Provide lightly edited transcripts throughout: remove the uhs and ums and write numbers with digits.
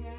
Thank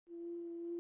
you.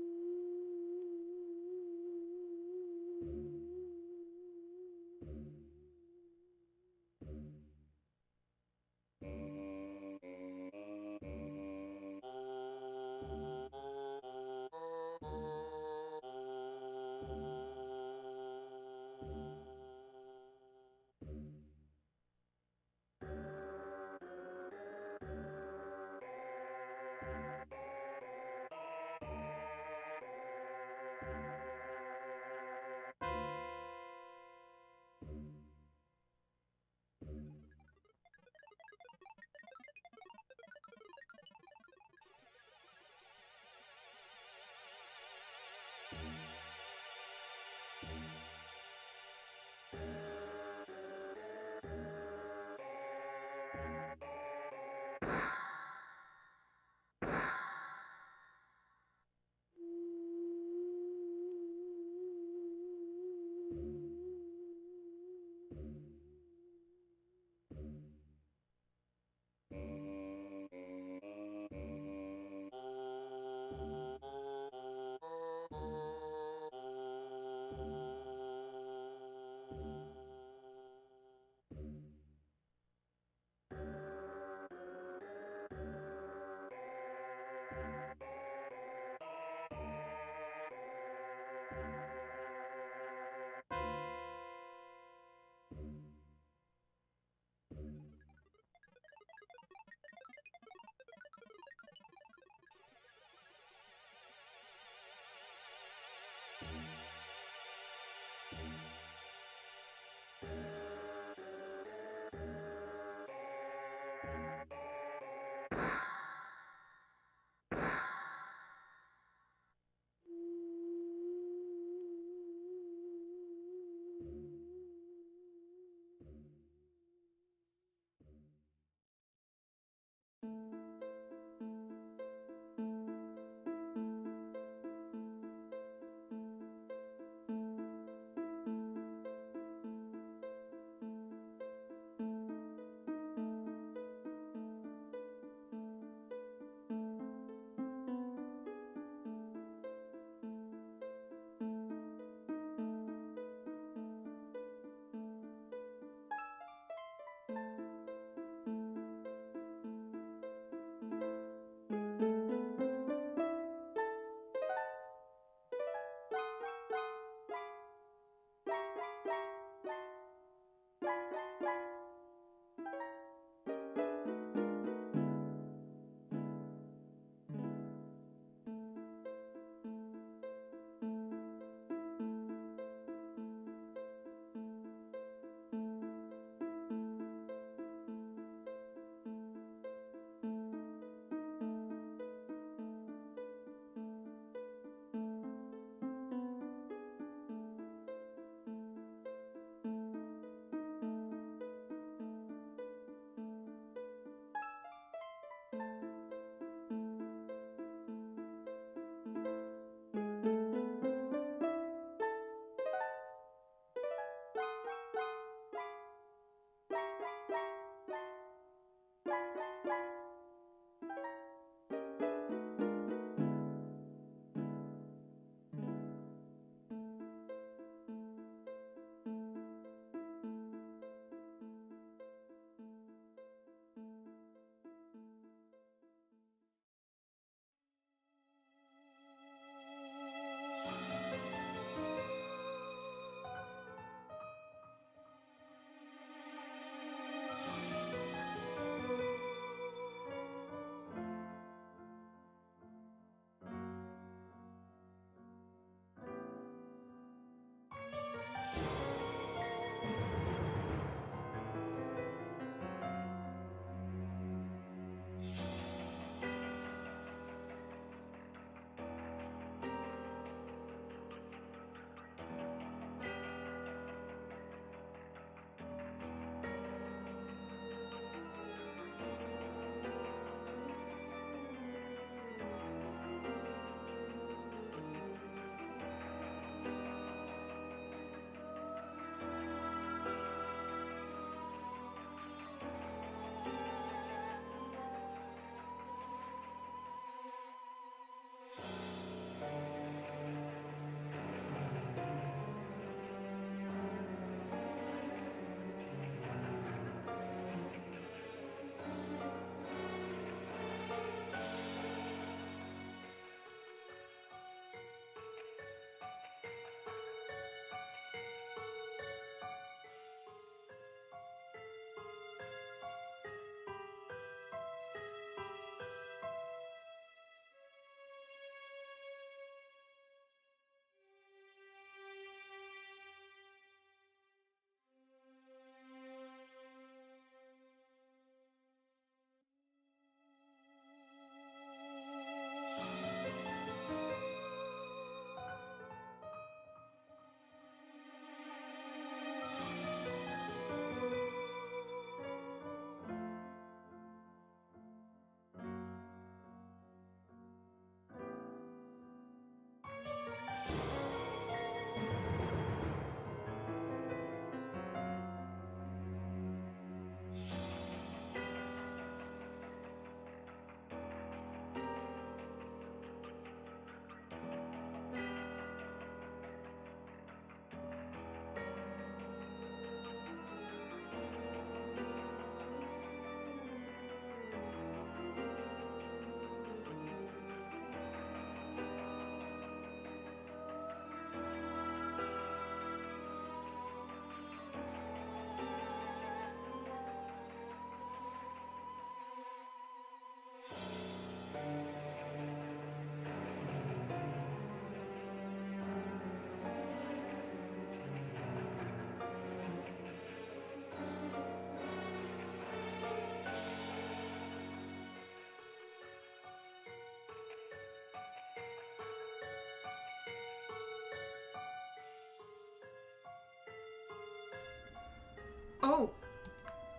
Oh,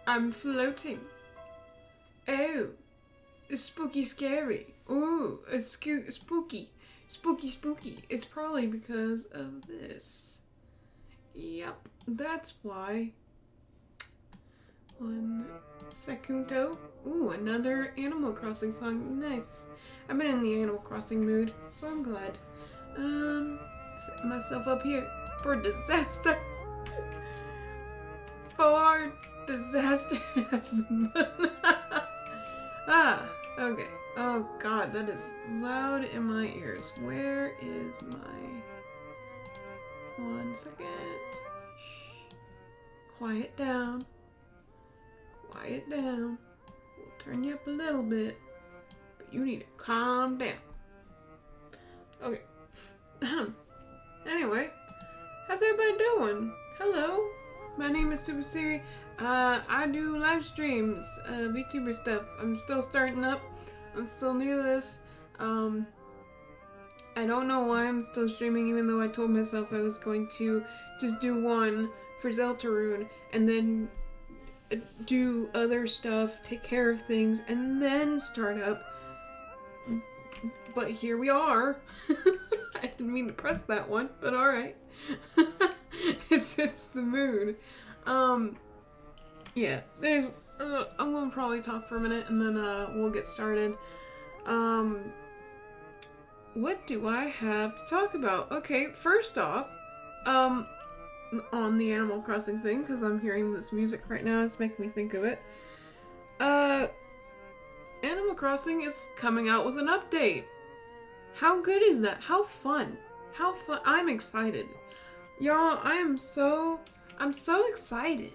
I'm floating. Oh, it's spooky scary. Ooh, it's spooky. Spooky. It's probably because of this. Yep, that's why. 1 secundo. Ooh, another Animal Crossing song. Nice. I've been in the Animal Crossing mood, so I'm glad. Set myself up here for disaster. For disaster. That's the button. Okay. Oh god, that is loud in my ears. Where is my... 1 second. Shh. Quiet down. Quiet down. We'll turn you up a little bit, but you need to calm down. Okay. Anyway, how's everybody doing? Hello, my name is Super Siri. I do live streams, VTuber stuff. I'm still starting up. I'm still new to this. I don't know why I'm still streaming, even though I told myself I was going to just do one for Zeltaroon and then do other stuff, take care of things, and then start up. But here we are. I didn't mean to press that one, but alright. It fits the mood. Yeah, there's, I'm gonna probably talk for a minute and then, we'll get started. What do I have to talk about? Okay, first off, on the Animal Crossing thing, because I'm hearing this music right now, it's making me think of it. Animal Crossing is coming out with an update. How good is that? How fun. How fun. I'm excited. Y'all, I'm so excited.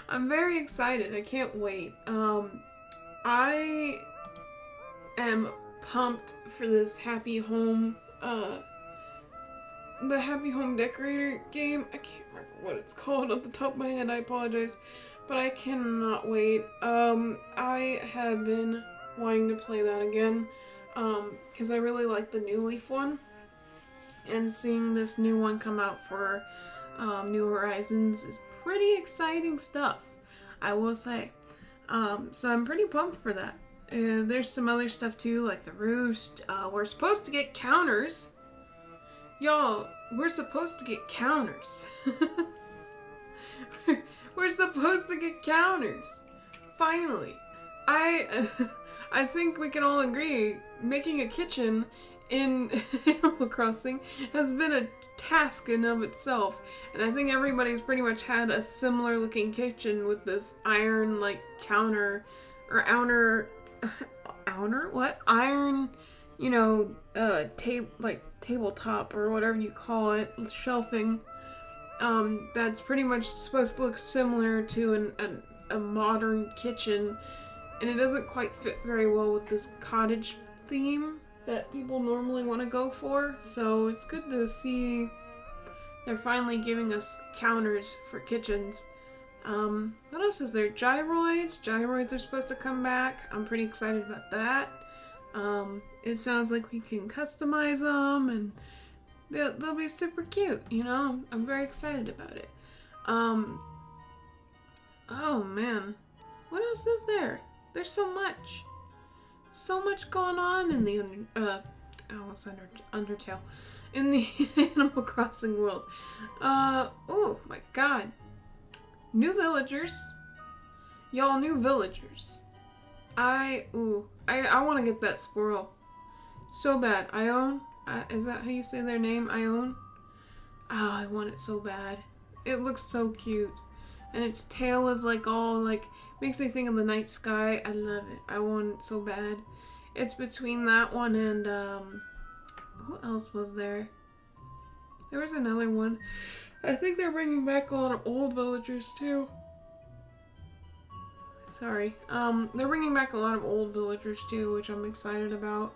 I'm very excited. I can't wait. I am pumped for this Happy Home, the Happy Home Decorator game. I can't remember what it's called off the top of my head. I apologize. But I cannot wait. I have been wanting to play that again. Because I really like the New Leaf one. And seeing this new one come out for New Horizons is pretty exciting stuff, I will say. So I'm pretty pumped for that. There's some other stuff too, like the Roost. We're supposed to get counters. Y'all, we're supposed to get counters. We're supposed to get counters. Finally. I think we can all agree making a kitchen in Animal Crossing has been a task in of itself. And I think everybody's pretty much had a similar looking kitchen with this iron like counter or iron, you know, tabletop or whatever you call it, shelving. That's pretty much supposed to look similar to a modern kitchen, and it doesn't quite fit very well with this cottage theme that people normally want to go for, so it's good to see they're finally giving us counters for kitchens. What else is there? Gyroids. Gyroids are supposed to come back. I'm pretty excited about that. It sounds like we can customize them, and they'll be super cute, you know? I'm very excited about it. Oh man. What else is there? There's so much. So much going on in the, Undertale. In the Animal Crossing world. Oh my god. New villagers. Y'all, new villagers. I want to get that squirrel. So bad. Ione? Is that how you say their name? Ione? Oh, I want it so bad. It looks so cute. And its tail is like all like, makes me think of the night sky. I love it. I want it so bad. It's between that one and, who else was there? There was another one. I think they're bringing back a lot of old villagers too. Sorry. They're bringing back a lot of old villagers too, which I'm excited about.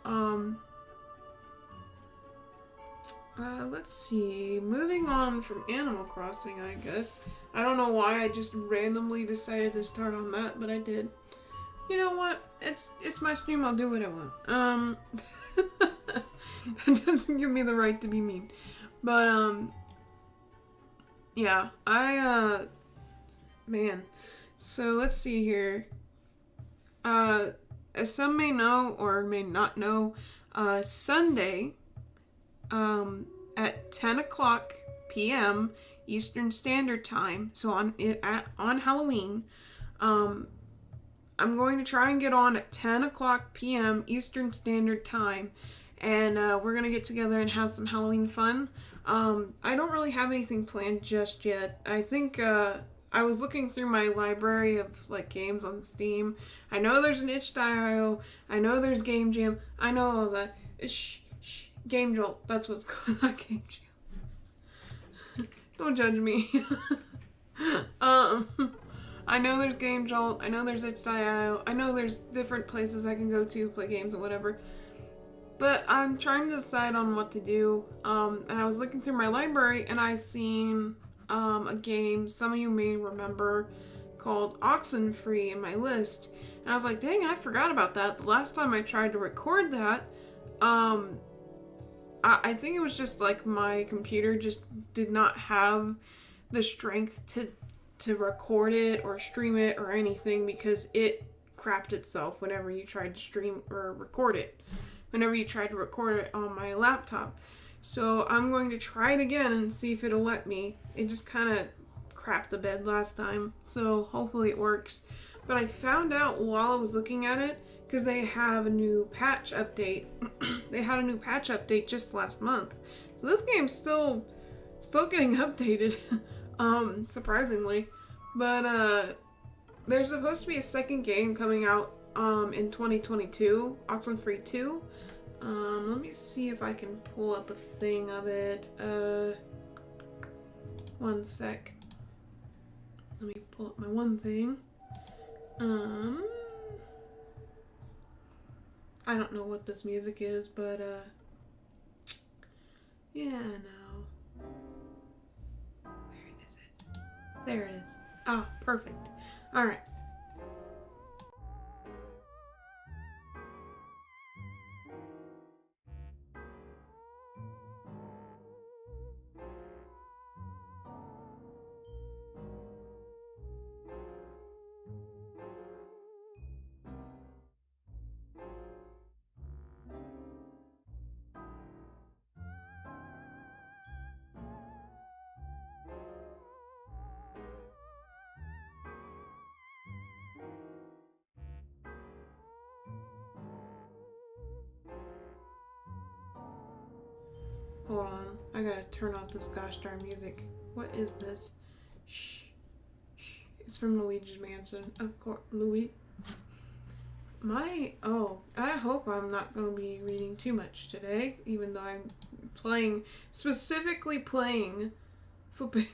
Let's see. Moving on from Animal Crossing, I guess. I don't know why I just randomly decided to start on that, but I did. You know what? It's my stream. I'll do what I want. That doesn't give me the right to be mean. But, yeah. man. So let's see here. As some may know or may not know, Sunday, at 10 o'clock p.m. Eastern Standard Time, so on Halloween, I'm going to try and get on at 10 o'clock p.m. Eastern Standard Time, and we're going to get together and have some Halloween fun. I don't really have anything planned just yet. I think I was looking through my library of like games on Steam. I know there's an itch.io. I know there's Game Jam. I know all that. Game Jolt. That's what's called. Not Game Jam. Don't judge me. I know there's Game Jolt. I know there's itch.io. I know there's different places I can go to play games and whatever. But I'm trying to decide on what to do. And I was looking through my library and I seen a game some of you may remember called Oxenfree in my list. And I was like, dang, I forgot about that. The last time I tried to record that, I think it was just like my computer just did not have the strength to record it or stream it or anything because it crapped itself whenever you tried to stream or record it. Whenever you tried to record it on my laptop. So I'm going to try it again and see if it'll let me. It just kind of crapped the bed last time, so hopefully it works. But I found out while I was looking at it, because they have a new patch update. They had a new patch update just last month. So this game's still getting updated, surprisingly. But there's supposed to be a second game coming out in 2022, Oxenfree 2. Let me see if I can pull up a thing of it. One sec. Let me pull up my one thing. I don't know what this music is, but yeah, no. Where is it? There it is. Ah, perfect. All right. Hold on, I gotta turn off this gosh darn music. What is this? Shh. Shh. It's from Luigi's Mansion. Of course, I hope I'm not gonna be reading too much today, even though I'm specifically playing, flipping.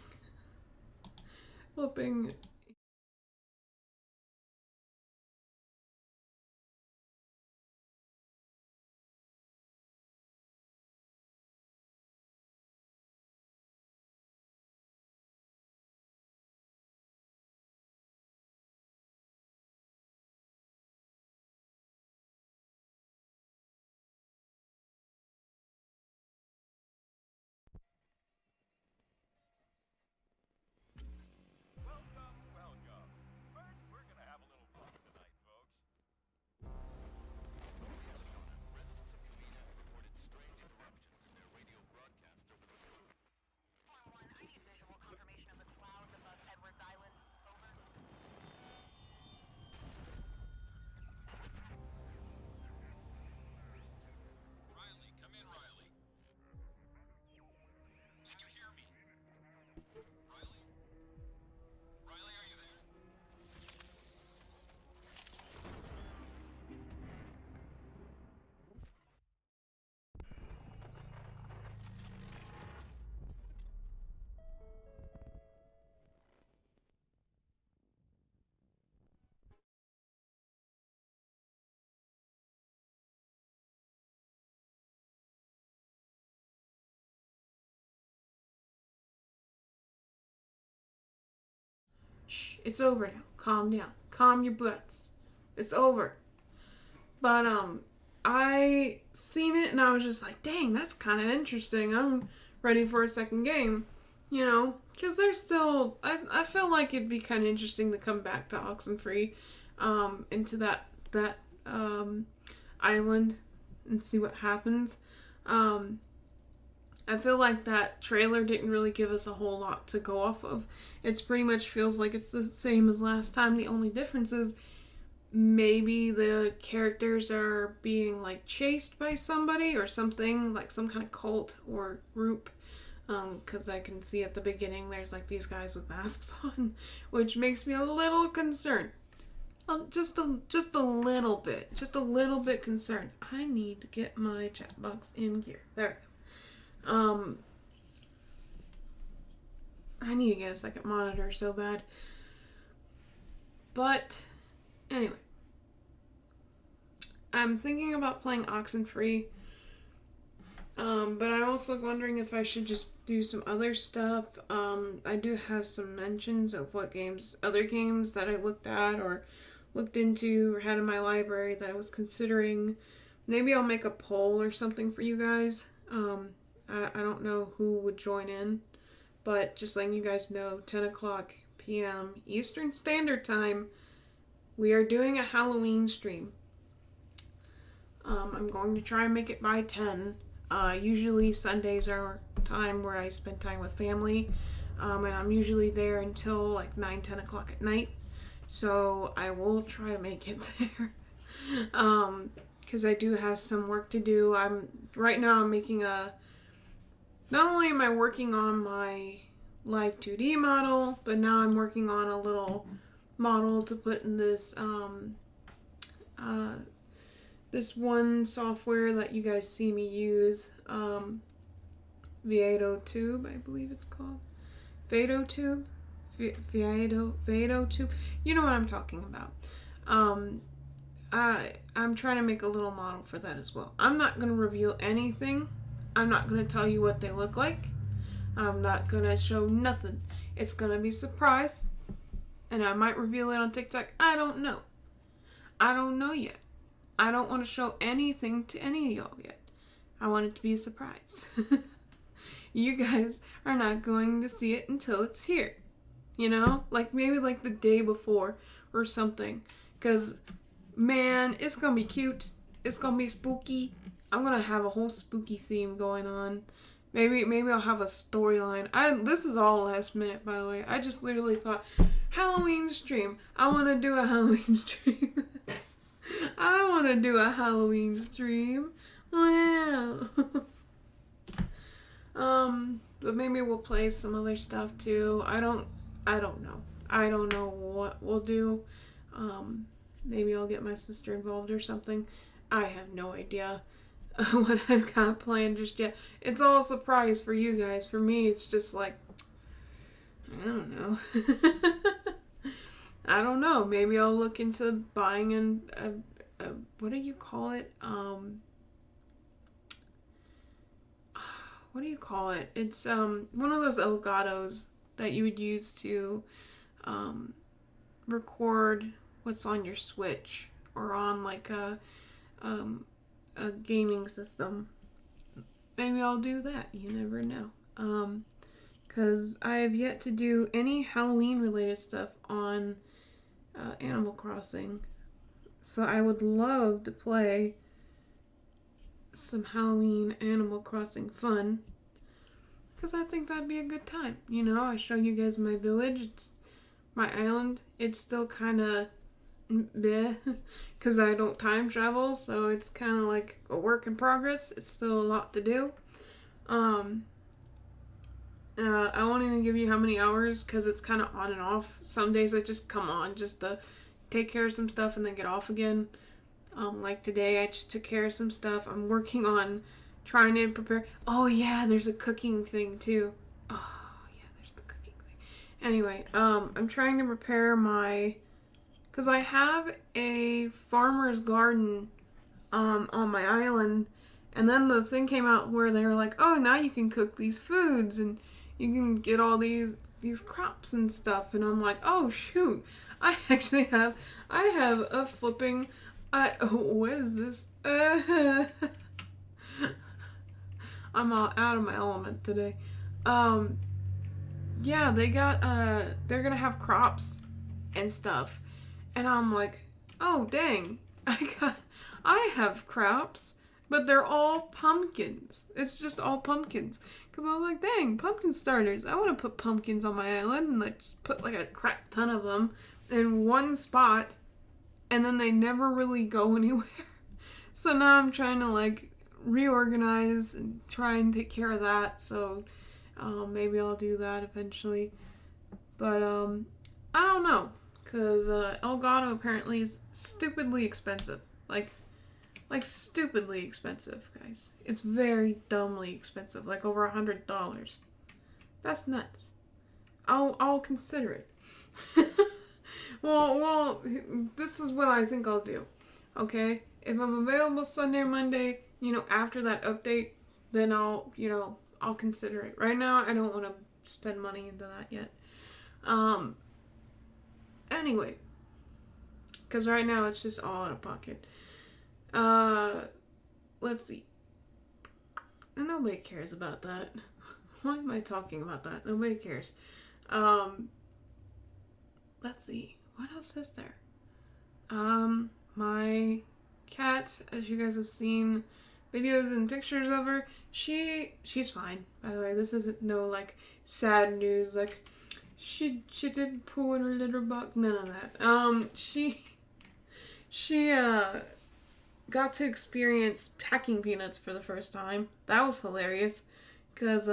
Shh, it's over now. Calm down. Calm your butts. It's over. But I seen it and I was just like, dang, that's kind of interesting. I'm ready for a second game. You know, Because there's still, I feel like it'd be kind of interesting to come back to Oxenfree, into that island and see what happens. I feel like that trailer didn't really give us a whole lot to go off of. It's pretty much feels like it's the same as last time. The only difference is maybe the characters are being like chased by somebody or something, like some kind of cult or group. Because I can see at the beginning there's like these guys with masks on, which makes me a little concerned. Just a little bit concerned. I need to get my chat box in gear. There we go. I need to get a second monitor so bad. But anyway, I'm thinking about playing Oxenfree. But I'm also wondering if I should just do some other stuff. I do have some mentions of other games that I looked at or looked into or had in my library that I was considering. Maybe I'll make a poll or something for you guys. I don't know who would join in, but just letting you guys know, 10 o'clock p.m. Eastern Standard Time, we are doing a Halloween stream. I'm going to try and make it by 10. Usually Sundays are time where I spend time with family, and I'm usually there until like 9, 10 o'clock at night, so I will try to make it there, because I do have some work to do. Right now I'm making not only am I working on my live 2D model, but now I'm working on a little model to put in this, this one software that you guys see me use, Tube, I believe it's called. Tube? Tube? You know what I'm talking about. I'm trying to make a little model for that as well. I'm not going to reveal anything. I'm not going to tell you what they look like. I'm not going to show nothing. It's going to be a surprise. And I might reveal it on TikTok. I don't know. I don't know yet. I don't want to show anything to any of y'all yet. I want it to be a surprise. You guys are not going to see it until it's here. You know? Like maybe like the day before or something. Because, man, it's going to be cute. It's going to be spooky. I'm going to have a whole spooky theme going on. Maybe I'll have a storyline. This is all last minute, by the way. I just literally thought, Halloween stream. I want to do a Halloween stream. I want to do a Halloween stream. Wow. But maybe we'll play some other stuff too. I don't know. I don't know what we'll do. Maybe I'll get my sister involved or something. I have no idea what I've got planned just yet. It's all a surprise for you guys. For me, it's just like, I don't know. I don't know. Maybe I'll look into buying a what do you call it? What do you call it? It's one of those Elgato's that you would use to record what's on your Switch or on like a gaming system. Maybe I'll do that. You never know. Because I have yet to do any Halloween related stuff on Animal Crossing. So I would love to play some Halloween Animal Crossing fun. Because I think that'd be a good time. You know, I show you guys my village. My island. It's still kind of bleh. Because I don't time travel. So it's kind of like a work in progress. It's still a lot to do. I won't even give you how many hours because it's kind of on and off. Some days I just come on just to take care of some stuff and then get off again. Like today I just took care of some stuff. I'm working on trying to prepare. Oh yeah, there's a cooking thing too. Oh yeah, there's the cooking thing. Anyway, I'm trying to prepare because I have a farmer's garden on my island. And then the thing came out where they were like, oh, now you can cook these foods and you can get all these crops and stuff. And I'm like, oh, shoot. I have a flipping, what is this? I'm all out of my element today. yeah, they got, they're gonna have crops and stuff. And I'm like, oh, dang, I have crops, but they're all pumpkins. It's just all pumpkins. Because I was like, dang, pumpkin starters. I want to put pumpkins on my island and like just put like a crap ton of them in one spot, and then they never really go anywhere. So now I'm trying to like reorganize and try and take care of that. So maybe I'll do that eventually. But I don't know, because Elgato apparently is stupidly expensive. Like stupidly expensive, guys. It's very dumbly expensive, like over $100. That's nuts. I'll consider it. well, this is what I think I'll do. Okay? If I'm available Sunday or Monday, after that update, then I'll consider it. Right now, I don't want to spend money into that yet. Anyway, because right now it's just all out of pocket. Let's see. Nobody cares about that. Why am I talking about that? Nobody cares. Let's see. What else is there? My cat, as you guys have seen videos and pictures of her, she's fine. By the way, this isn't no like sad news like she did poo in her litter box. None of that. She got to experience packing peanuts for the first time. That was hilarious, because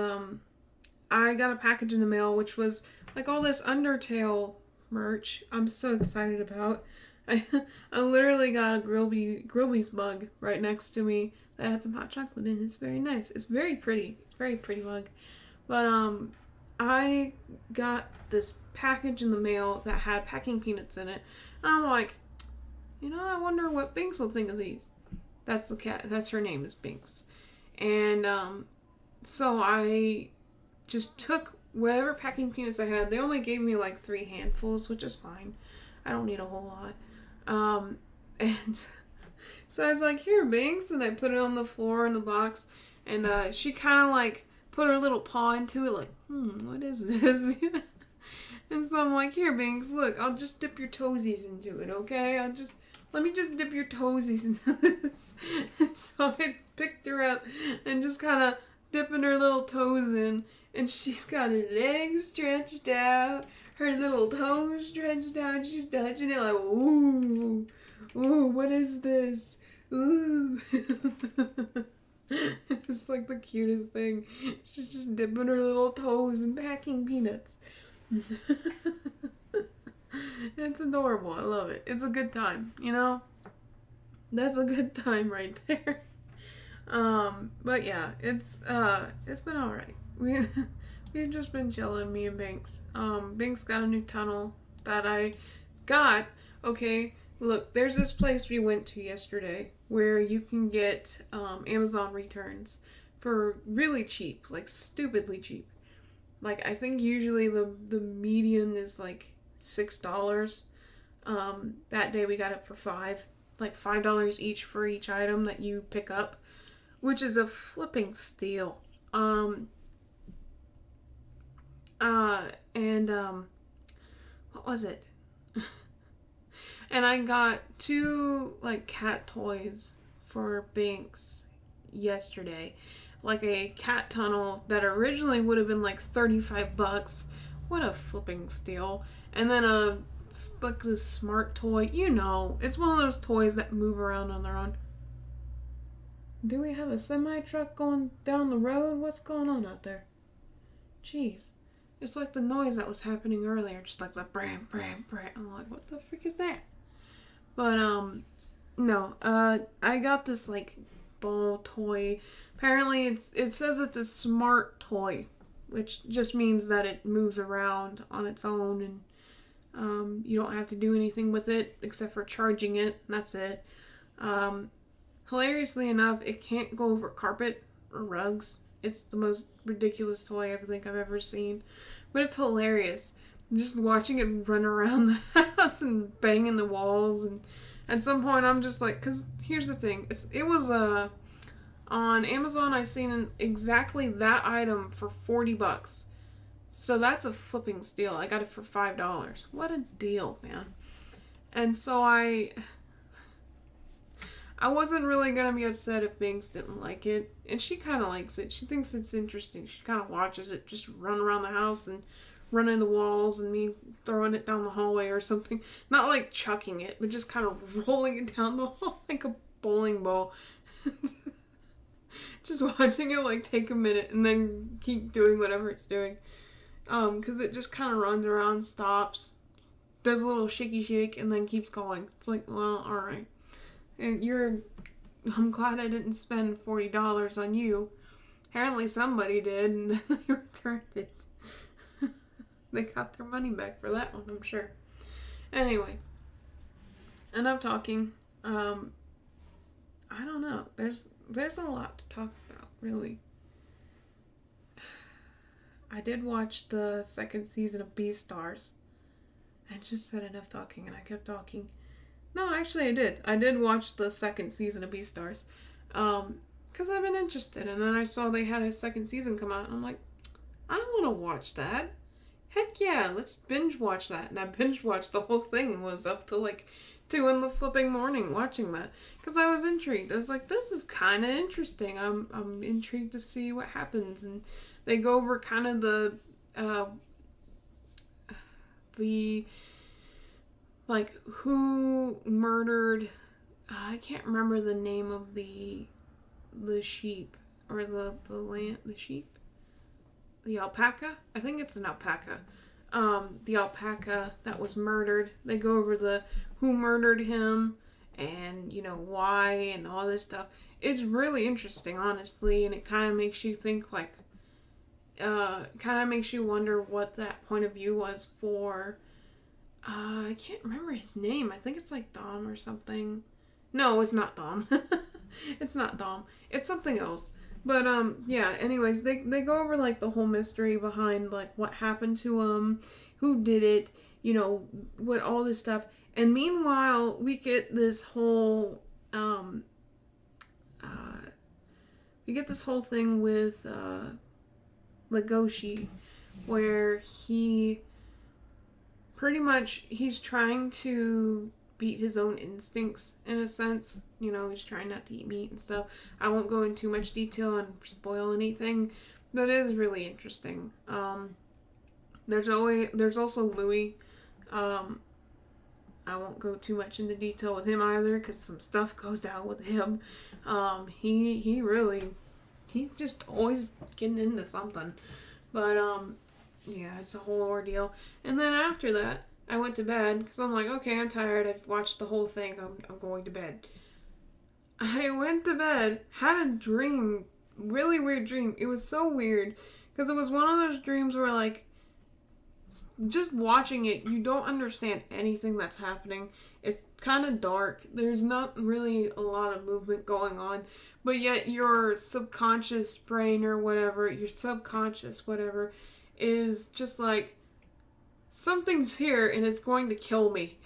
I got a package in the mail which was like all this Undertale merch I'm so excited about. I literally got a Grillby's mug right next to me that had some hot chocolate in it. It's very nice. It's very pretty. It's a very pretty mug. But I got this package in the mail that had packing peanuts in it. And I'm like, I wonder what Binks will think of these. That's the cat. That's her name, is Binks. And so I just took whatever packing peanuts I had. They only gave me like 3 handfuls, which is fine. I don't need a whole lot. And so I was like, here, Binks. And I put it on the floor in the box. And she kind of like put her little paw into it like, what is this? And so I'm like, here, Binks, look, I'll just dip your toesies into it, okay? Let me just dip your toesies into this. And so I picked her up and just kind of dipping her little toes in. And she's got her legs stretched out, her little toes stretched out. She's touching it like, ooh, what is this? Ooh. It's like the cutest thing. She's just dipping her little toes and packing peanuts. It's adorable. I love it. It's a good time, That's a good time right there. But yeah, it's been alright. We've just been chilling, me and Binks. Binks got a new tunnel that I got. Okay, look, there's this place we went to yesterday where you can get Amazon returns for really cheap, like stupidly cheap. Like, I think usually the median is like $6. That day we got it for $5. Like $5 each for each item that you pick up, which is a flipping steal. What was it? And I got 2 like cat toys for Binks yesterday. Like a cat tunnel that originally would have been like $35. What a flipping steal. And then like this smart toy. It's one of those toys that move around on their own. Do we have a semi-truck going down the road? What's going on out there? Jeez. It's like the noise that was happening earlier. Just like the bram, bram, bram. I'm like, what the frick is that? But, no. I got this, like, ball toy. Apparently, it says it's a smart toy, which just means that it moves around on its own, and you don't have to do anything with it except for charging it, and that's it. Hilariously enough, it can't go over carpet or rugs. It's the most ridiculous toy I think I've ever seen, but it's hilarious. Just watching it run around the house and banging the walls, and at some point I'm just like, because here's the thing, it was on Amazon. I seen exactly that item for $40. So that's a flipping steal. I got it for $5. What a deal, man. And so I wasn't really gonna be upset if Binks didn't like it. And she kind of likes it. She thinks it's interesting. She kind of watches it just run around the house and run into walls and me throwing it down the hallway or something. Not like chucking it, but just kind of rolling it down the hall like a bowling ball. Just watching it like take a minute and then keep doing whatever it's doing. Because it just kind of runs around, stops, does a little shaky shake, and then keeps going. It's like, well, alright. And I'm glad I didn't spend $40 on you. Apparently somebody did, and then they returned it. They got their money back for that one, I'm sure. Anyway, enough talking. I don't know. There's a lot to talk about, really. I did watch the second season of Beastars. I just said enough talking and I kept talking. No, actually I did. I did watch the second season of Beastars. Because I've been interested. And then I saw they had a second season come out. And I'm like, I want to watch that. Heck yeah, let's binge watch that. And I binge watched the whole thing and was up to like 2 in the flipping morning watching that. Because I was intrigued. I was like, this is kind of interesting. I'm intrigued to see what happens. And they go over kind of the like who murdered. I can't remember the name of the sheep or the lamb, the sheep, the alpaca. I think it's an alpaca. The alpaca that was murdered. They go over the who murdered him and why and all this stuff. It's really interesting, honestly, and it kind of makes you think like. Kind of makes you wonder what that point of view was for, I can't remember his name. I think it's like Dom or something. No, it's not Dom. It's not Dom. It's something else. But, yeah, anyways, they go over, like, the whole mystery behind, like, what happened to him, who did it, what all this stuff. And meanwhile, we get this whole, thing with, Legoshi, where he's trying to beat his own instincts in a sense. He's trying not to eat meat and stuff. I won't go into too much detail and spoil anything. That is really interesting. There's also Louis. I won't go too much into detail with him either because some stuff goes down with him. He's just always getting into something. But, yeah, it's a whole ordeal. And then after that, I went to bed, because I'm like, okay, I'm tired, I've watched the whole thing, I'm going to bed. I went to bed, had a dream, really weird dream. It was so weird, because it was one of those dreams where, like, just watching it, you don't understand anything that's happening. It's kind of dark. There's not really a lot of movement going on. But yet your subconscious brain or whatever, your subconscious whatever, is just like, something's here and it's going to kill me.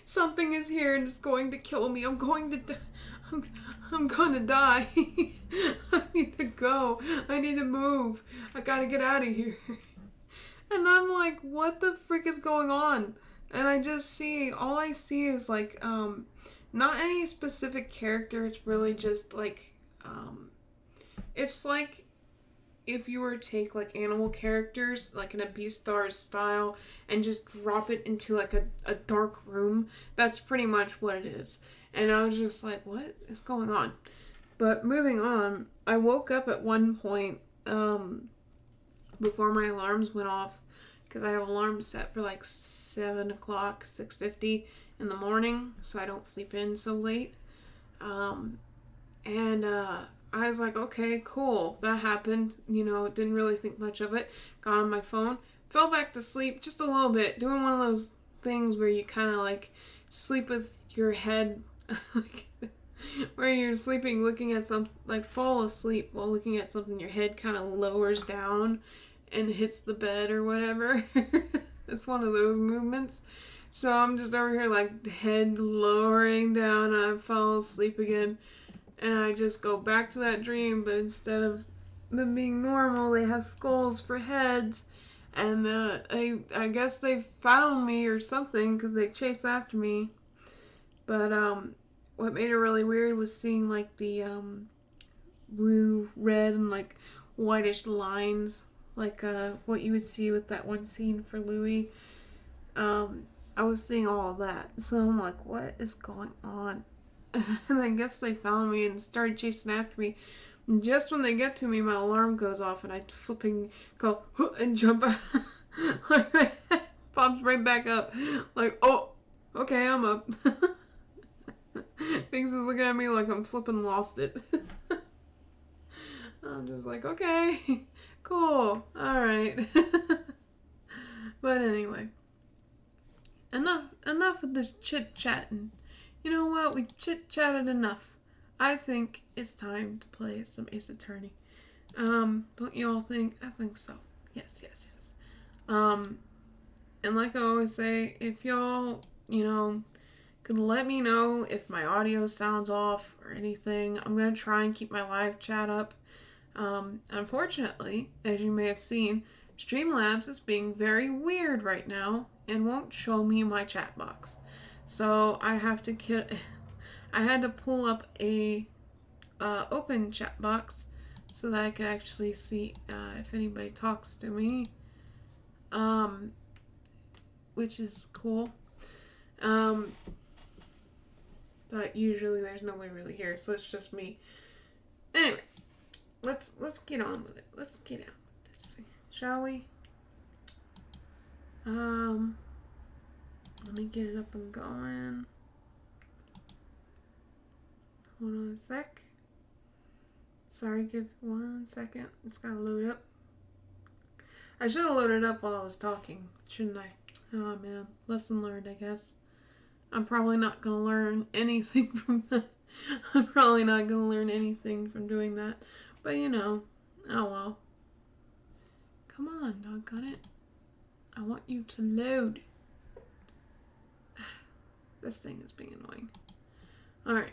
Something is here and it's going to kill me. I'm going to die. I need to go. I need to move. I gotta get out of here. And I'm like, what the frick is going on? And all I see is like, not any specific character. It's really just like, it's like if you were to take like animal characters, like in a Beastars style, and just drop it into like a dark room. That's pretty much what it is. And I was just like, what is going on? But moving on, I woke up at one point, before my alarms went off, because I have alarms set for like 7 o'clock, 6:50 in the morning, so I don't sleep in so late. I was like, okay, cool, that happened. Didn't really think much of it. Got on my phone, fell back to sleep just a little bit, doing one of those things where you kind of like sleep with your head, like, where you're sleeping, looking at something, like fall asleep while looking at something, your head kind of lowers down and hits the bed or whatever. It's one of those movements. So I'm just over here like head lowering down and I fall asleep again. And I just go back to that dream, but instead of them being normal. They have skulls for heads, and I guess they found me or something because they chased after me. But what made it really weird was seeing like the blue, red, and like whitish lines, like what you would see with that one scene for Louis. I was seeing all of that, so I'm like, what is going on? And I guess they found me and started chasing after me. And just when they get to me, my alarm goes off, and I flipping go and jump out. Like, pops right back up. Like, oh, okay, I'm up. Thinks he's looking at me like I'm flipping lost it. I'm just like, okay, cool, alright. But anyway, enough of this chit-chatting. You know what? We chit-chatted enough. I think it's time to play some Ace Attorney. Don't you all think? I think so. Yes. And like I always say, if y'all, could let me know if my audio sounds off or anything. I'm going to try and keep my live chat up. Unfortunately, as you may have seen, Streamlabs is being very weird right now and won't show me my chat box. So I had to pull up a open chat box so that I could actually see if anybody talks to me, which is cool. But usually there's nobody really here, so it's just me. Anyway, let's get on with it. Let's get on with this, shall we? Let me get it up and going. Hold on a sec. Sorry, give 1 second. It's gotta load up. I should have loaded up while I was talking, shouldn't I? Oh man, lesson learned, I guess. I'm probably not gonna learn anything from that. I'm probably not gonna learn anything from doing that. But oh well. Come on, doggone it. I want you to load. This thing is being annoying. Alright.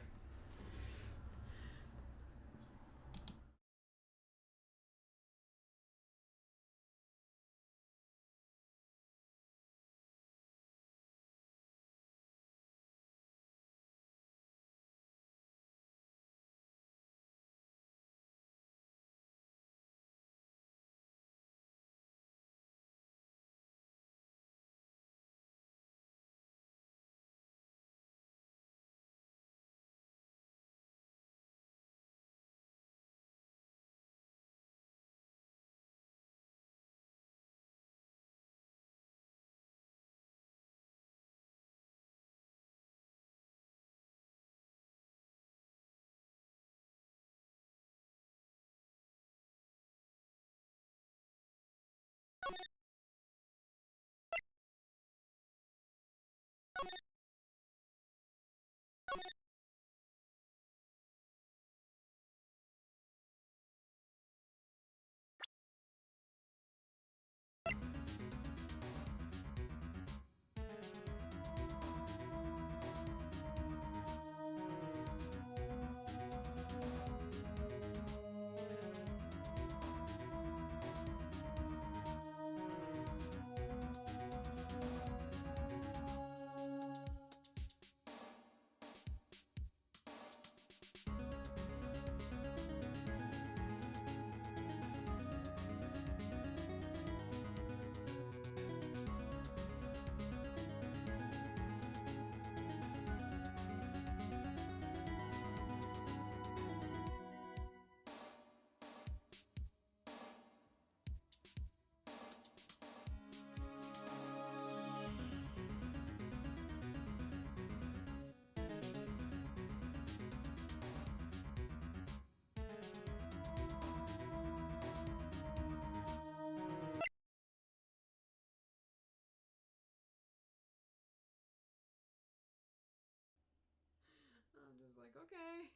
I'm just like, okay.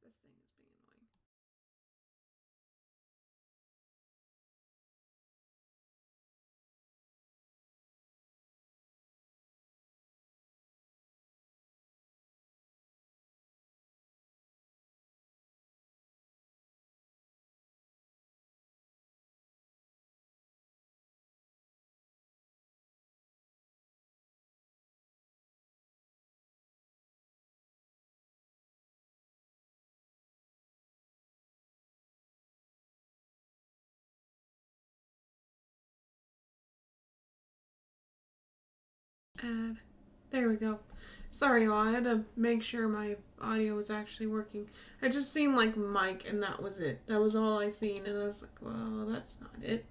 This thing is being annoying. Add. There we go. Sorry, y'all. I had to make sure my audio was actually working. I just seen like mic and that was it. That was all I seen, and I was like, well, that's not it.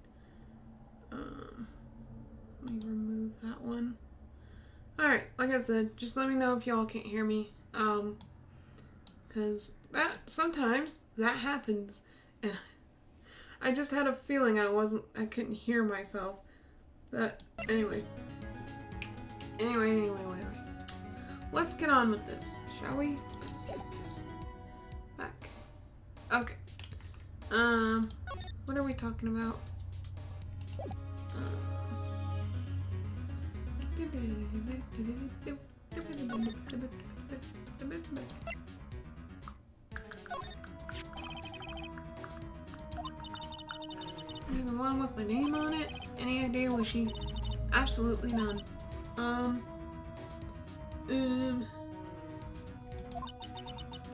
Let me remove that one. Alright, like I said, just let me know if y'all can't hear me. Because sometimes that happens. And I just had a feeling I couldn't hear myself. But anyway. Anyway. Let's get on with this, shall we? Yes. Back. Okay. What are we talking about? You're the one with my name on it? Any idea was she? Absolutely none. Do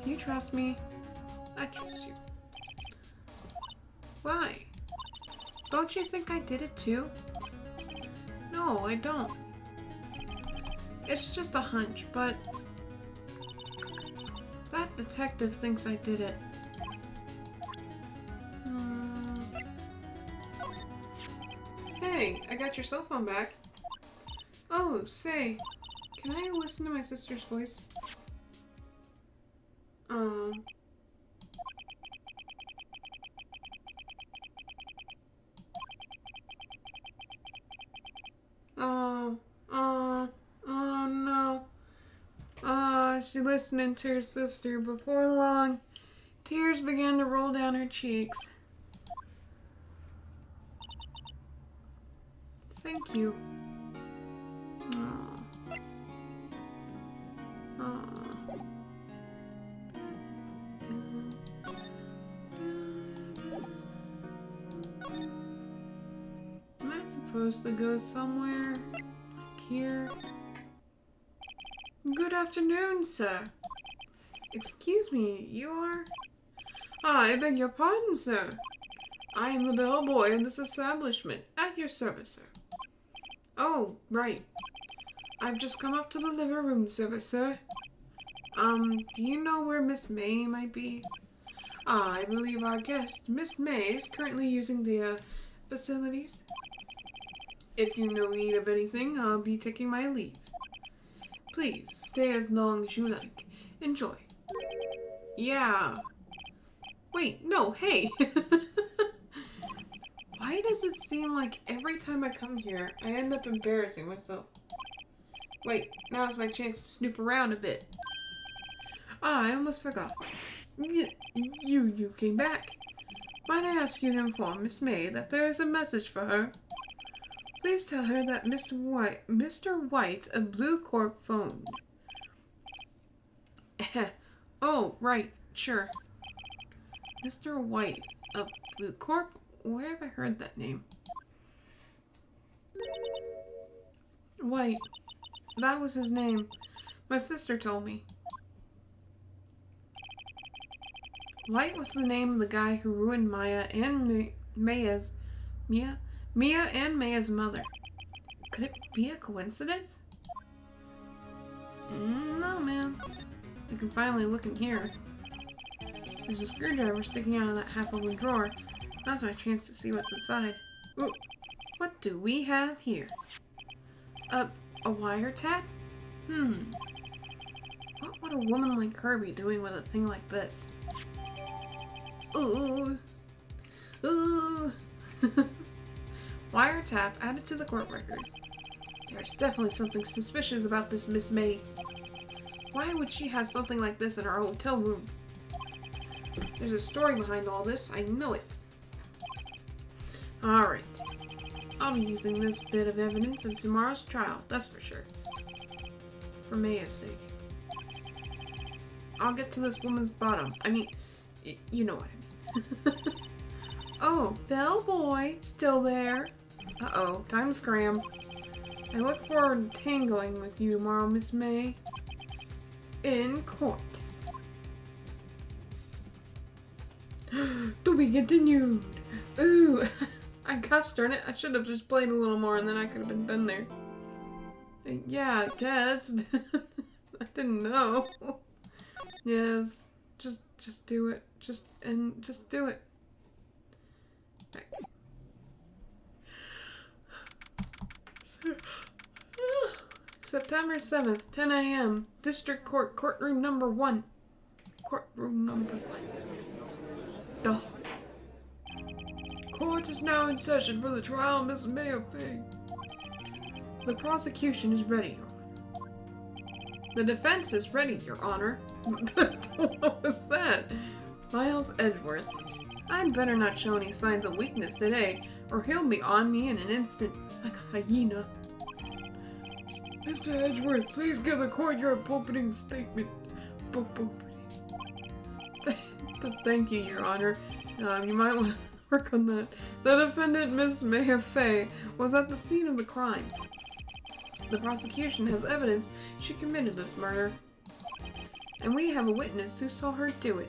you trust me? I trust you. Why? Don't you think I did it too? No, I don't. It's just a hunch, but that detective thinks I did it. Hey, I got your cell phone back. Oh, say, can I listen to my sister's voice? Oh no. She listening to her sister. Before long, tears began to roll down her cheeks. Thank you. Am I supposed to go somewhere? Like here? Good afternoon, sir. Excuse me, you are? I beg your pardon, sir. I am the bellboy of this establishment. At your service, sir. Oh, right. I've just come up to the living room service, sir. Do you know where Miss May might be? I believe our guest, Miss May, is currently using the, facilities. If you no need of anything, I'll be taking my leave. Please, stay as long as you like. Enjoy. Yeah. Wait, no, hey! Why does it seem like every time I come here, I end up embarrassing myself? Wait, now's my chance to snoop around a bit. I almost forgot. You came back. Might I ask you to inform Miss May that there is a message for her? Please tell her that Mr. White of Blue Corp phoned. Oh, right, sure. Mr. White of Blue Corp? Where have I heard that name? White. That was his name. My sister told me. White was the name of the guy who ruined Mia and Maya's mother. Could it be a coincidence? No, man. We can finally look in here. There's a screwdriver sticking out of that half-open drawer. Now's my chance to see what's inside. Ooh, what do we have here? A wiretap? What would a woman like her be doing with a thing like this? Ooh. Wiretap added to the court record. There's definitely something suspicious about this Miss May. Why would she have something like this in her hotel room? There's a story behind all this, I know it. Alright. I'll be using this bit of evidence in tomorrow's trial, that's for sure. For Maya's sake. I'll get to this woman's bottom. I mean, you know what I mean. Oh, bellboy, still there? Uh-oh, time to scram. I look forward to tangoing with you tomorrow, Miss May. In court. To be continued. Ooh. Gosh darn it, I should have just played a little more and then I could have been done there. Yeah, I guess. I didn't know. Yes. Just do it. Just do it. Okay. September 7th, 10 a.m. District Court, courtroom number 1. Courtroom number 1. Duh. Court is now in session for the trial of Miss Maya Fey. The prosecution is ready. The defense is ready, Your Honor. What was that? Miles Edgeworth. I'd better not show any signs of weakness today, or he'll be on me in an instant, like a hyena. Mr. Edgeworth, please give the court your opening statement. Thank you, Your Honor. You might want to work on that. The defendant, Miss Maya Fey, was at the scene of the crime. The prosecution has evidence she committed this murder. And we have a witness who saw her do it.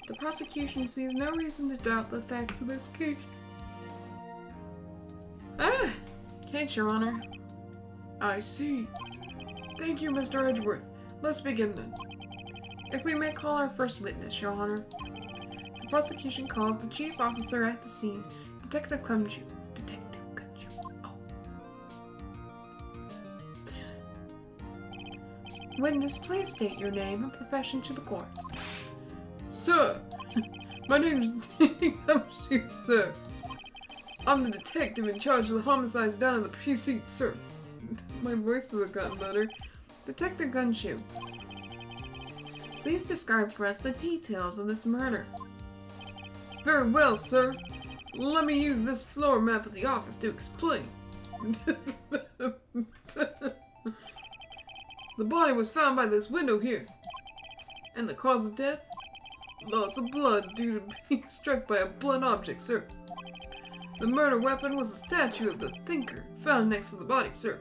The prosecution sees no reason to doubt the facts of this case. Case, Your Honor. I see. Thank you, Mr. Edgeworth. Let's begin then. If we may call our first witness, Your Honor. The prosecution calls the chief officer at the scene, Detective Kunju. Detective Kunju. Oh. Witness, please state your name and profession to the court. Sir, my name is Kunju, sir. I'm the detective in charge of the homicides down in the precinct, sir. My voice has gotten better. Detective Gunshoe. Please describe for us the details of this murder. Very well, sir. Let me use this floor map of the office to explain. The body was found by this window here. And the cause of death? Loss of blood due to being struck by a blunt object, sir. The murder weapon was a statue of the thinker found next to the body, sir.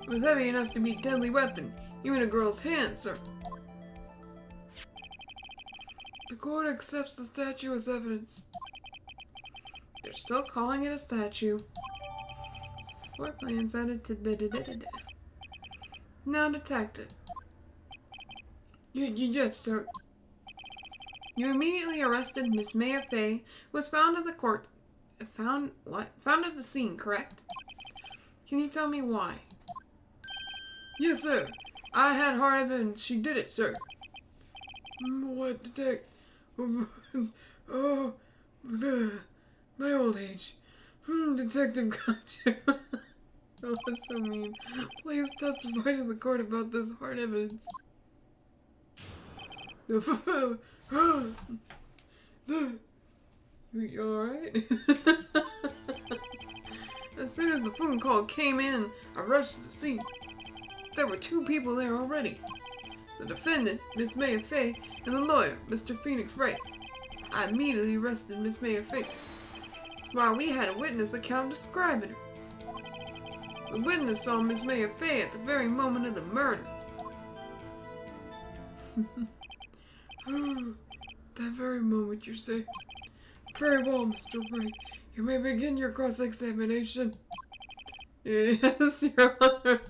It was heavy enough to be a deadly weapon, even a girl's hand, sir. The court accepts the statue as evidence. They're still calling it a statue. Floor plans added to da-da-da-da-da. Now, detective. Yes, sir. You immediately arrested Miss Maya Fey, who was found at the court. Found at the scene, correct? Can you tell me why? Yes, sir. I had hard evidence she did it, sir. What, detective? Oh, my old age. Detective Gotcha. Oh, that's so mean. Please testify to the court about this hard evidence. You alright? As soon as the phone call came in, I rushed to the scene. There were 2 people there already. The defendant, Miss Maya Fey, and the lawyer, Mr. Pheonix Wright. I immediately arrested Miss Maya Fey, while we had a witness account describing her. The witness saw Miss Maya Fey at the very moment of the murder. That very moment, you say? Very well, Mr. Wright. You may begin your cross-examination. Yes, Your Honor.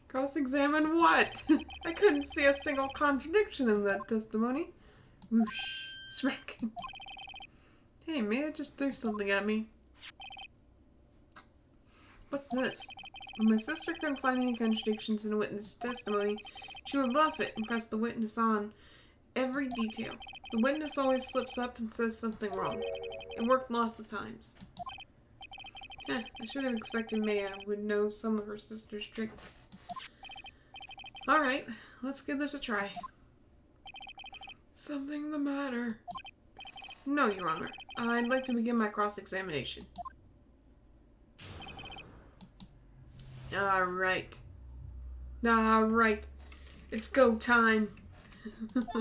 Cross-examine what? I couldn't see a single contradiction in that testimony. Whoosh. Smack. Hey, may I just threw something at me? What's this? When my sister couldn't find any contradictions in a witness' testimony, she would bluff it and press the witness on every detail. The witness always slips up and says something wrong. It worked lots of times. I should have expected Maya would know some of her sister's tricks. Alright, let's give this a try. Something the matter? No, Your Honor. I'd like to begin my cross-examination. Alright. Alright. It's go time. As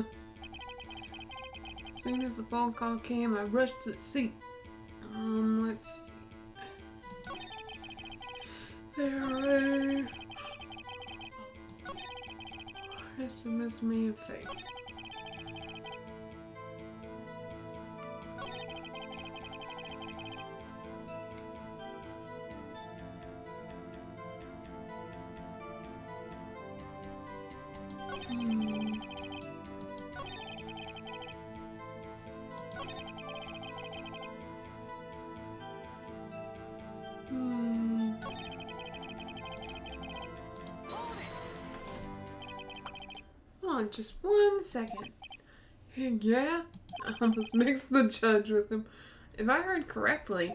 soon as the phone call came, I rushed to the seat. Let's see. There. Miss Maya Fey. on just 1 second. Yeah? I almost mixed the judge with him. If I heard correctly,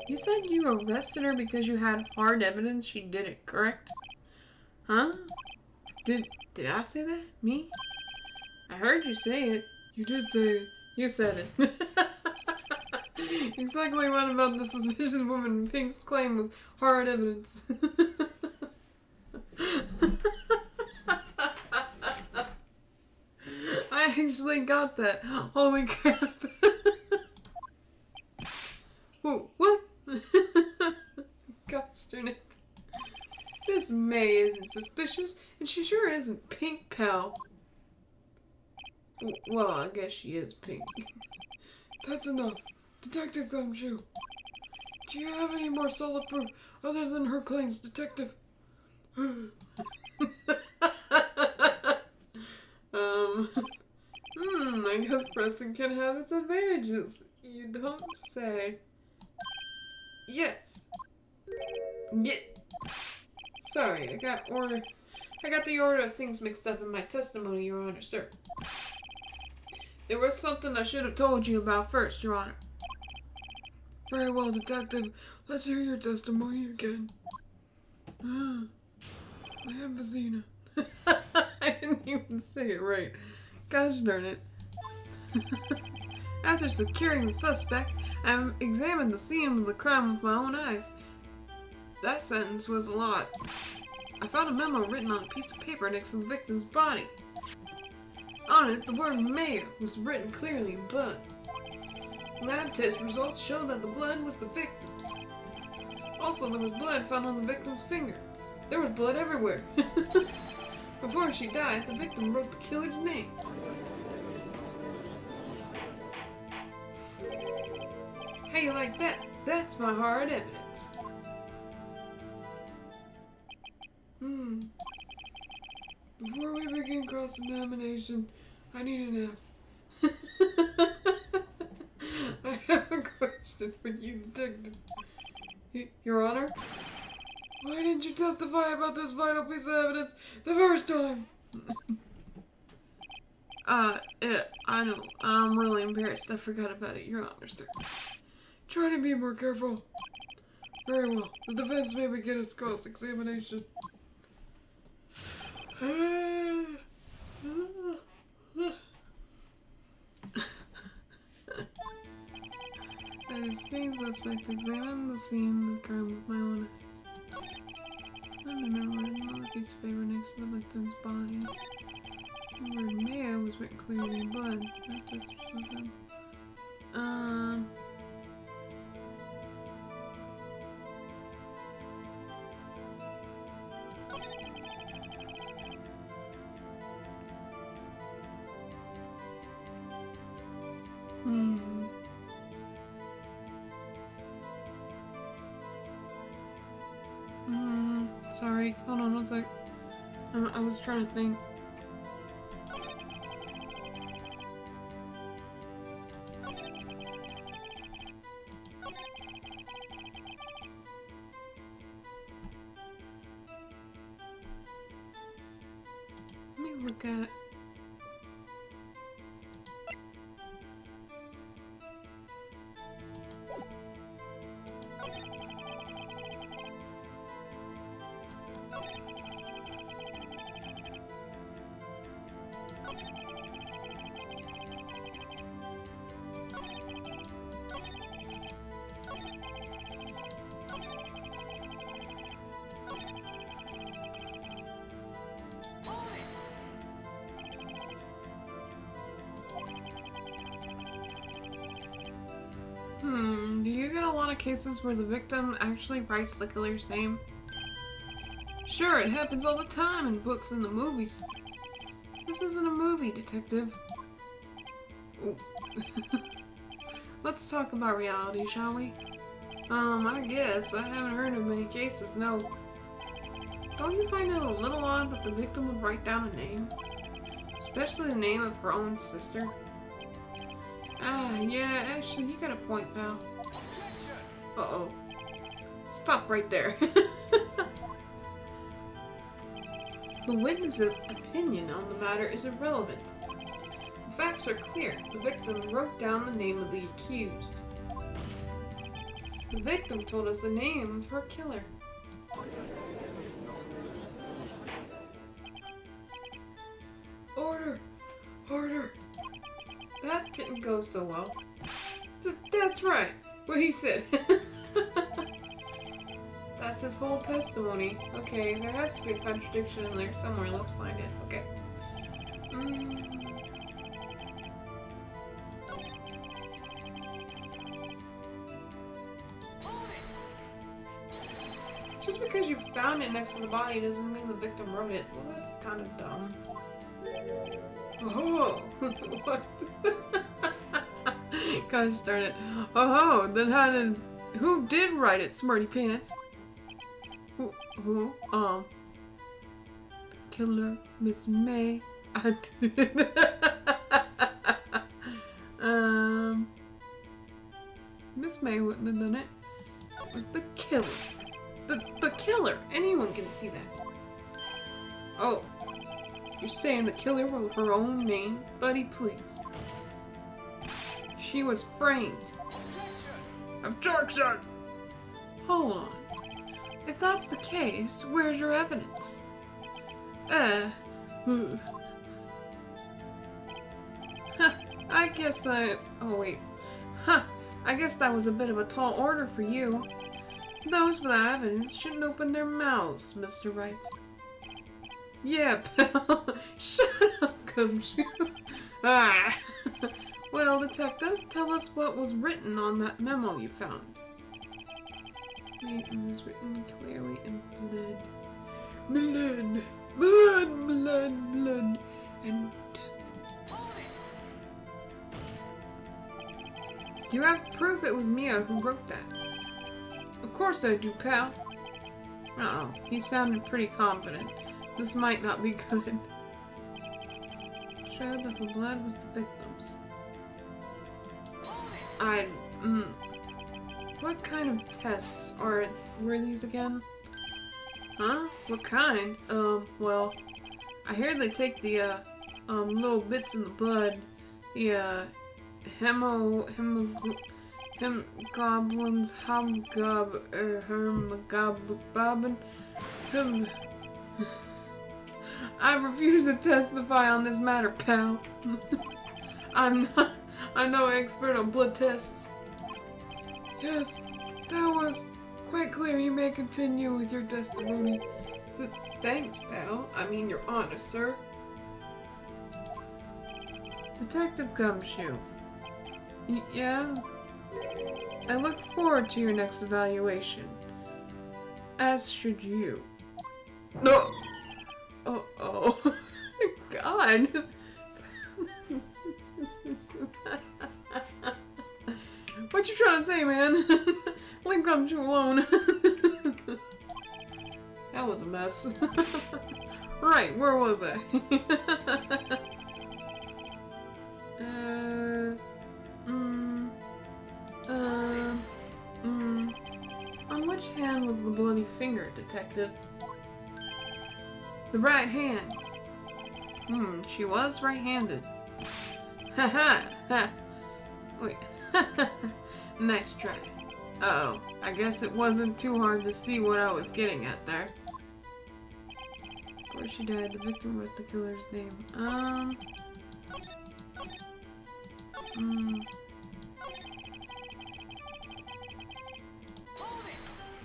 you said you arrested her because you had hard evidence she did it, correct? Huh? Did I say that? Me? I heard you say it. You did say it. You said it. Exactly what about the suspicious woman in Pink's claim was hard evidence? I actually got that. Holy crap. Whoa, what? Gosh darn it. Miss May isn't suspicious, and she sure isn't Pink, pal. Well, I guess she is Pink. That's enough. Detective Gumshoe. Do you have any more solid proof other than her claims, Detective? I guess pressing can have its advantages. You don't say. Yes. Sorry, I got the order of things mixed up in my testimony, Your Honor, sir. There was something I should have told you about first, Your Honor. Very well, Detective. Let's hear your testimony again. My emphysema. I didn't even say it right. Gosh darn it. After securing the suspect, I examined the scene of the crime with my own eyes. That sentence was a lot. I found a memo written on a piece of paper next to the victim's body. On it, the word mayor was written clearly in blood. Lab test results show that the blood was the victim's. Also, there was blood found on the victim's finger. There was blood everywhere. Before she died, the victim wrote the killer's name. How you like that? That's my hard evidence. Before we begin cross-examination, I need an F. I have a question for you, Detective. Your Honor? Why didn't you testify about this vital piece of evidence the first time? I know. I'm really embarrassed. I forgot about it, Your Honor, sir. Try to be more careful. Very well. The defense may begin its cross-examination. I have seen the suspect examine the scene of the crime with my own eyes. I remember written a piece of paper next to the victim's body. The word mayo was written clearly in blood. That just was done. Sorry, hold on one sec. I was trying to think. Let me look at... do you get a lot of cases where the victim actually writes the killer's name? Sure, it happens all the time in books and the movies. This isn't a movie, Detective. Let's talk about reality, shall we? I guess. I haven't heard of many cases, no. Don't you find it a little odd that the victim would write down a name? Especially the name of her own sister? Yeah, actually, you got a point, pal. Uh-oh. Stop right there. The witness's opinion on the matter is irrelevant. The facts are clear. The victim wrote down the name of the accused. The victim told us the name of her killer. Order! Order! That didn't go so well. That's right, what he said. That's his whole testimony. Okay, there has to be a contradiction in there somewhere. Let's find it. Okay. Just because you found it next to the body doesn't mean the victim wrote it. Well, that's kind of dumb. Oh, what? Gosh darn it. Oh, then who did write it, Smarty Pants? Who? Killer, Miss May. I did. Miss May wouldn't have done it. It was the killer. The killer. Anyone can see that. Oh. You're saying the killer wrote her own name? Buddy, please. She was framed. Objection! Hold on. If that's the case, where's your evidence? I guess oh wait. I guess that was a bit of a tall order for you. Those without evidence shouldn't open their mouths, Mr. Wright. Yeah, pal. Shut up, Gumshoe. Well, detectives, tell us what was written on that memo you found. It was written clearly in blood. Blood. Blood, blood, blood. And death. Do you have proof it was Mia who wrote that? Of course I do, pal. Uh-oh, he sounded pretty confident. This might not be good. Showed that the blood was the victim's. What kind of tests were these again? Huh? What kind? Well, I hear they take the, little bits in the blood, the, hemoglobins, hermoglobin, I refuse to testify on this matter, pal. I'm no expert on blood tests. Yes, that was quite clear. You may continue with your testimony. Thanks, pal. I mean, your honor, sir. Detective Gumshoe. Yeah? I look forward to your next evaluation. As should you. No! Oh, God. What you trying to say, man? Leave Gumshoe alone. That was a mess. Right, where was I? On which hand was the bloody finger, detective? The right hand. She was right-handed. Ha. Wait. Nice try. Uh-oh. I guess it wasn't too hard to see what I was getting at there. Before she died, the victim wrote the killer's name.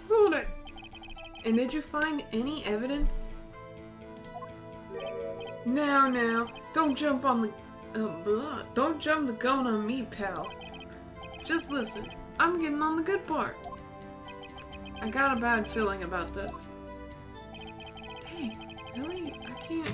Hold it! And did you find any evidence? Now, don't jump on the, don't jump the gun on me, pal. Just listen, I'm getting on the good part. I got a bad feeling about this. Dang, really? I can't.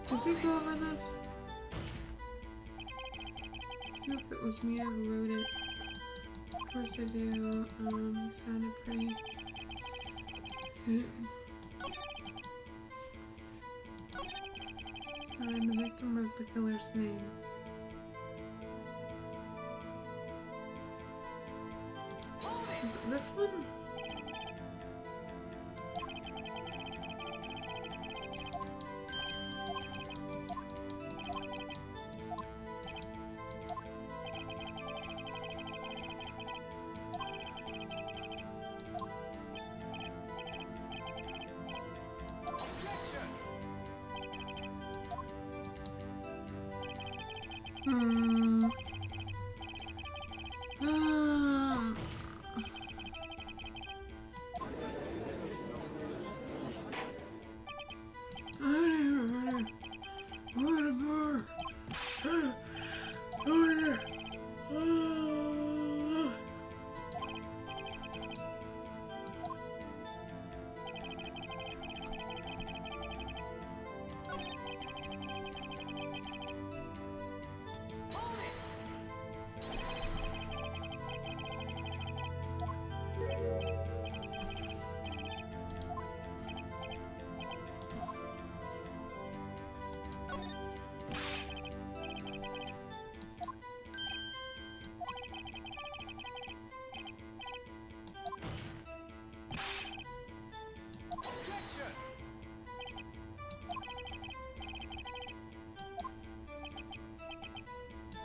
Did we go over this? I don't know if it was Mia who wrote it. Of course I do. It sounded pretty... And the victim wrote the killer's name. this one?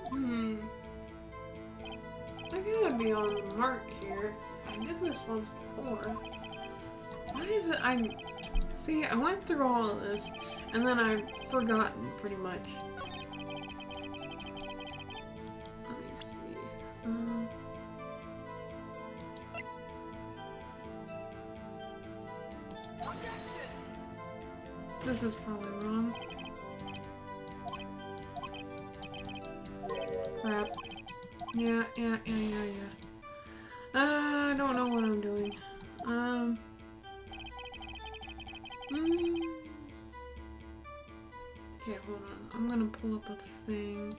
Hmm. I gotta be on the mark here. I did this once before. Why is it See, I went through all of this, and then I've forgotten, pretty much. Let me see. This is probably wrong. Crap. Yeah. I don't know what I'm doing. Okay, hold on. I'm gonna pull up a thing.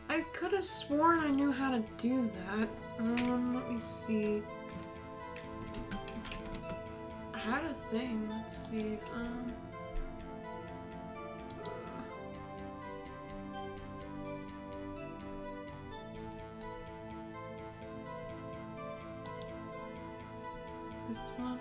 I could have sworn I knew how to do that. Let me see. I had a thing. Let's see. This one.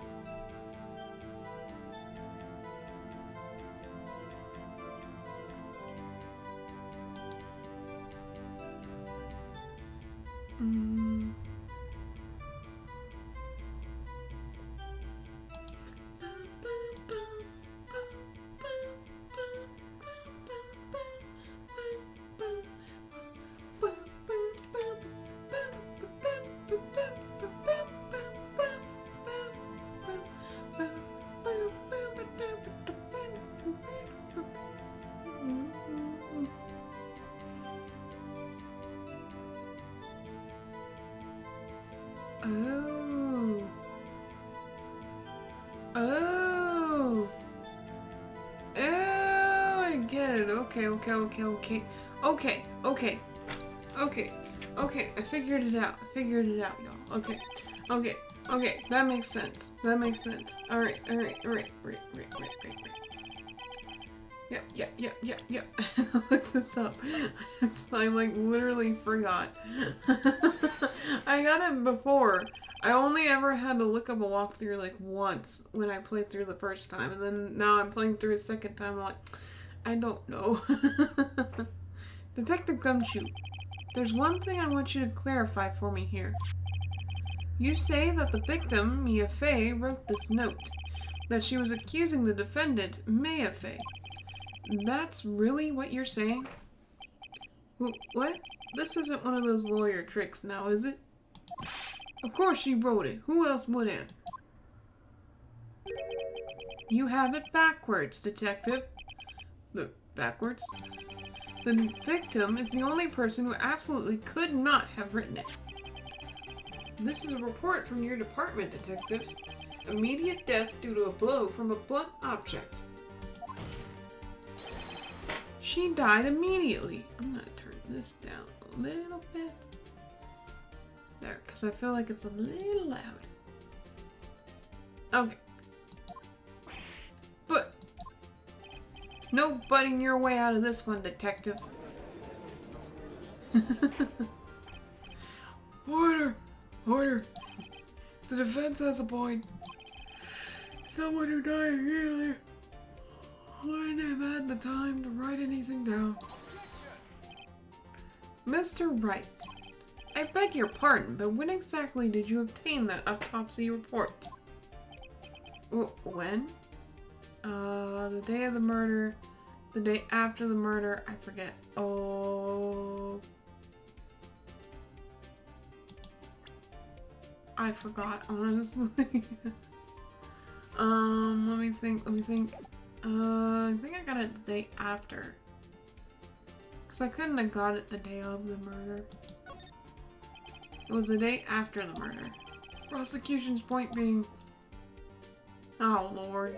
I get it. Okay. I figured it out. Y'all. Okay. That makes sense. Alright. Yep. Look this up. I literally forgot. I got it before. I only ever had to look up a walkthrough once when I played through the first time, and then now I'm playing through a second time. I'm like, I don't know. Detective Gumshoe, there's one thing I want you to clarify for me here. You say that the victim, Mia Fey, wrote this note, that she was accusing the defendant, Maya Fey. That's really what you're saying? What? This isn't one of those lawyer tricks now, is it? Of course she wrote it. Who else would have? You have it backwards, Detective. Backwards? The victim is the only person who absolutely could not have written it. This is a report from your department, Detective. Immediate death due to a blow from a blunt object. She died immediately. I'm gonna turn this down a little bit. There, because I feel like it's a little loud. Okay. But no butting your way out of this one, Detective. Order! The defense has a point. Someone who died immediately wouldn't have had the time to write anything down. Mr. Wright, I beg your pardon, but when exactly did you obtain that autopsy report? When? The day of the murder, the day after the murder, I forget. Oh. I forgot, honestly. Let me think. I think I got it the day after. Because I couldn't have got it the day of the murder. It was the day after the murder. Prosecution's point being... Oh, Lord.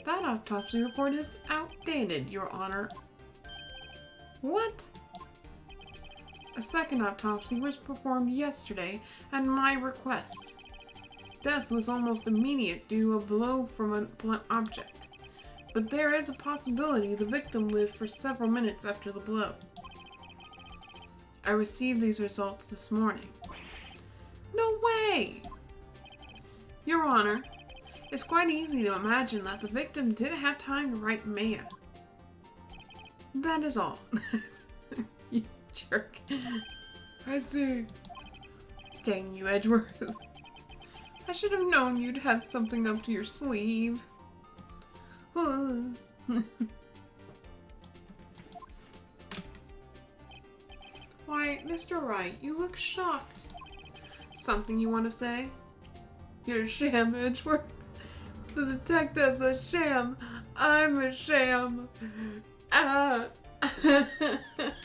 That autopsy report is outdated, Your Honor. What? A second autopsy was performed yesterday at my request. Death was almost immediate due to a blow from a blunt object. But there is a possibility the victim lived for several minutes after the blow. I received these results this morning. No way! Your Honor, it's quite easy to imagine that the victim didn't have time to write Maya. That is all. You jerk. I see. Dang you, Edgeworth. I should have known you'd have something up to your sleeve. Why, Mr. Wright, you look shocked. Something you want to say? You're a sham, Edgeworth. The detective's a sham. I'm a sham. Ah.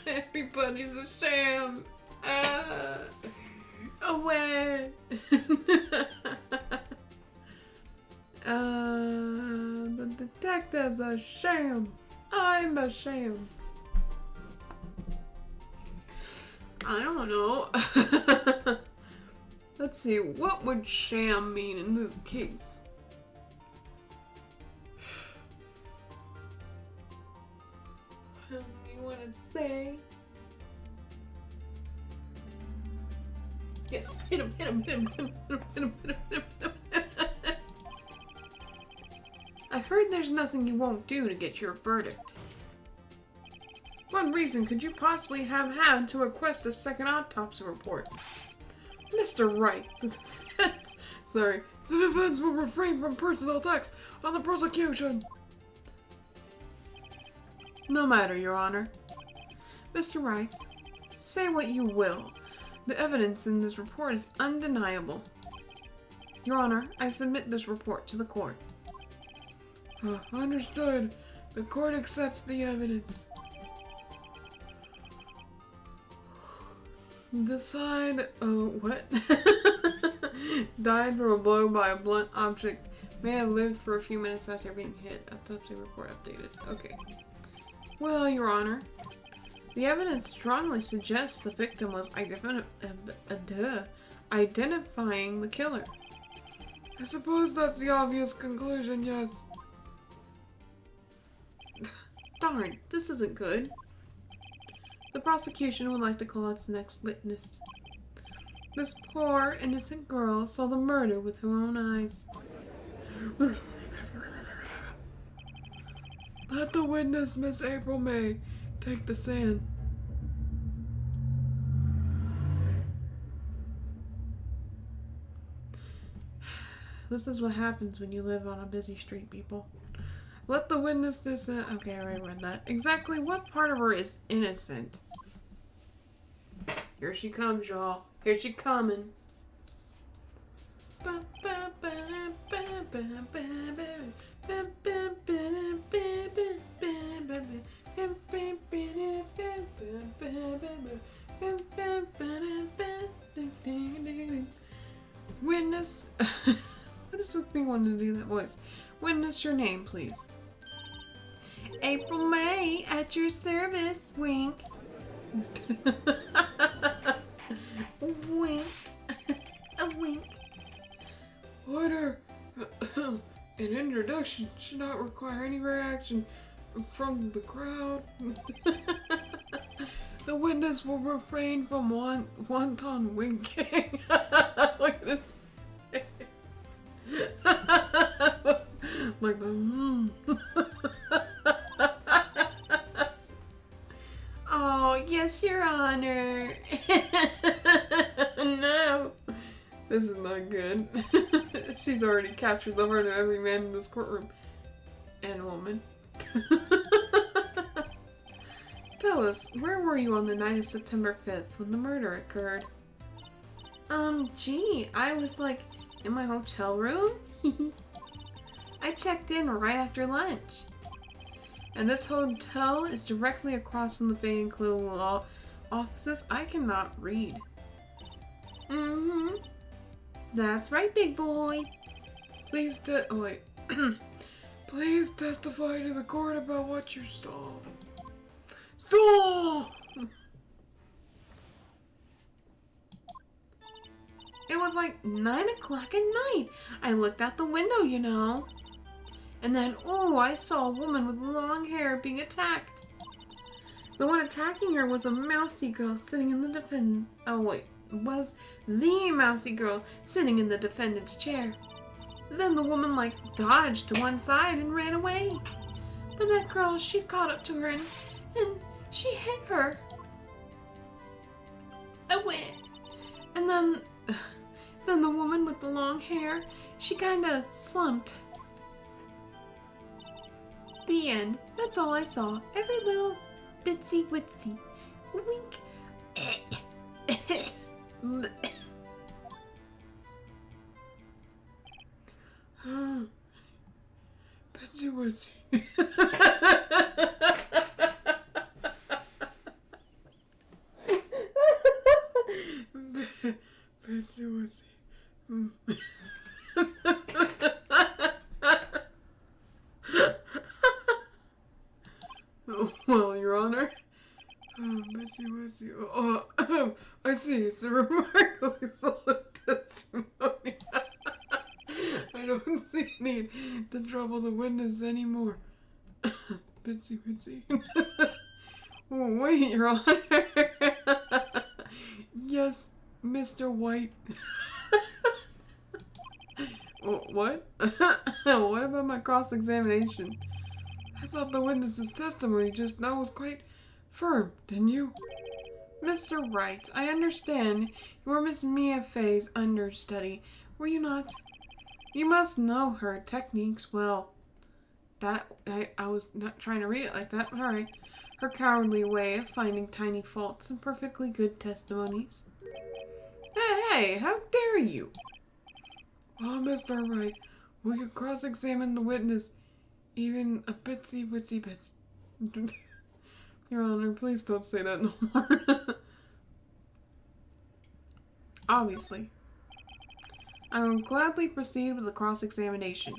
Everybody's a sham. Ah. Away. The detective's a sham. I'm a sham. I don't know. Let's see, what would sham mean in this case? You want to say? Yes, hit him. I've heard there's nothing you won't do to get your verdict. What reason could you possibly have had to request a second autopsy report? Mr. Wright, the defense will refrain from personal attacks on the prosecution. No matter, Your Honor. Mr. Wright, say what you will. The evidence in this report is undeniable. Your Honor, I submit this report to the court. Understood. The court accepts the evidence. Decide, what? Died from a blow by a blunt object. May have lived for a few minutes after being hit. Autopsy report updated. Okay. Well, Your Honor, the evidence strongly suggests the victim was identifying the killer. I suppose that's the obvious conclusion, yes. Darn, this isn't good. The prosecution would like to call its next witness. This poor, innocent girl saw the murder with her own eyes. Let the witness, Miss April May, take the stand. This is what happens when you live on a busy street, people. Let the witness dissent. Okay, I already read that. Exactly what part of her is innocent? Here she comes, y'all. Here she coming. Witness. What is with me wanting to do that voice? Witness, your name, please. April May, at your service. Wink. Wink. A wink. Order. An introduction should not require any reaction from the crowd. The witness will refrain from wanton winking. Look at this face. Like the Oh, yes, Your Honor. No. This is not good. She's already captured the heart of every man in this courtroom. And woman. Tell us, where were you on the night of September 5th when the murder occurred? Gee, I was like in my hotel room. I checked in right after lunch. And this hotel is directly across from the Bay and Clue law offices. I cannot read. Mm-hmm. That's right, big boy. Please please testify to the court about what you saw. It was like 9 o'clock at night. I looked out the window, you know. And then, oh, I saw a woman with long hair being attacked. The one attacking her was a mousy girl sitting in the was the mousy girl sitting in the defendant's chair. Then the woman, like, dodged to one side and ran away. But that girl, she caught up to her and she hit her. Away. And then the woman with the long hair, she kinda slumped. The end. That's all I saw. Every little bitsy witsy. Wink. Bitsy witsy. Bitsy witsy. Well, Your Honor. Bitsy witsy. I see. It's a remarkably solid testimony. I don't see need to trouble the witness anymore. Bitsy witsy. Oh, wait, Your Honor. Yes, Mr. White. What? What about my cross-examination? I thought the witness's testimony just now was quite firm, didn't you? Mr. Wright, I understand you were Miss Mia Fey's understudy, were you not? You must know her techniques well. I was not trying to read it like that, but alright. Her cowardly way of finding tiny faults in perfectly good testimonies. Hey, how dare you? Well, Mr. Wright, will you cross-examine the witness even a bitsy witsy bit? Your Honor, please don't say that no more. Obviously. I will gladly proceed with the cross-examination.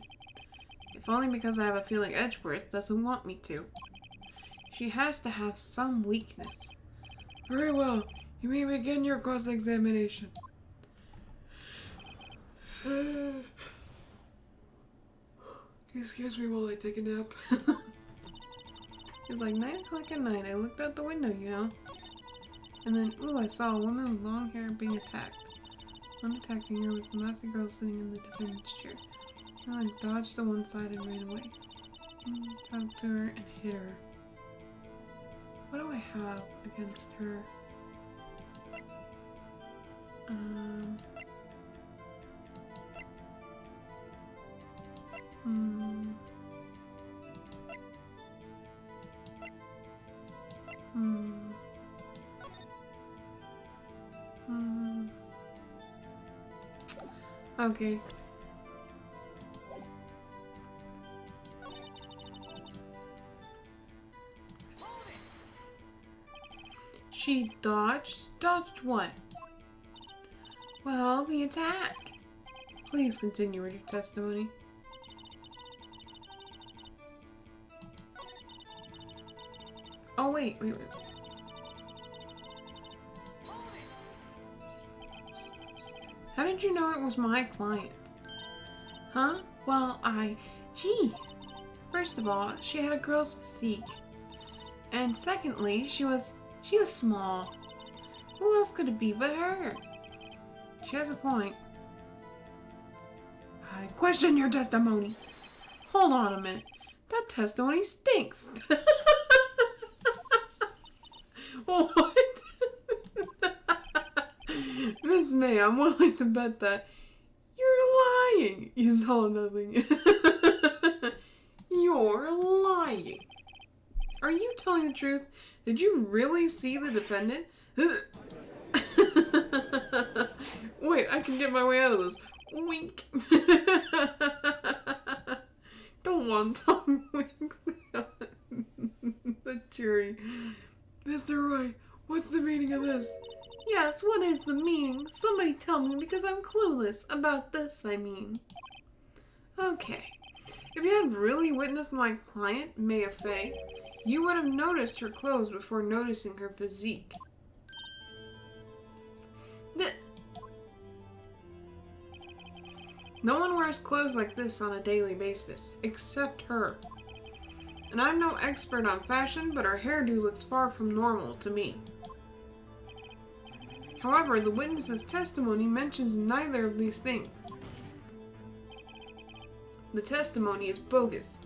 If only because I have a feeling Edgeworth doesn't want me to. She has to have some weakness. Very well. You may begin your cross-examination. Excuse me while I take a nap. It was like 9 o'clock at night. I looked out the window, you know. And then, ooh, I saw a woman with long hair being attacked. One attacking her was the mousy girl sitting in the defendant's chair. I dodged to one side and ran away. Got up to her and hit her. What do I have against her? Okay. She dodged? Dodged what? Well, the attack. Please continue with your testimony. Oh, wait. How did you know it was my client? Huh? Well, gee. First of all, she had a girl's physique. And secondly, she was small. Who else could it be but her? She has a point. I question your testimony. Hold on a minute. That testimony stinks. What? Miss May, I'm willing to bet that you're lying. You saw nothing. You're lying. Are you telling the truth? Did you really see the defendant? Wait, I can get my way out of this. Wink. Don't want to talk wink. The jury. Mr. Wright, what's the meaning of this? Yes, what is the meaning? Somebody tell me because I'm clueless about this, I mean. Okay. If you had really witnessed my client, Maya Fey, you would have noticed her clothes before noticing her physique. No one wears clothes like this on a daily basis, except her. And I'm no expert on fashion, but her hairdo looks far from normal to me. However, the witness's testimony mentions neither of these things. The testimony is bogus.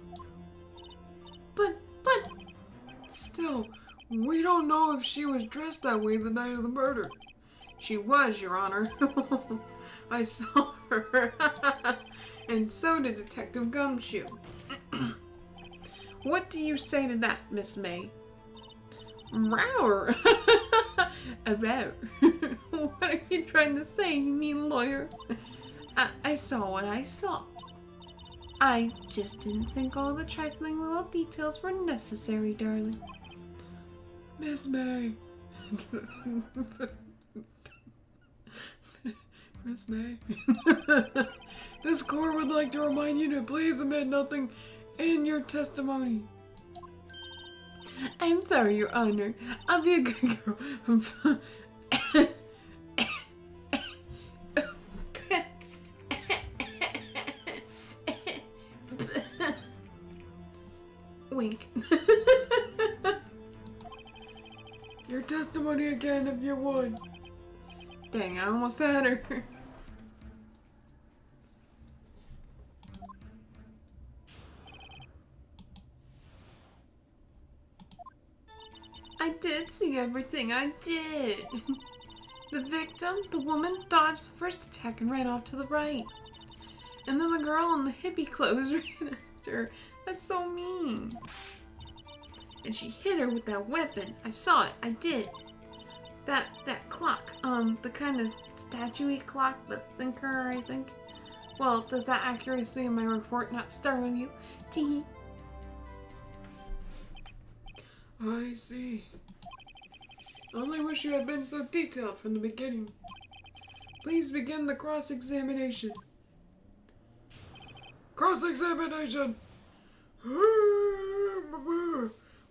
But... Still, we don't know if she was dressed that way the night of the murder. She was, Your Honor. I saw her. And so did Detective Gumshoe. What do you say to that, Miss May? Row. A row. What are you trying to say, you mean lawyer? I saw what I saw. I just didn't think all the trifling little details were necessary, darling. Miss May. Miss May. This court would like to remind you to please omit nothing in your testimony. I'm sorry, Your Honor. I'll be a good girl. Wink. Your testimony again, if you would. Dang, I almost had her. I did see everything, I did. The victim, the woman, dodged the first attack and ran off to the right. And then the girl in the hippie clothes ran after her. That's so mean. And she hit her with that weapon. I saw it, I did. That clock, the kind of statue-y clock, the thinker, I think. Well, does that accuracy in my report not startle you? Tee. I see. I only wish you had been so detailed from the beginning. Please begin the cross-examination. Cross-examination!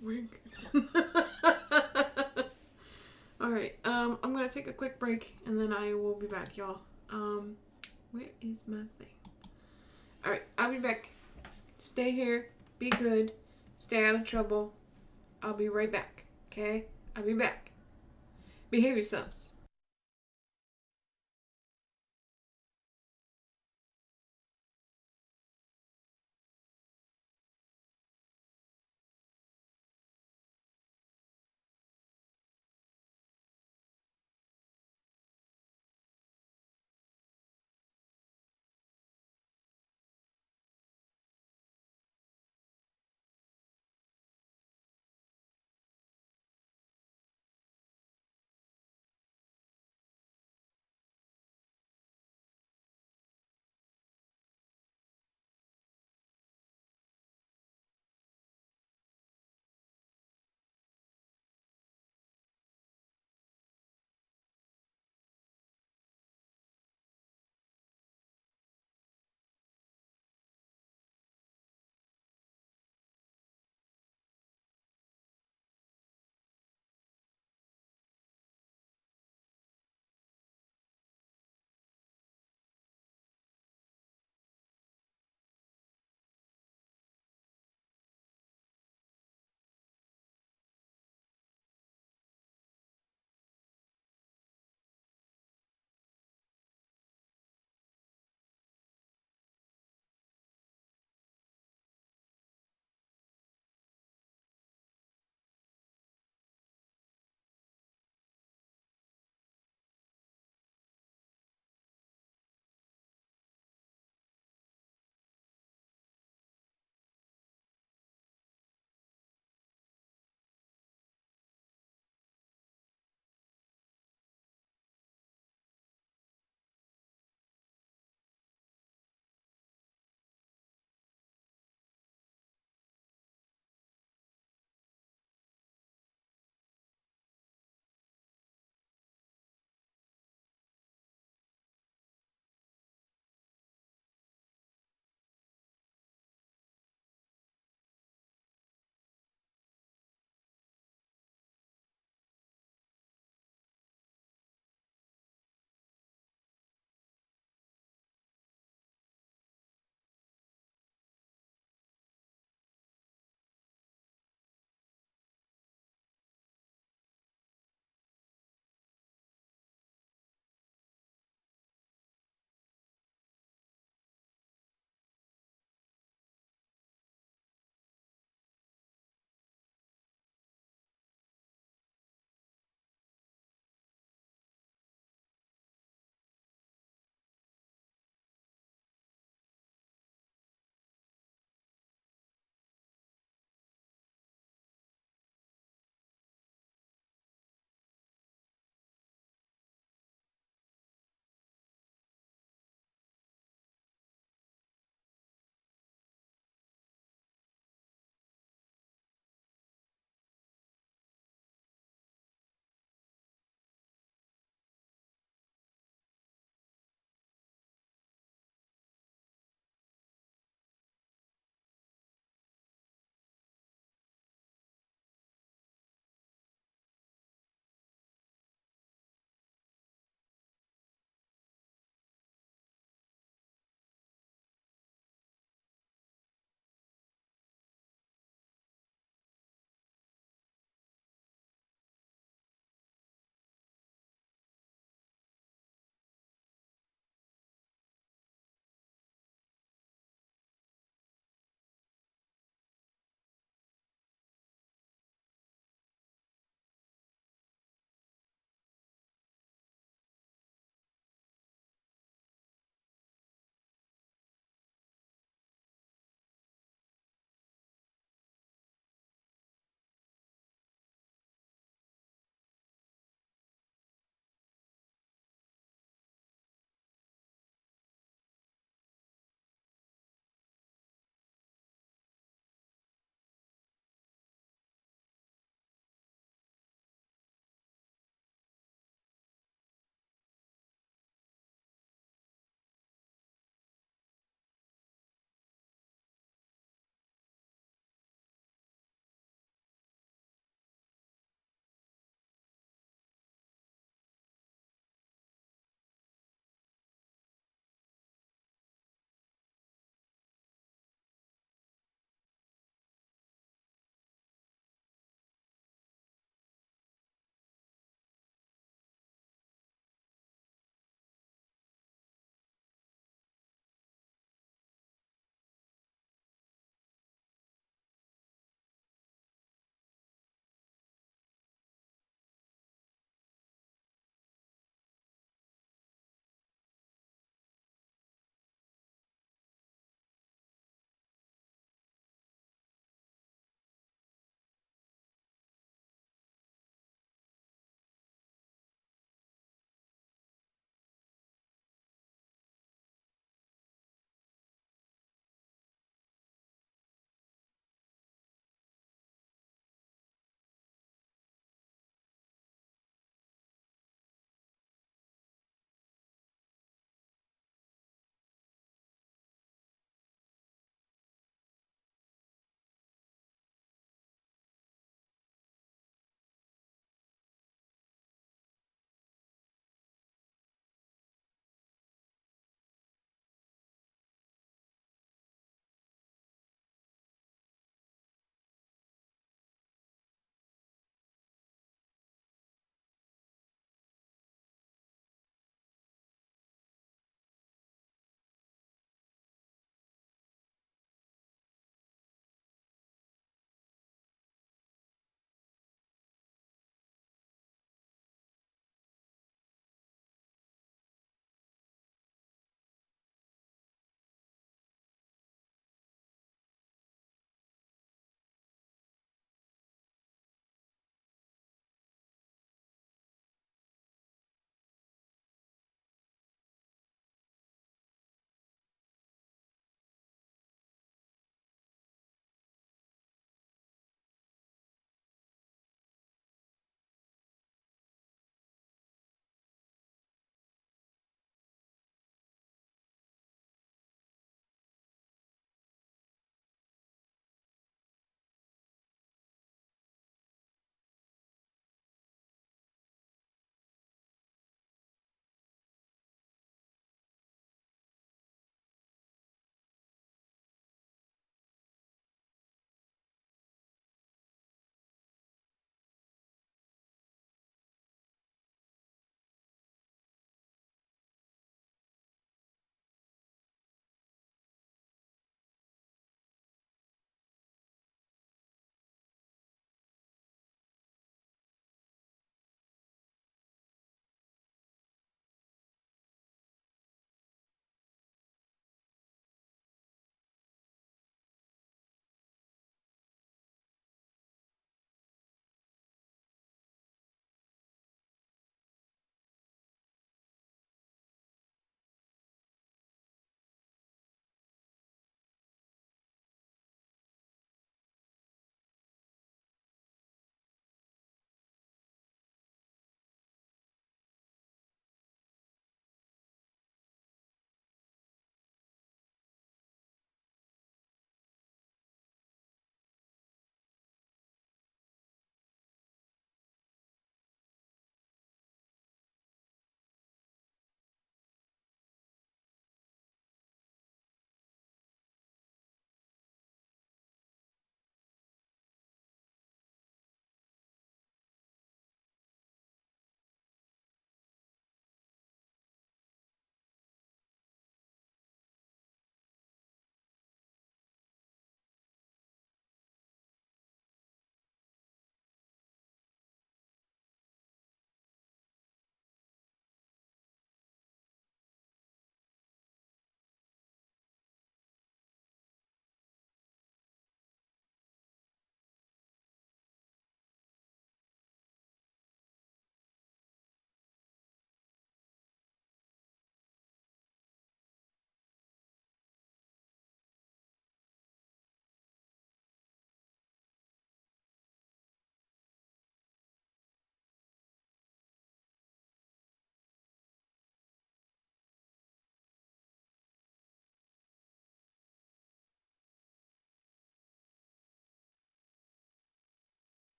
Wink. Alright, I'm gonna take a quick break and then I will be back, y'all. Where is my thing? Alright, I'll be back. Stay here, be good, stay out of trouble. I'll be right back, okay? I'll be back. Behave yourselves.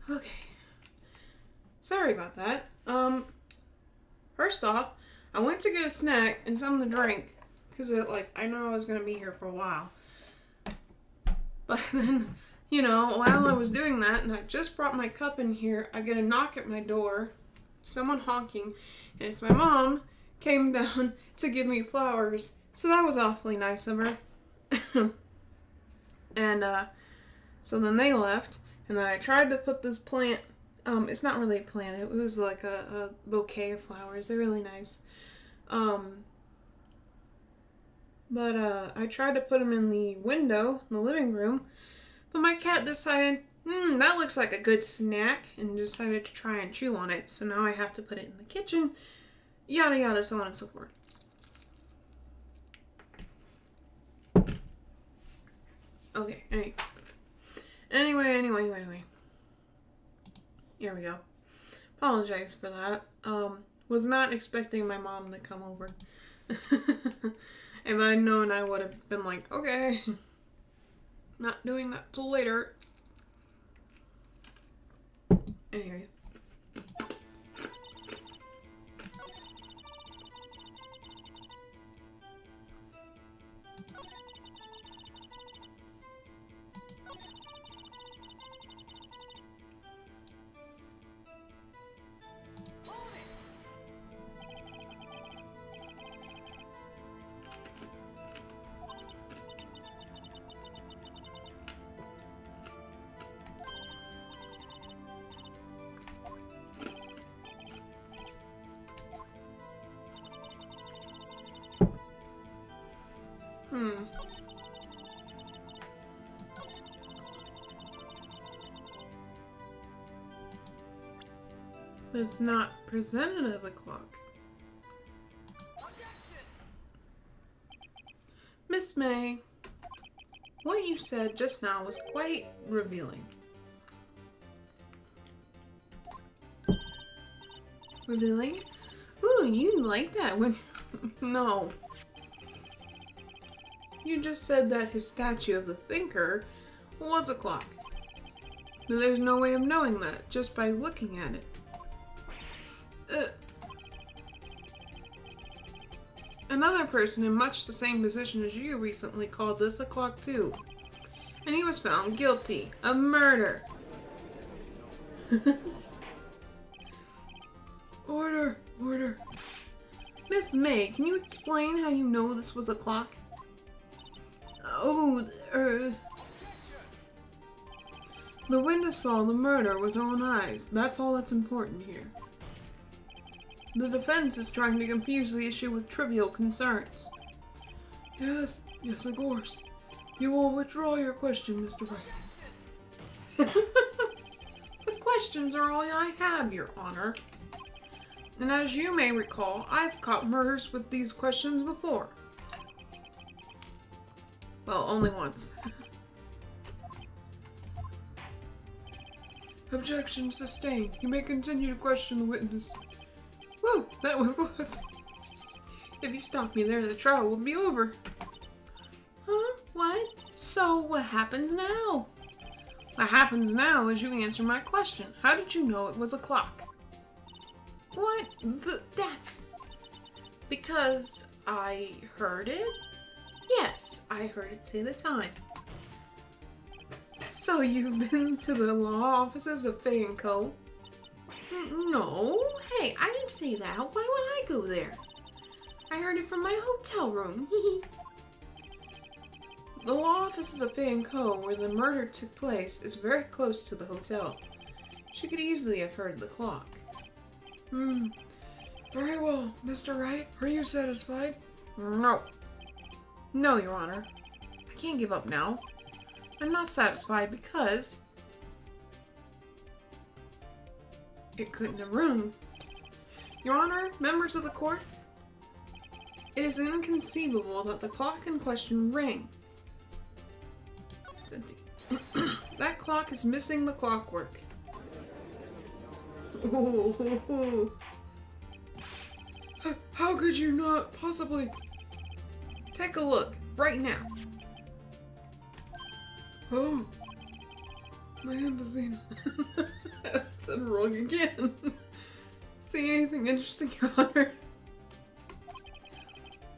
Okay. Sorry about that. First off, I went to get a snack and something to drink because I know I was gonna be here for a while. But then, while I was doing that, and I just brought my cup in here, I get a knock at my door, someone honking, and it's my mom came down to give me flowers. So that was awfully nice of her. And so then they left, and then I tried to put this plant. It's not really a plant. It was like a bouquet of flowers. They're really nice. But I tried to put them in the window, in the living room, but my cat decided, that looks like a good snack, and decided to try and chew on it. So now I have to put it in the kitchen, yada yada, so on and so forth. Okay, anyway. Here we go. Apologize for that. Was not expecting my mom to come over. If I'd known, I would have been like, okay. Not doing that till later. Anyway. But it's not presented as a clock. Miss May, what you said just now was quite revealing. Revealing? Ooh, you like that when... No. You just said that his statue of the thinker was a clock. But there's no way of knowing that just by looking at it. Another person in much the same position as you recently called this a clock too. And he was found guilty of murder. Order. Miss May, can you explain how you know this was a clock? The witness saw the murder with her own eyes. That's all that's important here. The defense is trying to confuse the issue with trivial concerns. Yes, of course. You will withdraw your question, Mr. Wright. The questions are all I have, Your Honor. And as you may recall, I've caught murders with these questions before. Well, only once. Objection sustained. You may continue to question the witness. Whoa, that was close. If you stop me there, the trial will be over. Huh? What? So what happens now? What happens now is you answer my question. How did you know it was a clock? What? That's... Because I heard it? Yes, I heard it say the time. So you've been to the law offices of Fay & Co.? No. Hey, I didn't say that. Why would I go there? I heard it from my hotel room. The law offices of Fay & Co., where the murder took place, is very close to the hotel. She could easily have heard the clock. Very well, Mr. Wright. Are you satisfied? No. No, Your Honor. I can't give up now. I'm not satisfied because... it couldn't have rung. Your Honor, members of the court, it is inconceivable that the clock in question rang. It's empty. That clock is missing the clockwork. Oh. How could you not possibly? Take a look, right now. Oh. My Ambazina. I said wrong again. See anything interesting, Your Honor?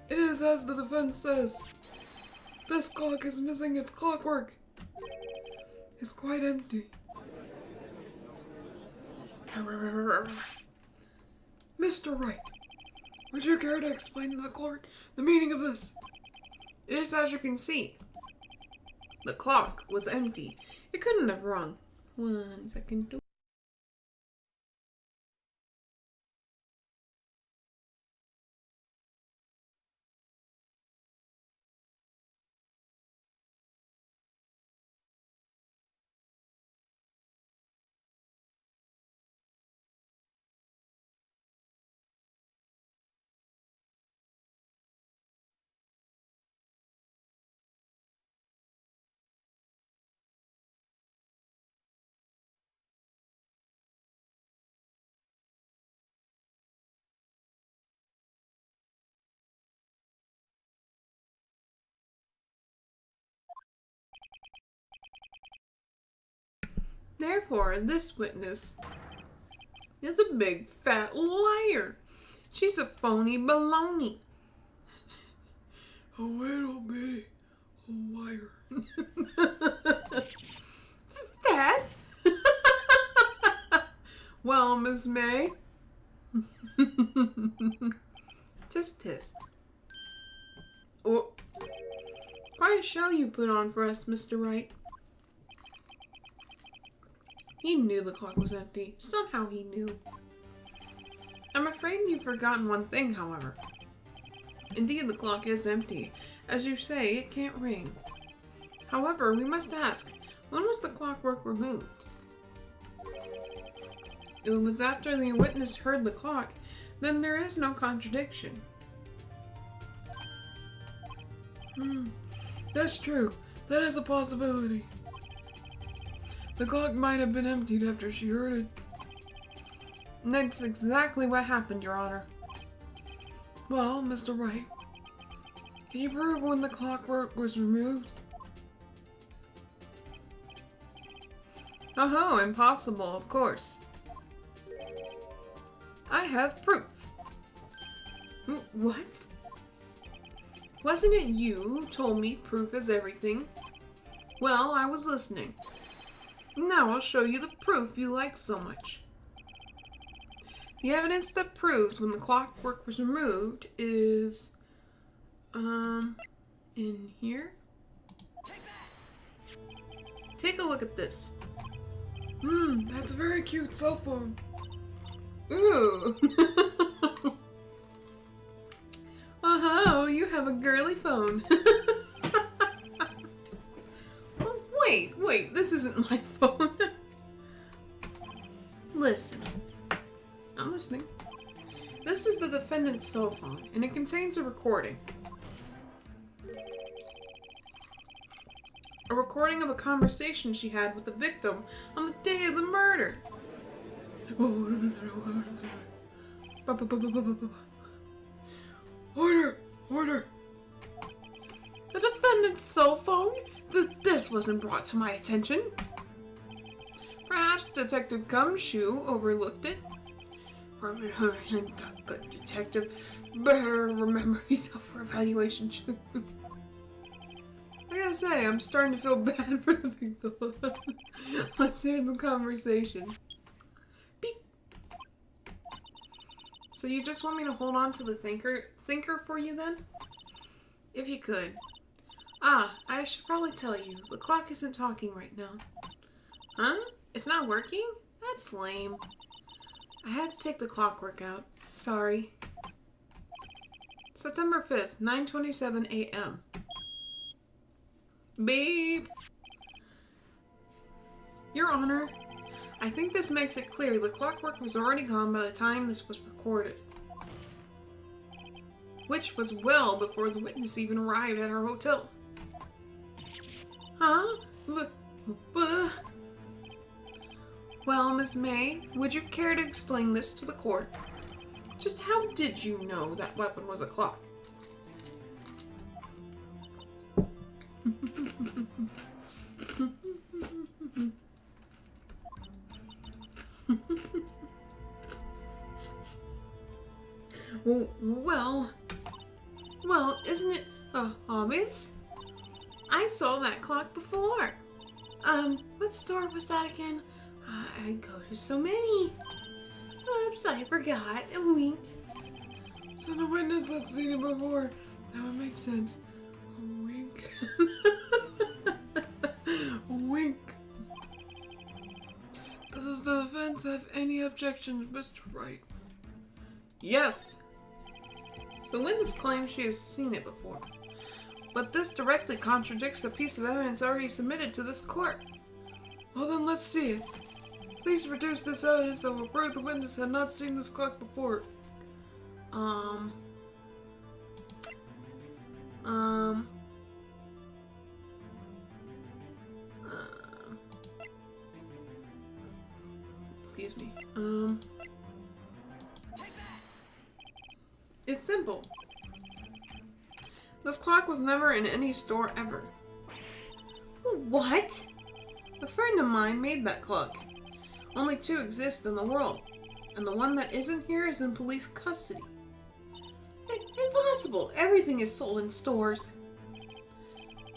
It is as the defense says. This clock is missing its clockwork. It's quite empty. Mr. Wright, would you care to explain to the court the meaning of this? It is as you can see. The clock was empty. It couldn't have rung. 1 second. Therefore, this witness is a big fat liar. She's a phony baloney. A little bitty liar. Fat? Well, Miss May. Tisk. Oh. Quite a show you put on for us, Mr. Wright. He knew the clock was empty. Somehow he knew. I'm afraid you've forgotten one thing, however. Indeed, the clock is empty. As you say, it can't ring. However, we must ask, when was the clockwork removed? It was after the witness heard the clock. Then there is no contradiction. That's true. That is a possibility. The clock might have been emptied after she heard it. And that's exactly what happened, Your Honor. Well, Mr. Wright, can you prove when the clockwork was removed? Oh, impossible, of course. I have proof. What? Wasn't it you who told me proof is everything? Well, I was listening. Now I'll show you the proof you like so much. The evidence that proves when the clockwork was removed is, in here? Take a look at this. That's a very cute cell phone. Ooh. Oh, you have a girly phone. Wait, this isn't my phone. Listen. I'm listening. This is the defendant's cell phone, and it contains a recording. A recording of a conversation she had with the victim on the day of the murder. Order! The defendant's cell phone? This wasn't brought to my attention. Perhaps Detective Gumshoe overlooked it. Good detective. Better remember yourself for evaluation. I gotta say, I'm starting to feel bad for the victim. Let's hear the conversation. Beep. So you just want me to hold on to the thinker for you then? If you could. I should probably tell you, the clock isn't talking right now. Huh? It's not working? That's lame. I had to take the clockwork out. Sorry. September 5th, 9:27 a.m. Beep. Your Honor, I think this makes it clear the clockwork was already gone by the time this was recorded. Which was well before the witness even arrived at her hotel. Huh? Well, Miss May, would you care to explain this to the court? Just how did you know that weapon was a clock? Well, isn't it obvious? I saw that clock before. What store was that again? I go to so many. Oops, I forgot. A wink. So the witness had seen it before. That would make sense. A wink. A wink. Does the defense have any objections, Mr. Wright? Yes. The witness claims she has seen it before. But this directly contradicts a piece of evidence already submitted to this court. Well then, let's see it. Please produce this evidence that will prove the witness had not seen this clock before. Excuse me. It's simple. This clock was never in any store ever. What? A friend of mine made that clock. Only 2 exist in the world, and the one that isn't here is in police custody. Impossible! Everything is sold in stores.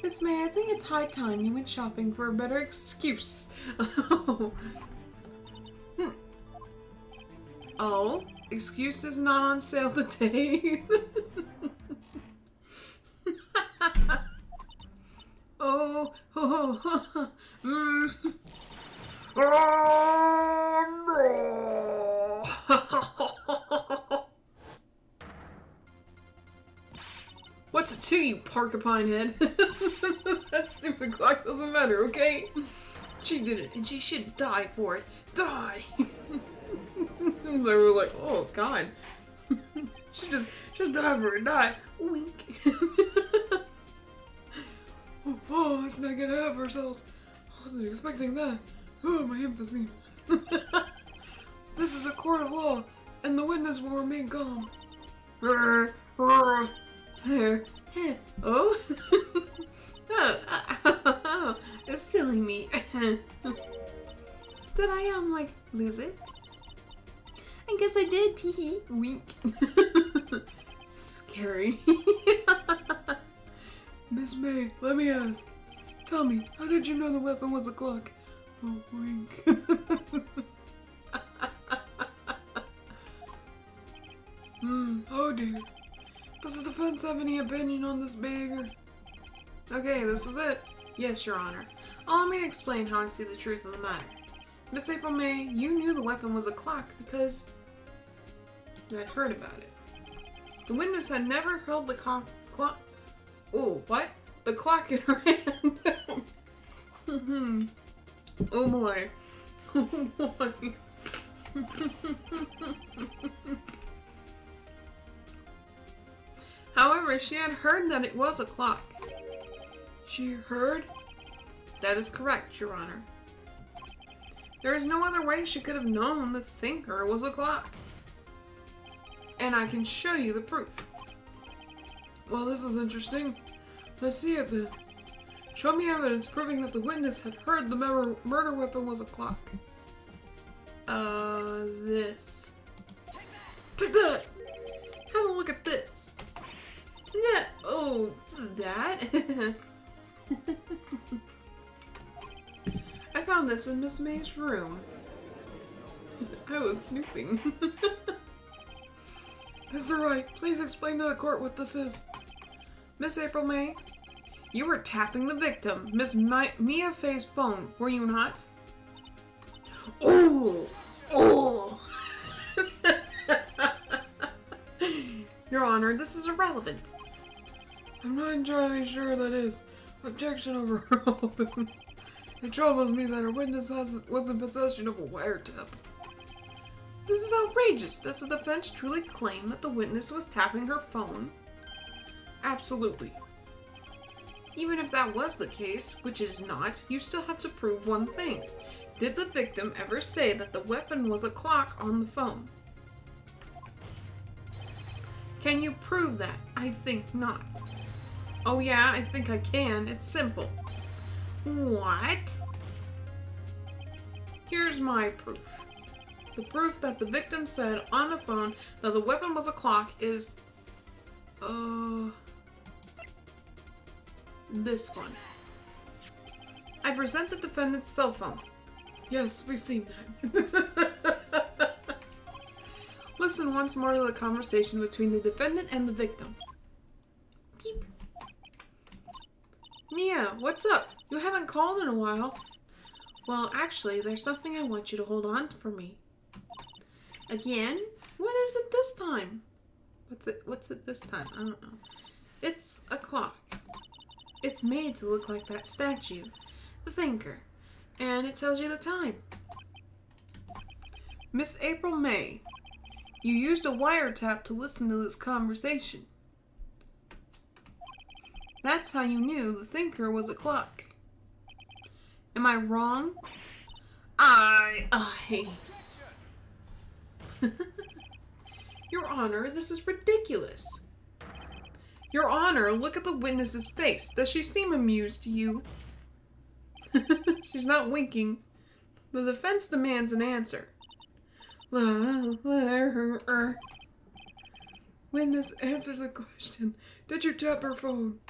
Miss May, I think it's high time you went shopping for a better excuse. Oh, excuses not on sale today. What's it to you, porcupine head? That stupid clock doesn't matter, okay? She did it, and she should die for it. Die! They were like, oh god. She just die for it, die. Wink. Oh, let's not get ahead of ourselves. I wasn't expecting that. Oh, my empathy. This is a court of law, and the witness will remain calm. Oh? It's silly me. Did I, like, lose it? I guess I did, teehee. Wink. Scary. Miss May, let me ask. Tell me, how did you know the weapon was a clock? Oh, wink. Oh dear. Does the defense have any opinion on this behavior? Okay, this is it. Yes, Your Honor. Allow me to explain how I see the truth of the matter. Miss April May, you knew the weapon was a clock because you had heard about it. The witness had never held the clock. Oh, what? The clock in her hand. Oh boy. Oh boy. However, she had heard that it was a clock. She heard? That is correct, Your Honor. There is no other way she could have known the thinker was a clock. And I can show you the proof. Well, this is interesting. Let's see it then. Show me evidence proving that the witness had heard the murder weapon was a clock. This. Take that! Have a look at this. Yeah. Oh, that? I found this in Miss May's room. I was snooping. Mr. Wright, please explain to the court what this is. Miss April May, you were tapping the victim, Miss Mia Fey's phone, were you not? Oh! Oh! Your Honor, this is irrelevant. I'm not entirely sure that is. Objection overruled. It troubles me that a witness was in possession of a wiretap. This is outrageous. Does the defense truly claim that the witness was tapping her phone? Absolutely. Even if that was the case, which it is not, you still have to prove one thing. Did the victim ever say that the weapon was a clock on the phone? Can you prove that? I think not. Oh yeah, I think I can. It's simple. What? Here's my proof. The proof that the victim said on the phone that the weapon was a clock is... this one. I present the defendant's cell phone. Yes, we've seen that. Listen once more to the conversation between the defendant and the victim. Beep. Mia, what's up? You haven't called in a while. Well, actually, there's something I want you to hold on for me. Again? What is it this time? What's it this time? I don't know. It's a clock. It's made to look like that statue, the thinker, and it tells you the time. Miss April May, you used a wiretap to listen to this conversation. That's how you knew the thinker was a clock. Am I wrong? Your Honor, this is ridiculous. Your Honor, look at the witness's face. Does she seem amused to you? She's not winking. The defense demands an answer. Witness, answer the question. Did you tap her phone?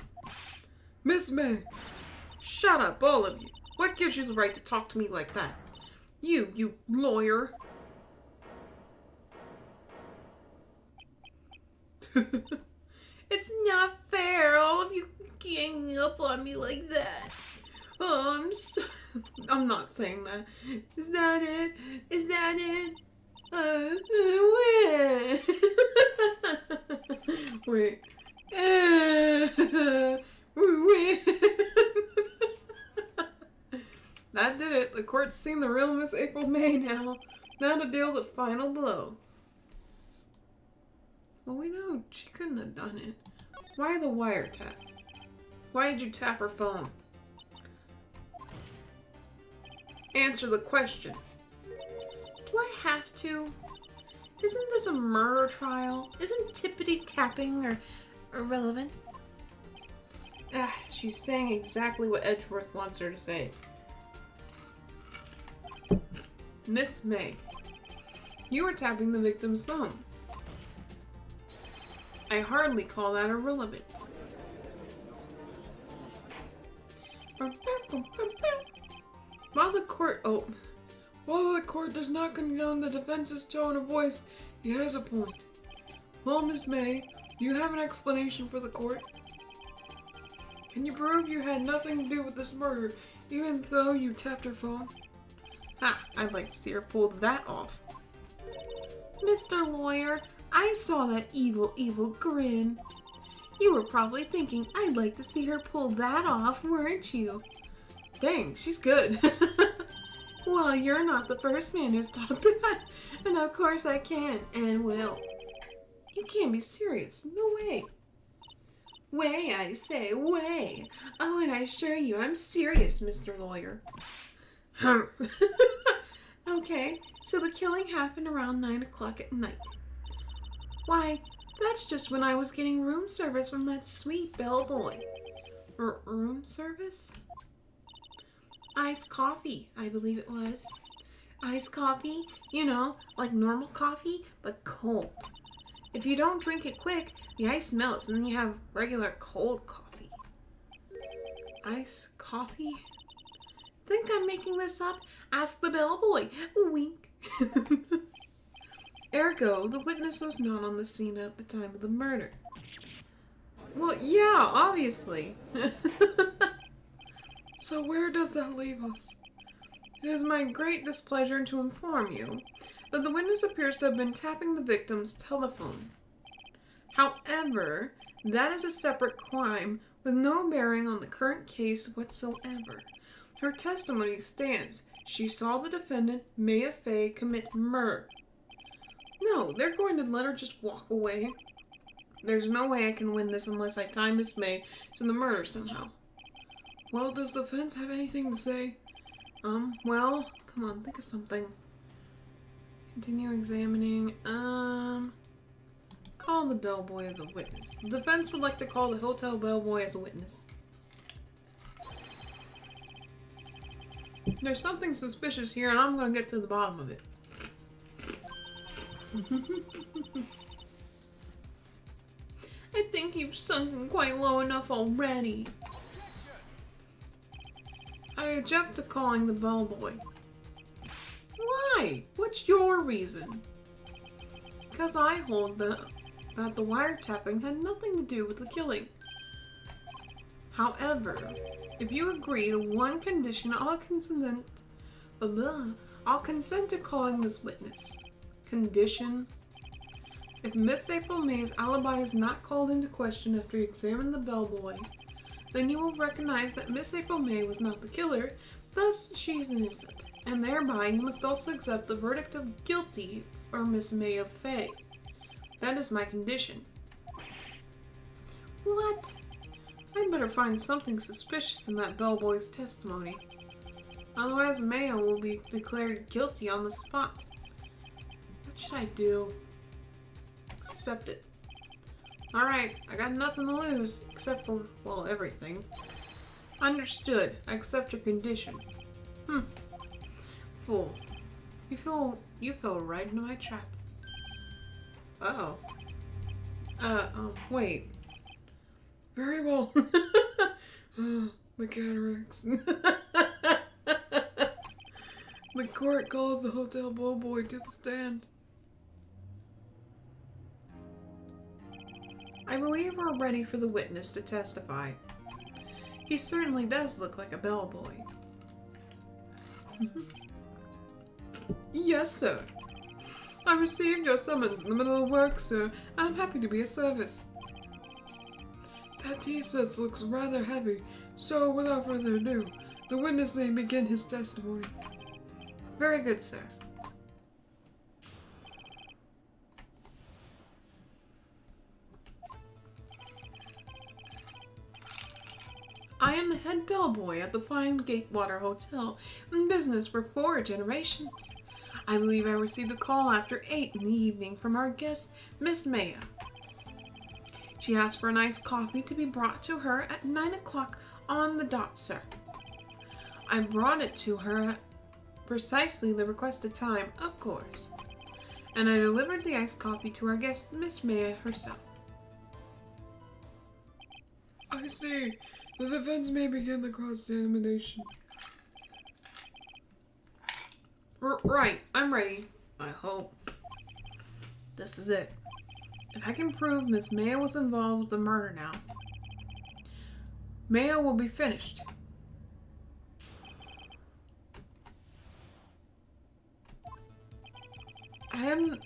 Miss May. Shut up, all of you. What gives you the right to talk to me like that? You lawyer. It's not fair, all of you ganging up on me like that. Oh, I'm not saying that. Is that it? Is that it? Wait. That did it. The court's seen the real Miss April May now. Now to deal the final blow. Well, we know she couldn't have done it. Why the wiretap? Why did you tap her phone? Answer the question. Do I have to? Isn't this a murder trial? Isn't tippity-tapping or irrelevant? She's saying exactly what Edgeworth wants her to say. Miss May, you were tapping the victim's phone. I hardly call that irrelevant. While the court does not condone the defense's tone of voice, he has a point. Well, Miss May, do you have an explanation for the court? Can you prove you had nothing to do with this murder, even though you tapped her phone? I'd like to see her pull that off. Mr. Lawyer, I saw that evil grin. You were probably thinking I'd like to see her pull that off, weren't you? Dang, she's good. Well, you're not the first man who's thought that. And of course I can and will. You can't be serious. No way. Way, I say, way. Oh, and I assure you I'm serious, Mr. Lawyer. Okay, so the killing happened around 9 o'clock at night. Why, that's just when I was getting room service from that sweet bellboy. Room service? Iced coffee, I believe it was. Iced coffee, you know, like normal coffee, but cold. If you don't drink it quick, the ice melts and then you have regular cold coffee. Iced coffee? Think I'm making this up? Ask the bellboy. Wink. Ergo, the witness was not on the scene at the time of the murder. Well, yeah, obviously. So where does that leave us? It is my great displeasure to inform you that the witness appears to have been tapping the victim's telephone. However, that is a separate crime with no bearing on the current case whatsoever. Her testimony stands. She saw the defendant, Maya Fey, commit murder. No, they're going to let her just walk away. There's no way I can win this unless I tie Miss May to the murder somehow. Well, does the defense have anything to say? Well, come on, think of something. Continue examining, call the bellboy as a witness. The defense would like to call the hotel bellboy as a witness. There's something suspicious here, and I'm gonna get to the bottom of it. I think you've sunken quite low enough already. I object to calling the bellboy. Why? What's your reason? Because I hold that the wiretapping had nothing to do with the killing. However, if you agree to one condition, I'll consent to calling this witness. Condition: if Miss April May's alibi is not called into question after you examine the bellboy, then you will recognize that Miss April May was not the killer, thus she is innocent, and thereby you must also accept the verdict of guilty for Miss May of Faye. That is my condition. What? I'd better find something suspicious in that bellboy's testimony. Otherwise, Mayo will be declared guilty on the spot. What should I do? Accept it. Alright, I got nothing to lose, except for, well, everything. Understood. I accept your condition. Fool. You fell right into my trap. Uh-oh. Wait. Very well. My cataracts. The court calls the hotel bellboy to the stand. I believe we're ready for the witness to testify. He certainly does look like a bellboy. Yes, sir. I received your summons in the middle of work, sir, and I'm happy to be of service. That tea set looks rather heavy, so without further ado, the witness may begin his testimony. Very good, sir. I am the head bellboy at the fine Gatewater Hotel, in business for 4 generations. I believe I received a call after 8 in the evening from our guest, Miss Maya. She asked for an iced coffee to be brought to her at 9 o'clock on the dot, sir. I brought it to her at precisely the requested time, of course. And I delivered the iced coffee to our guest, Miss Maya herself. I see. The defense may begin the cross-examination. Right, I'm ready. I hope. This is it. If I can prove Miss Maya was involved with the murder now, Maya will be finished. I am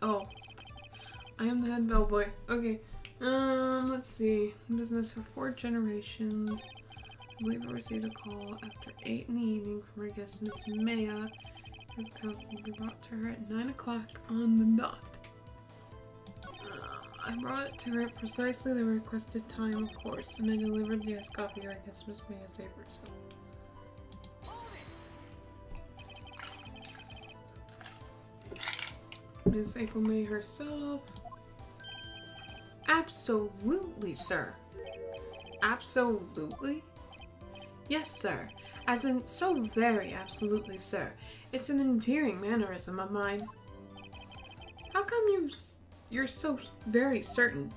the head bellboy. Okay. Let's see. Business for 4 generations. I believe I received a call after 8 in the evening from our guest, Miss Maya. His cousin will be brought to her at 9 o'clock on the dot. I brought it to her at precisely the requested time, of course, and I delivered the iced coffee to our guest, Miss Maya Sabers. Miss April May herself. Absolutely, sir. Absolutely? Yes, sir. As in, so very absolutely, sir. It's an endearing mannerism of mine. How come you're so very certain?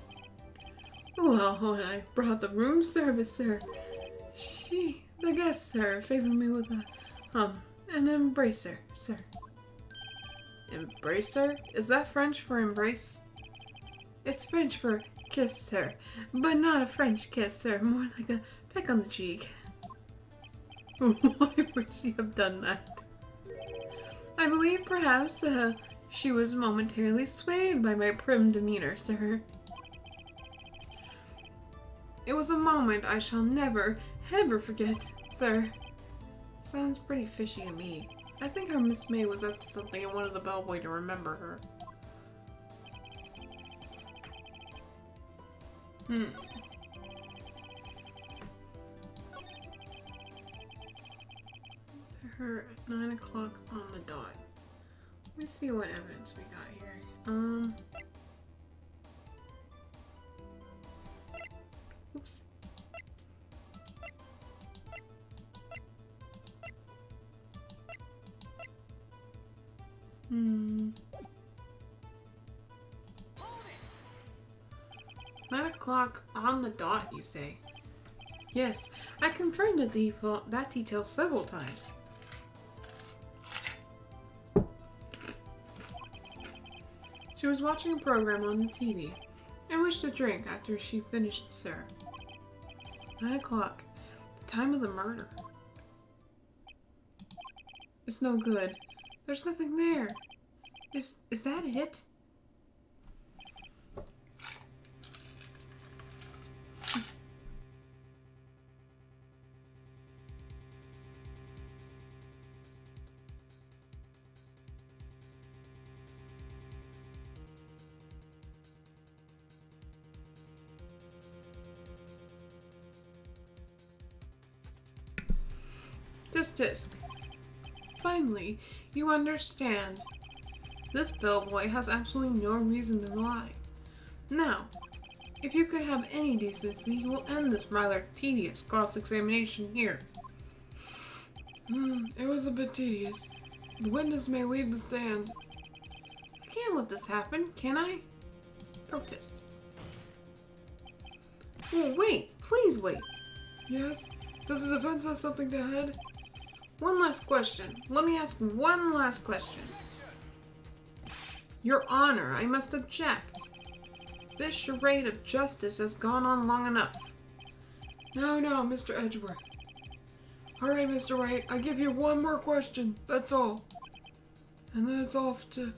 Well, when I brought the room service, sir, the guest, sir, favored me with an embracer, sir. Embracer? Is that French for embrace? It's French for kiss, sir, but not a French kiss, sir, more like a peck on the cheek. Why would she have done that? I believe perhaps she was momentarily swayed by my prim demeanor, sir. It was a moment I shall never, ever forget, sir. Sounds pretty fishy to me. I think our Miss May was up to something and wanted the bellboy to remember her. To her at 9 o'clock on the dot. Let me see what evidence we got here. Oops. o'clock on the dot, you say? Yes, I confirmed that detail several times. She was watching a program on the TV and wished a drink after she finished, sir. 9 o'clock, the time of the murder. It's no good. There's nothing there. Is that it? Tisk. Finally, you understand. This bellboy has absolutely no reason to lie. Now, if you could have any decency, you will end this rather tedious cross-examination here. It was a bit tedious. The witness may leave the stand. I can't let this happen, can I? Protest. Oh, wait! Please wait! Yes? Does the defense have something to add? One last question. Let me ask one last question. Your Honor, I must object. This charade of justice has gone on long enough. No, Mr. Edgeworth. Alright, Mr. Wright, I give you one more question. That's all. And then it's off to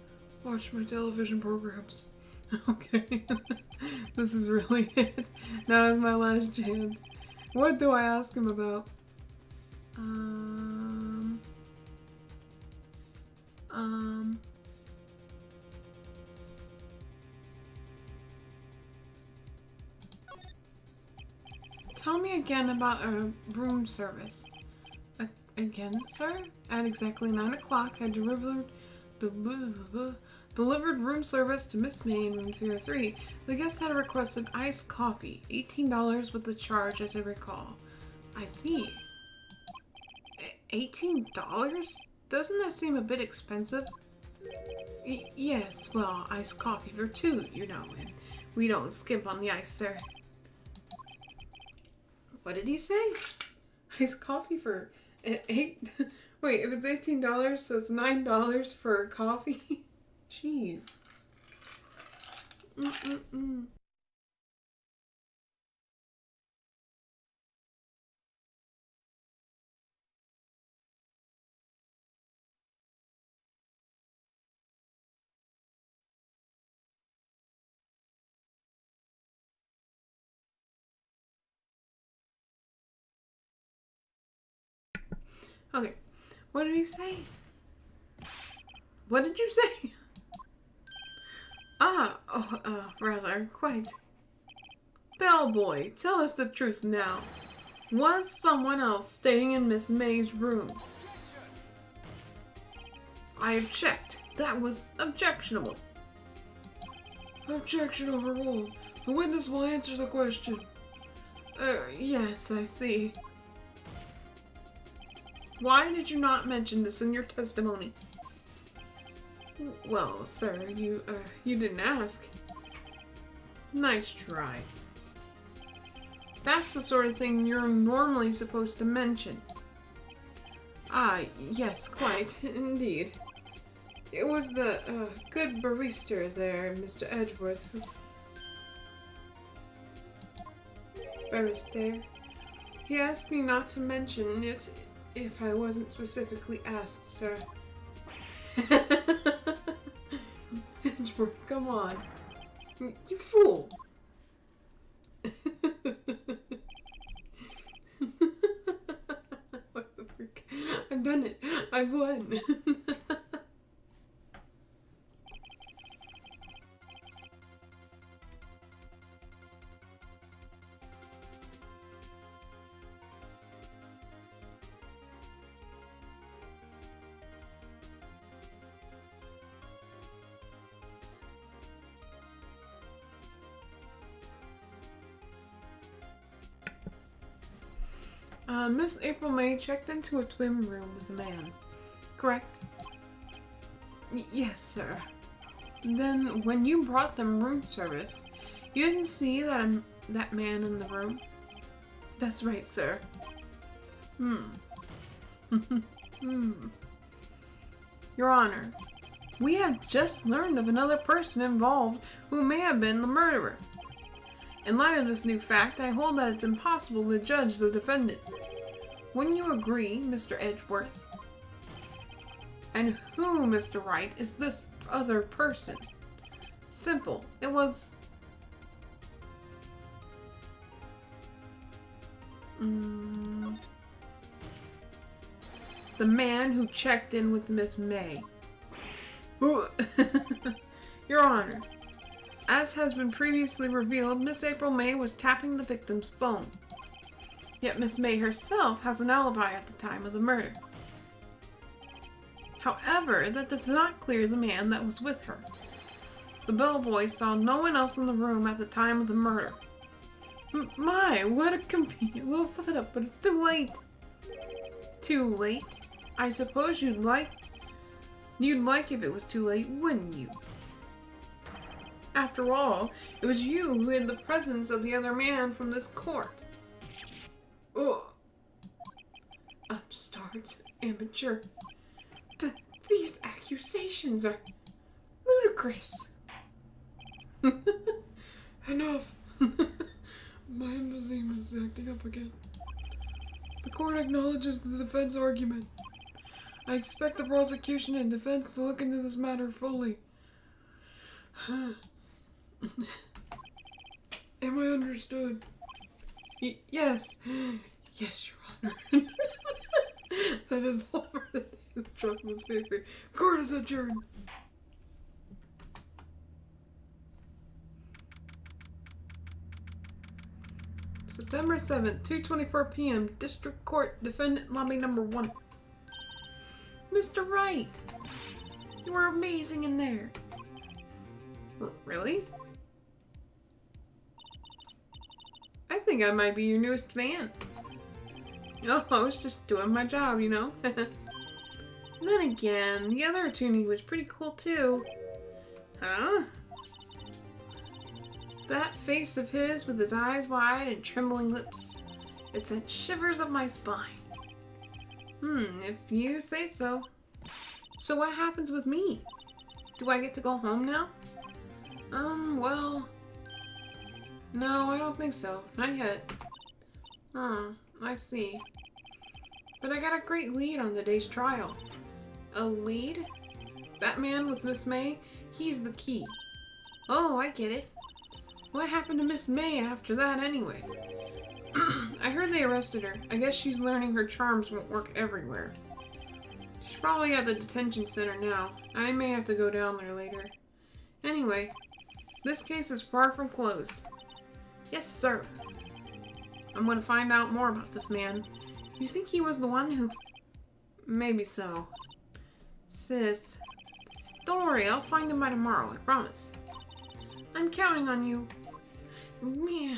watch my television programs. Okay. This is really it. Now is my last chance. What do I ask him about? Tell me again about a room service. Again, sir? At exactly 9 o'clock, I delivered room service to Miss May in room 03. The guest had requested iced coffee, $18 with the charge, as I recall. I see. $18? Doesn't that seem a bit expensive? Yes, well, iced coffee for two, you know, and we don't skimp on the ice, sir. What did he say? Iced coffee for $8? Wait, if it's $18, so it's $9 for coffee? Jeez. Okay, what did he say? What did you say? Rather, quite. Bellboy, tell us the truth now. Was someone else staying in Miss May's room? I object. That was objectionable. Objection overruled. The witness will answer the question. Yes, I see. Why did you not mention this in your testimony? Well, sir, you didn't ask. Nice try. That's the sort of thing you're normally supposed to mention. Ah, yes, quite, indeed. It was the, good barista there, Mr. Edgeworth. Barista. He asked me not to mention it if I wasn't specifically asked, sir. Edgeworth, come on. You fool! What the frick? I've done it. I've won. Miss April May checked into a twin room with a man. Correct? Yes, sir. Then, when you brought them room service, you didn't see that that man in the room? That's right, sir. Your Honor, we have just learned of another person involved who may have been the murderer. In light of this new fact, I hold that it's impossible to judge the defendant. Wouldn't you agree, Mr. Edgeworth? And who, Mr. Wright, is this other person? Simple. It was... the man who checked in with Miss May. Your Honor, as has been previously revealed, Miss April May was tapping the victim's phone. Yet Miss May herself has an alibi at the time of the murder. However, that does not clear the man that was with her. The bellboy saw no one else in the room at the time of the murder. My, what a convenient little setup, but it's too late. Too late? I suppose you'd like if it was too late, wouldn't you? After all, it was you who hid the presence of the other man from this court. Ugh. Upstart, amateur. These accusations are ludicrous. Enough. My emphysema is acting up again. The court acknowledges the defense argument. I expect the prosecution and defense to look into this matter fully. Am I understood? Yes. Yes, Your Honor. That is all for the day. The truck was faithful. Court is adjourned. September 7th, 2:24 p.m. District Court, Defendant Lobby Number 1. Mr. Wright! You were amazing in there. Really? I think I might be your newest fan. Oh, I was just doing my job, you know? Then again, the other attorney was pretty cool too. Huh? That face of his with his eyes wide and trembling lips. It sent shivers up my spine. If you say so. So what happens with me? Do I get to go home now? Well... No, I don't think so. Not yet. Oh, I see. But I got a great lead on the day's trial. A lead? That man with Miss May? He's the key. Oh, I get it. What happened to Miss May after that anyway? I heard they arrested her. I guess she's learning her charms won't work everywhere. She's probably at the detention center now. I may have to go down there later. Anyway, this case is far from closed. Yes, sir. I'm gonna find out more about this man. You think he was the one who... Maybe so. Sis. Don't worry, I'll find him by tomorrow, I promise. I'm counting on you. Yeah.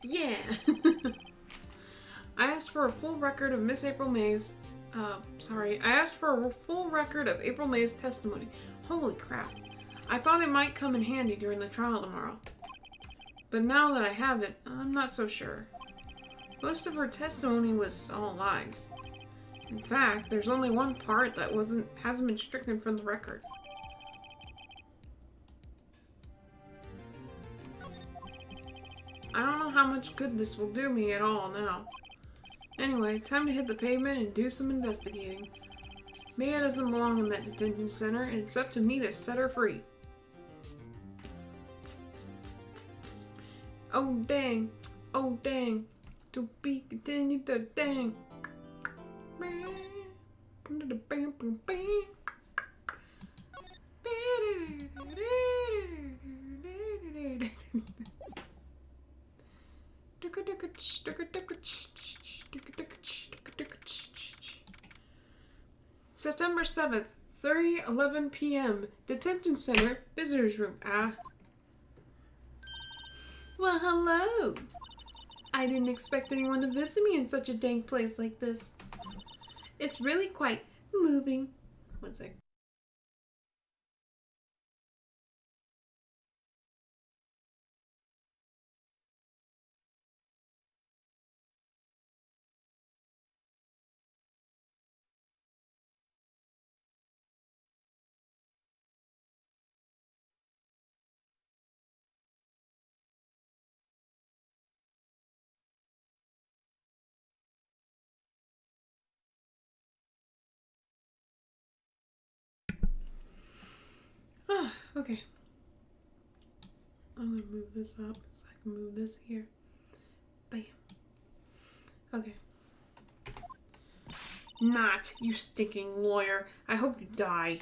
Yeah. I asked for a full record of Miss April May's... I asked for a full record of April May's testimony. Holy crap. I thought it might come in handy during the trial tomorrow. But now that I have it, I'm not so sure. Most of her testimony was all lies. In fact, there's only one part that hasn't been stricken from the record. I don't know how much good this will do me at all now. Anyway, time to hit the pavement and do some investigating. Maya doesn't belong in that detention center, and it's up to me to set her free. Oh dang, oh dang, to be continued to dang. September 7th, 3:11 p.m. Detention Center, Visitors Room. Well, hello. I didn't expect anyone to visit me in such a dank place like this. It's really quite moving. One sec. Okay. I'm gonna move this up so I can move this here. Bam. Okay. Not, you stinking lawyer. I hope you die.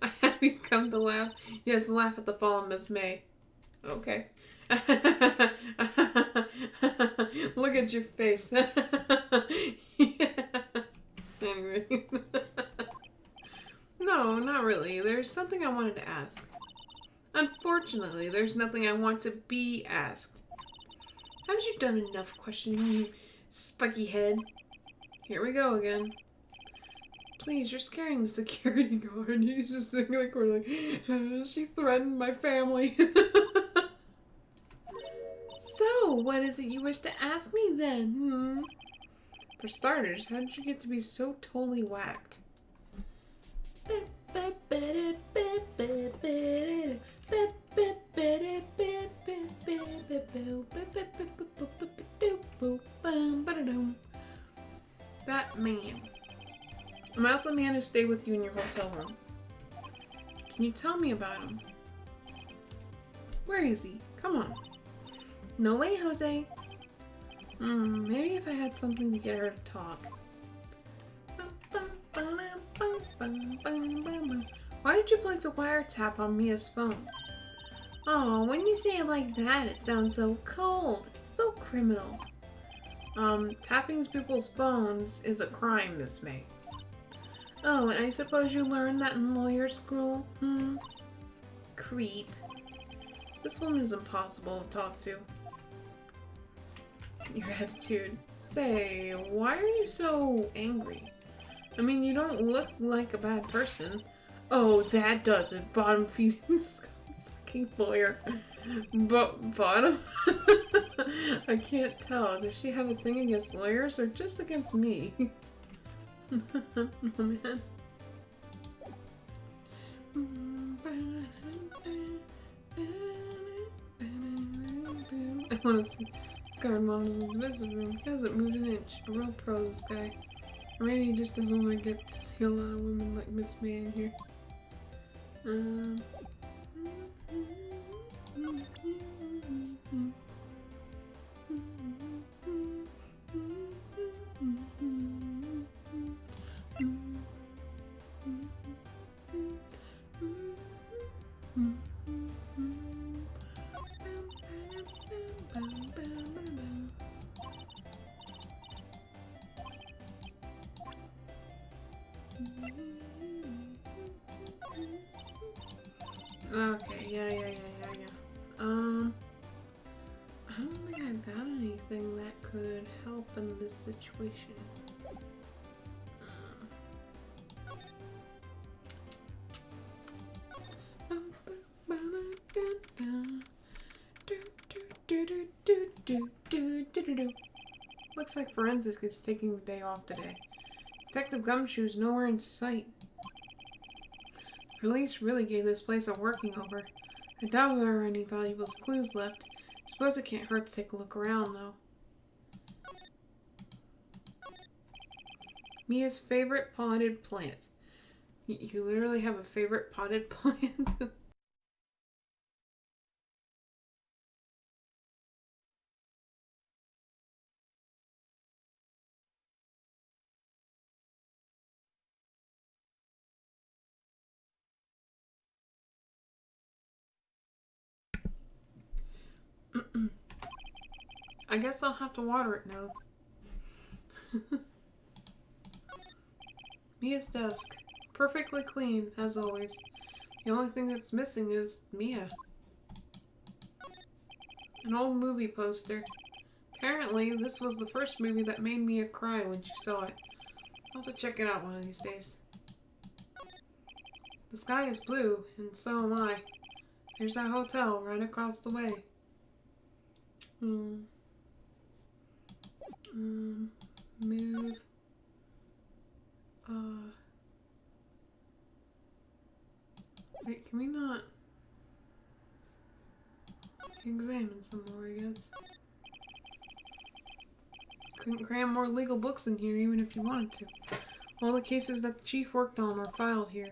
I have you come to laugh. Yes, laugh at the fallen Miss May. Okay. Look at your face. Anyway. No, not really. There's something I wanted to ask. Unfortunately, there's nothing I want to be asked. Haven't you done enough questioning, you spiky head? Here we go again. Please, you're scaring the security guard. He's just sitting in the corner like, she threatened my family. So, what is it you wish to ask me then? For starters, how did you get to be so totally whacked? That man. I'm not the man who stayed with you in your hotel room. Can you tell me about him? Where is he? Come on. No way, Jose. Maybe if I had something to get her to talk. Why did you place a wiretap on Mia's phone? Oh, when you say it like that, it sounds so cold. So criminal. Tapping people's phones is a crime, Miss May. Oh, and I suppose you learned that in lawyer school? Creep. This woman is impossible to talk to. Your attitude. Say, why are you so angry? I mean, you don't look like a bad person. Oh, that does it. Bottom feeding sucking lawyer. Bottom? I can't tell. Does she have a thing against lawyers or just against me? Oh, man. I want to see. Guard mom is in the visit room. He hasn't moved an inch. A real pro, this guy. Or maybe he just doesn't want to get to see a lot of women like Miss May in here. Okay, yeah. I don't think I've got anything that could help in this situation. Looks like forensics is taking the day off today. Detective Gumshoe's nowhere in sight. Police really gave this place a working over. I doubt there are any valuable clues left. Suppose it can't hurt to take a look around, though. Mia's favorite potted plant. You literally have a favorite potted plant? I guess I'll have to water it now. Mia's desk. Perfectly clean, as always. The only thing that's missing is Mia. An old movie poster. Apparently, this was the first movie that made Mia cry when she saw it. I'll have to check it out one of these days. The sky is blue, and so am I. There's that hotel right across the way. Move. Wait, can we not examine some more, I guess? Couldn't cram more legal books in here even if you wanted to. All the cases that the chief worked on are filed here.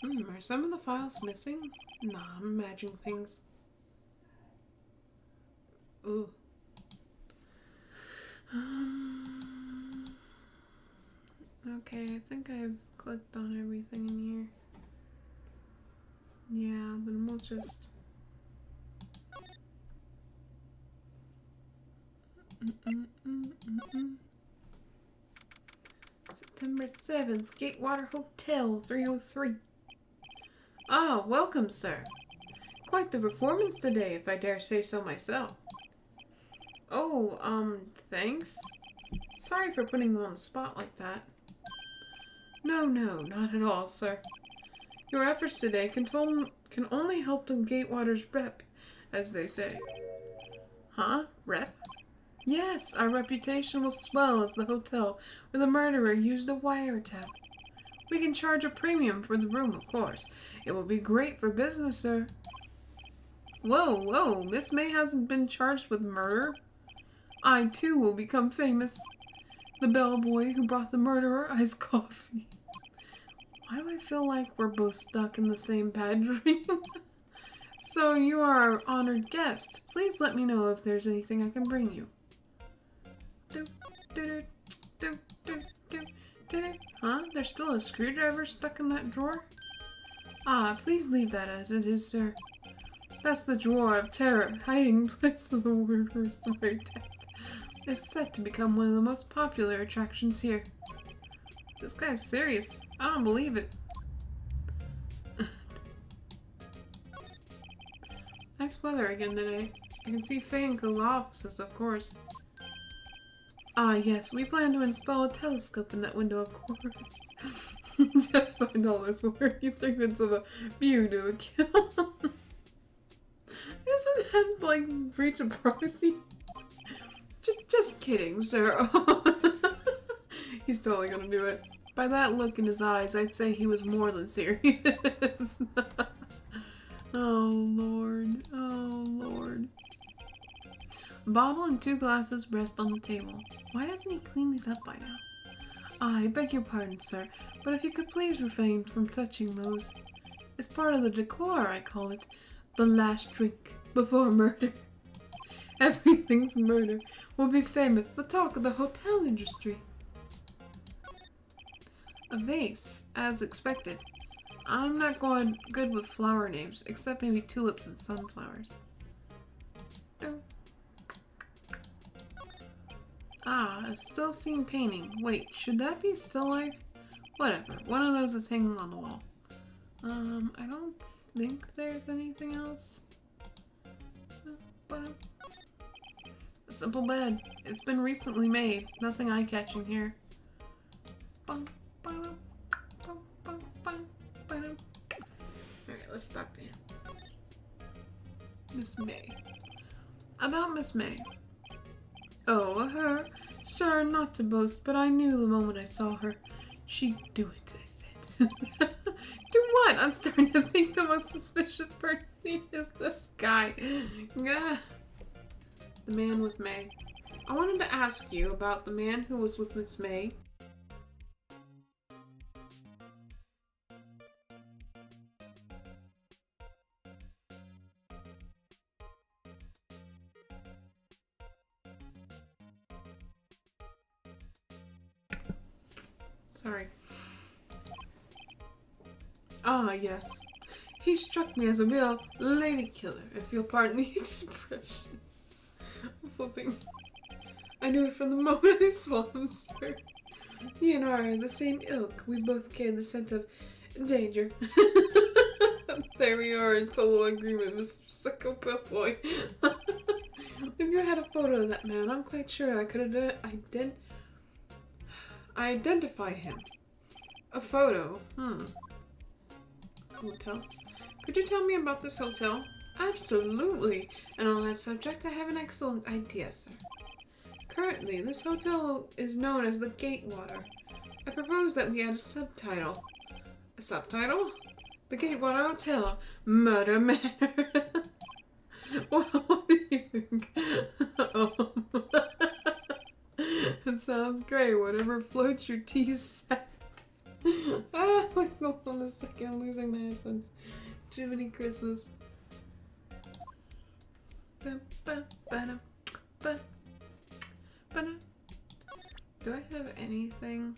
Are some of the files missing? Nah, I'm imagining things. Ooh. Okay, I think I've clicked on everything in here. Yeah, then we'll just... September 7th, Gatewater Hotel, 303. Ah, welcome, sir. Quite the performance today, if I dare say so myself. Oh, thanks. Sorry for putting you on the spot like that. No, not at all, sir. Your efforts today can only help the Gatewater's rep, as they say. Huh? Rep? Yes, our reputation will swell as the hotel where the murderer used a wiretap. We can charge a premium for the room, of course. It will be great for business, sir. Whoa, Miss May hasn't been charged with murder. I, too, will become famous. The bellboy who brought the murderer iced coffee. Why do I feel like we're both stuck in the same bad dream? So you are our honored guest. Please let me know if there's anything I can bring you. Huh? There's still a screwdriver stuck in that drawer? Ah, please leave that as it is, sir. That's the drawer of terror, hiding place of the murderous wiretap. It's set to become one of the most popular attractions here. This guy's serious. I don't believe it. Nice weather again today. I can see Faye and Cool offices, of course. Ah, yes, we plan to install a telescope in that window, of course. Just $5 worth, 3 minutes of a view to a kill. Isn't that like breach of privacy? Just kidding, sir. He's totally gonna do it. By that look in his eyes, I'd say he was more than serious. Oh, Lord. Oh, Lord. A bottle and 2 glasses rest on the table. Why doesn't he clean these up by now? I beg your pardon, sir, but if you could please refrain from touching those. It's part of the decor, I call it. The last drink before murder. Everything's murder. Will be famous. The talk of the hotel industry. A vase, as expected. I'm not going good with flower names, except maybe tulips and sunflowers. Ah, a still scene painting. Wait, should that be still life? Whatever. One of those is hanging on the wall. I don't think there's anything else. A simple bed. It's been recently made. Nothing eye-catching here. Okay, let's talk to him. Miss May. About Miss May. Oh, her? Sir, not to boast, but I knew the moment I saw her. She'd do it, I said. Do what? I'm starting to think the most suspicious person is this guy. The man with May. I wanted to ask you about the man who was with Miss May. Sorry. Ah, yes. He struck me as a real lady killer, if you'll pardon the expression. I'm flipping. I knew it from the moment I saw him, sir. He and I are the same ilk. We both carry the scent of danger. There we are in total agreement, Mr. Psychopath Boy. If you had a photo of that man, I'm quite sure I could identify him. A photo? Hotel? Could you tell me about this hotel? Absolutely. And on that subject, I have an excellent idea, sir. Currently, this hotel is known as the Gatewater. I propose that we add a subtitle. A subtitle? The Gatewater Hotel, Murder Manor. What do you think? It sounds great. Whatever floats your tea set. wait, hold on a second. I'm losing my headphones. Jiminy Christmas. Do I have anything?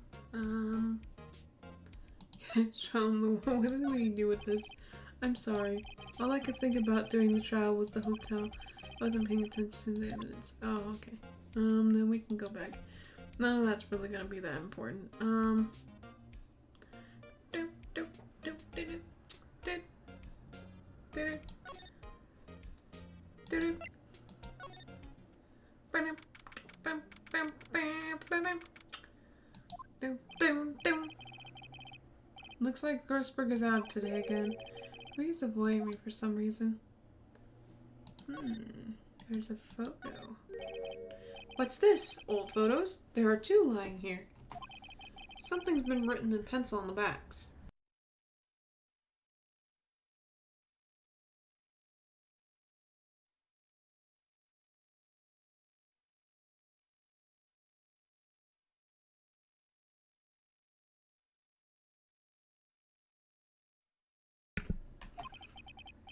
Show them what did we do with this? I'm sorry. All I could think about during the trial was the hotel. I wasn't paying attention to the evidence. Oh, okay. Then we can go back. None of that's really gonna be that important. Looks like Grossberg is out today again. He's avoiding me for some reason. There's a photo. What's this? Old photos? There are two lying here. Something's been written in pencil on the backs.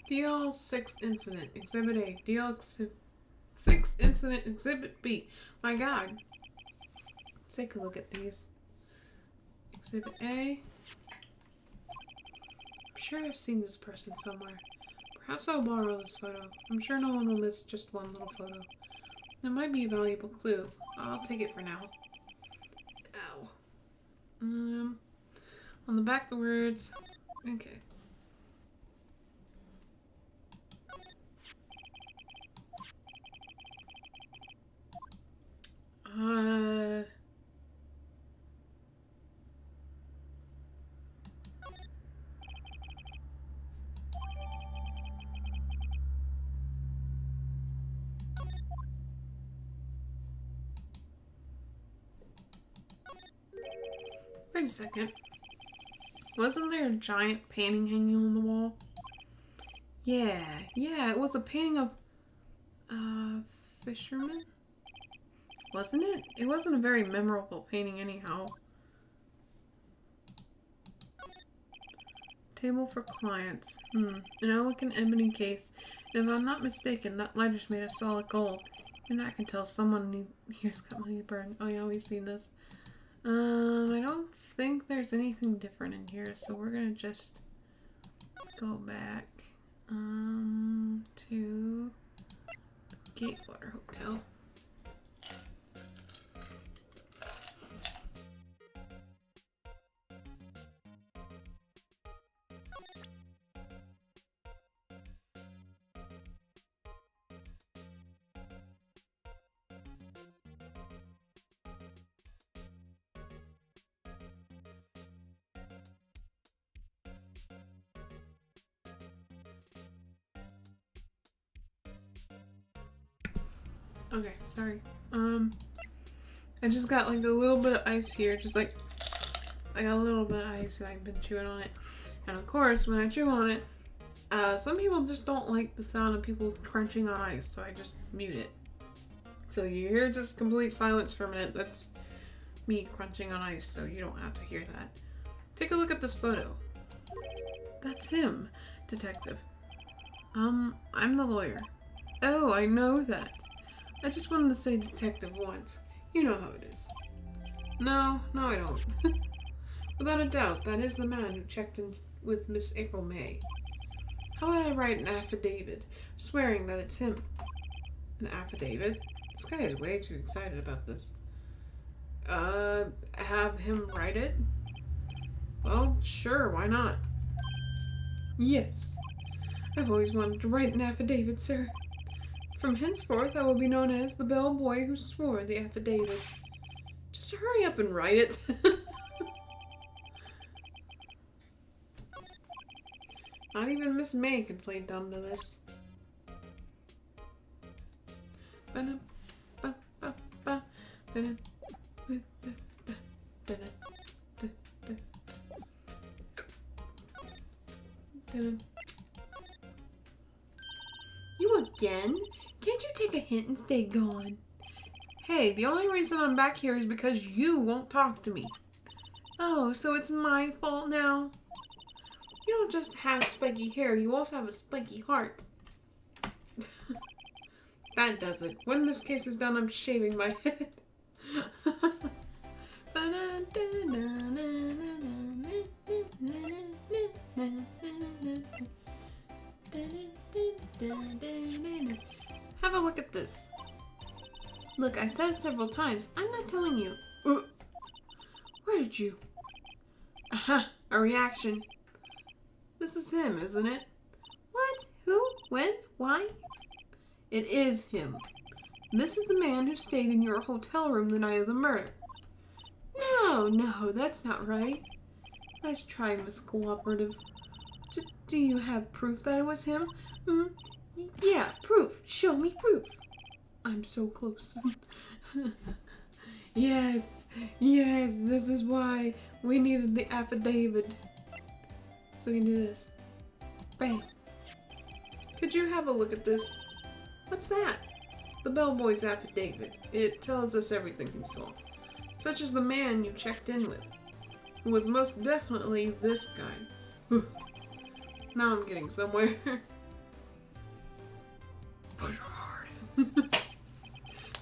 DL 6 Incident, Exhibit A. DL 6 Incident, Exhibit B. My god. Let's take a look at these. Exhibit A. I'm sure I've seen this person somewhere. Perhaps I'll borrow this photo. I'm sure no one will miss just one little photo. It might be a valuable clue. I'll take it for now. Ow. On the back, the words. Okay. Wait a second. Wasn't there a giant painting hanging on the wall? Yeah, it was a painting of fisherman? Wasn't it? It wasn't a very memorable painting anyhow. Table for clients. An elegant ebony case. And if I'm not mistaken, that letter's made of solid gold. And I can tell someone here's got money burned. Oh yeah, we've seen this. I don't think there's anything different in here, so we're gonna just go back to Gatewater Hotel. Okay, sorry. I just got like a little bit of ice here, just like I got a little bit of ice and I've been chewing on it. And of course, when I chew on it, some people just don't like the sound of people crunching on ice, so I just mute it. So you hear just complete silence for a minute. That's me crunching on ice, so you don't have to hear that. Take a look at this photo. That's him, detective. I'm the lawyer. Oh, I know that. I just wanted to say detective once. You know how it is. No, I don't. Without a doubt, that is the man who checked in with Miss April May. How about I write an affidavit, swearing that it's him? An affidavit? This guy is way too excited about this. Have him write it? Well, sure, why not? Yes. I've always wanted to write an affidavit, sir. From henceforth, I will be known as the bellboy who swore the affidavit. Just hurry up and write it. Not even Miss May can play dumb to this. You again? Can't you take a hint and stay gone? Hey, the only reason I'm back here is because you won't talk to me. Oh, so it's my fault now? You don't just have spiky hair, you also have a spiky heart. That does it. When this case is done, I'm shaving my head. Have a look at this. Look, I said several times, I'm not telling you. Where did you? Aha, a reaction. This is him, isn't it? What? Who? When? Why? It is him. This is the man who stayed in your hotel room the night of the murder. No, that's not right. Let's try, Miss Cooperative. Do you have proof that it was him? Yeah, proof. Show me proof. I'm so close. Yes, this is why we needed the affidavit. So we can do this. Bam. Could you have a look at this? What's that? The bellboy's affidavit. It tells us everything he saw. Such as the man you checked in with. Who was most definitely this guy. Now I'm getting somewhere. Push hard.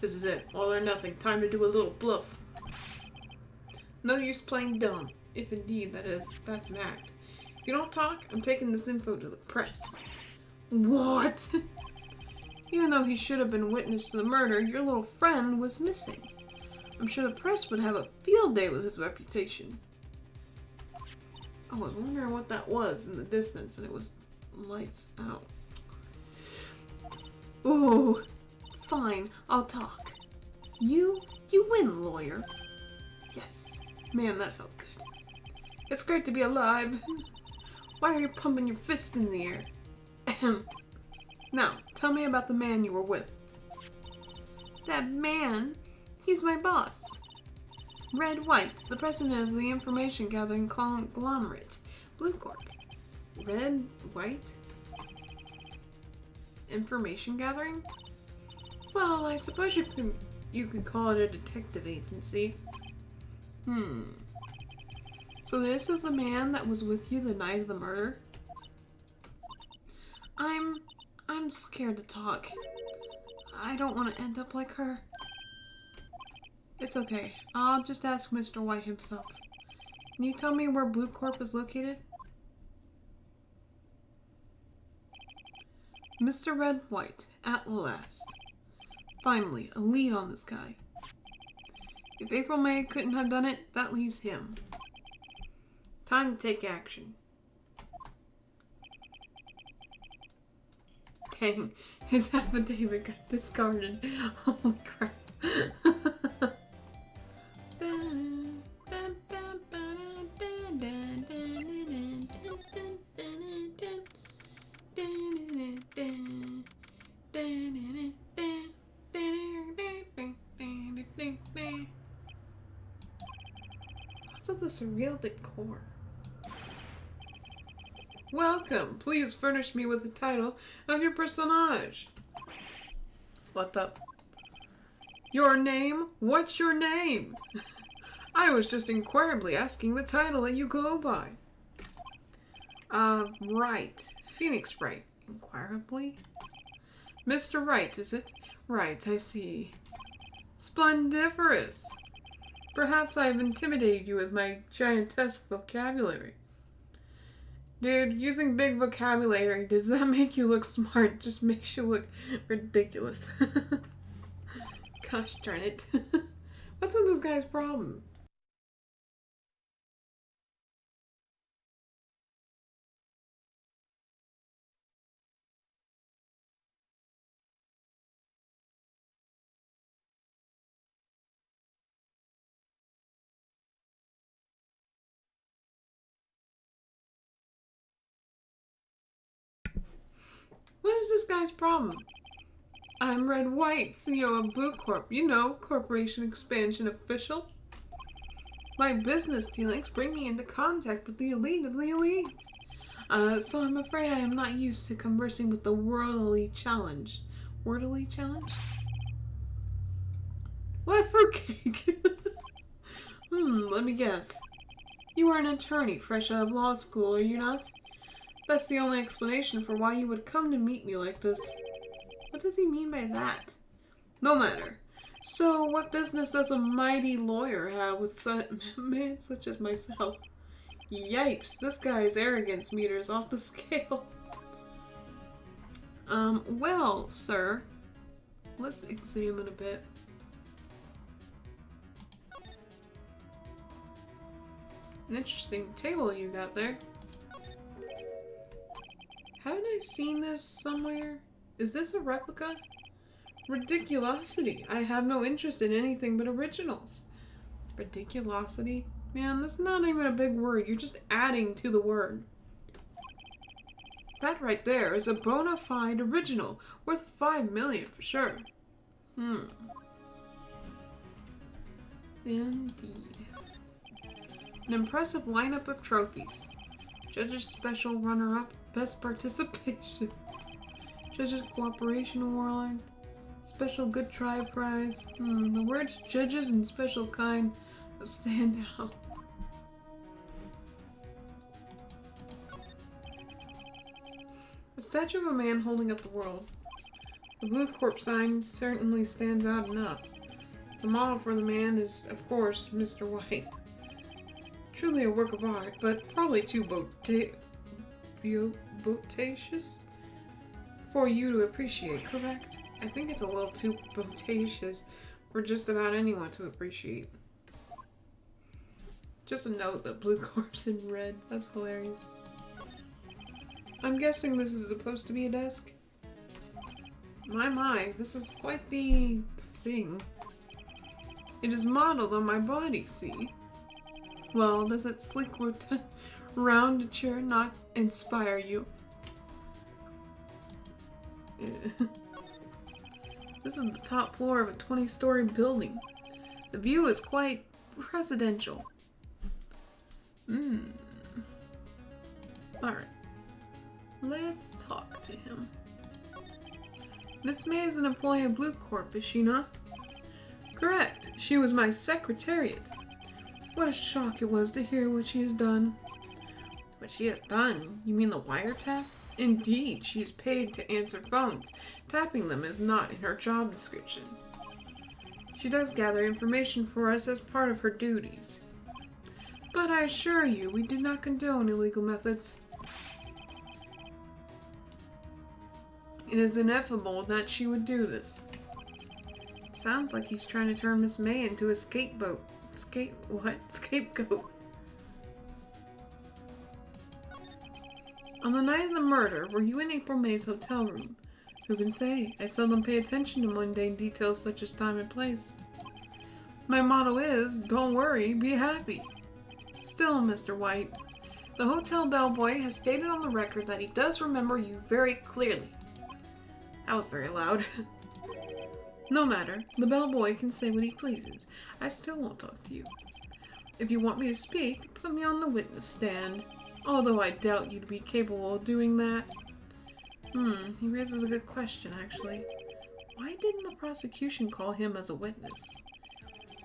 This is it. All or nothing. Time to do a little bluff. No use playing dumb. If indeed that's an act. If you don't talk, I'm taking this info to the press. What? Even though he should have been witness to the murder, your little friend was missing. I'm sure the press would have a field day with his reputation. Oh, I wonder what that was in the distance, and it was lights out. Ooh, fine, I'll talk. You win, lawyer. Yes, man, that felt good. It's great to be alive. Why are you pumping your fist in the air? Now, tell me about the man you were with. That man? He's my boss. Red White, the president of the information gathering conglomerate, Blue Corp. Red White? Information gathering? Well, I suppose you could call it a detective agency. So this is the man that was with you the night of the murder? I'm scared to talk. I don't want to end up like her. It's okay. I'll just ask Mr. White himself. Can you tell me where Blue Corp is located? Mr. Red White, at last. Finally, a lead on this guy. If April May couldn't have done it, that leaves him. Time to take action. Dang, his affidavit got discarded. Holy crap. What's with the surreal decor? Welcome! Please furnish me with the title of your personage. What up? Your name? What's your name? I was just inquirably asking the title that you go by. Wright. Pheonix Wright. Inquirably? Mr. Wright, is it? Right, I see. Splendiferous! Perhaps I have intimidated you with my giantesque vocabulary. Dude, using big vocabulary, does that make you look smart? It just makes you look ridiculous. Gosh darn it. What's with this guy's problem? What is this guy's problem? I'm Red White, CEO of Blue Corp. You know, corporation expansion official. My business dealings bring me into contact with the elite of the elites. So I'm afraid I am not used to conversing with the worldly challenged. Worldly challenged? What a fruitcake! Let me guess. You are an attorney fresh out of law school, are you not? That's the only explanation for why you would come to meet me like this. What does he mean by that? No matter. So, what business does a mighty lawyer have with a man such as myself? Yipes, this guy's arrogance meter is off the scale. Well, sir, let's examine a bit. An interesting table you got there. Haven't I seen this somewhere? Is this a replica? Ridiculosity. I have no interest in anything but originals. Ridiculosity? Man, that's not even a big word. You're just adding to the word. That right there is a bona fide original, worth 5 million for sure. Indeed. An impressive lineup of trophies. Judges Special Runner-Up, Best Participation. Judges Cooperation Award. Special Good Try Prize. The words judges and special kind stand out. A statue of a man holding up the world. The Blue Corp sign certainly stands out enough. The model for the man is, of course, Mr. White. Truly a work of art, but probably too bodacious for you to appreciate, correct? I think it's a little too bodacious for just about anyone to appreciate. Just a note that Blue Corp's in red. That's hilarious. I'm guessing this is supposed to be a desk. My, this is quite the thing. It is modeled on my body, see? Well, does its sleek round chair not inspire you? This is the top floor of a 20-story building. The view is quite residential. Alright. Let's talk to him. Miss May is an employee of Blue Corp, is she not? Correct. She was my secretariat. What a shock it was to hear what she has done. What she has done? You mean the wiretap? Indeed, she is paid to answer phones. Tapping them is not in her job description. She does gather information for us as part of her duties. But I assure you, we do not condone illegal methods. It is ineffable that she would do this. Sounds like he's trying to turn Miss May into a scapegoat. Scapegoat. On the night of the murder, were you in April May's hotel room? Who can say? I seldom pay attention to mundane details such as time and place. My motto is, don't worry, be happy. Still, Mr. White, the hotel bellboy has stated on the record that he does remember you very clearly. That was very loud. No matter, the bellboy can say what he pleases. I still won't talk to you. If you want me to speak, put me on the witness stand. Although I doubt you'd be capable of doing that. He raises a good question, actually. Why didn't the prosecution call him as a witness?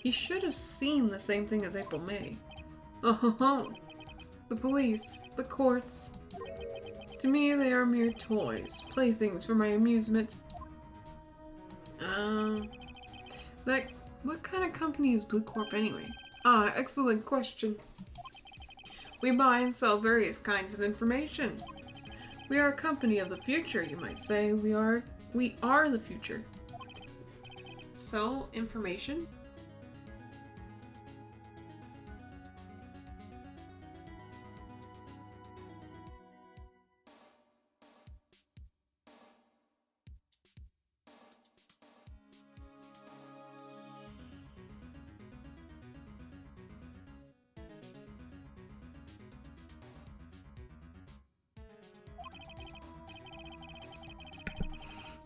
He should have seen the same thing as April May. Oh, the police, the courts. To me, they are mere toys, playthings for my amusement. What kind of company is Blue Corp anyway? Excellent question. We buy and sell various kinds of information. We are a company of the future, you might say. We are the future. Sell information?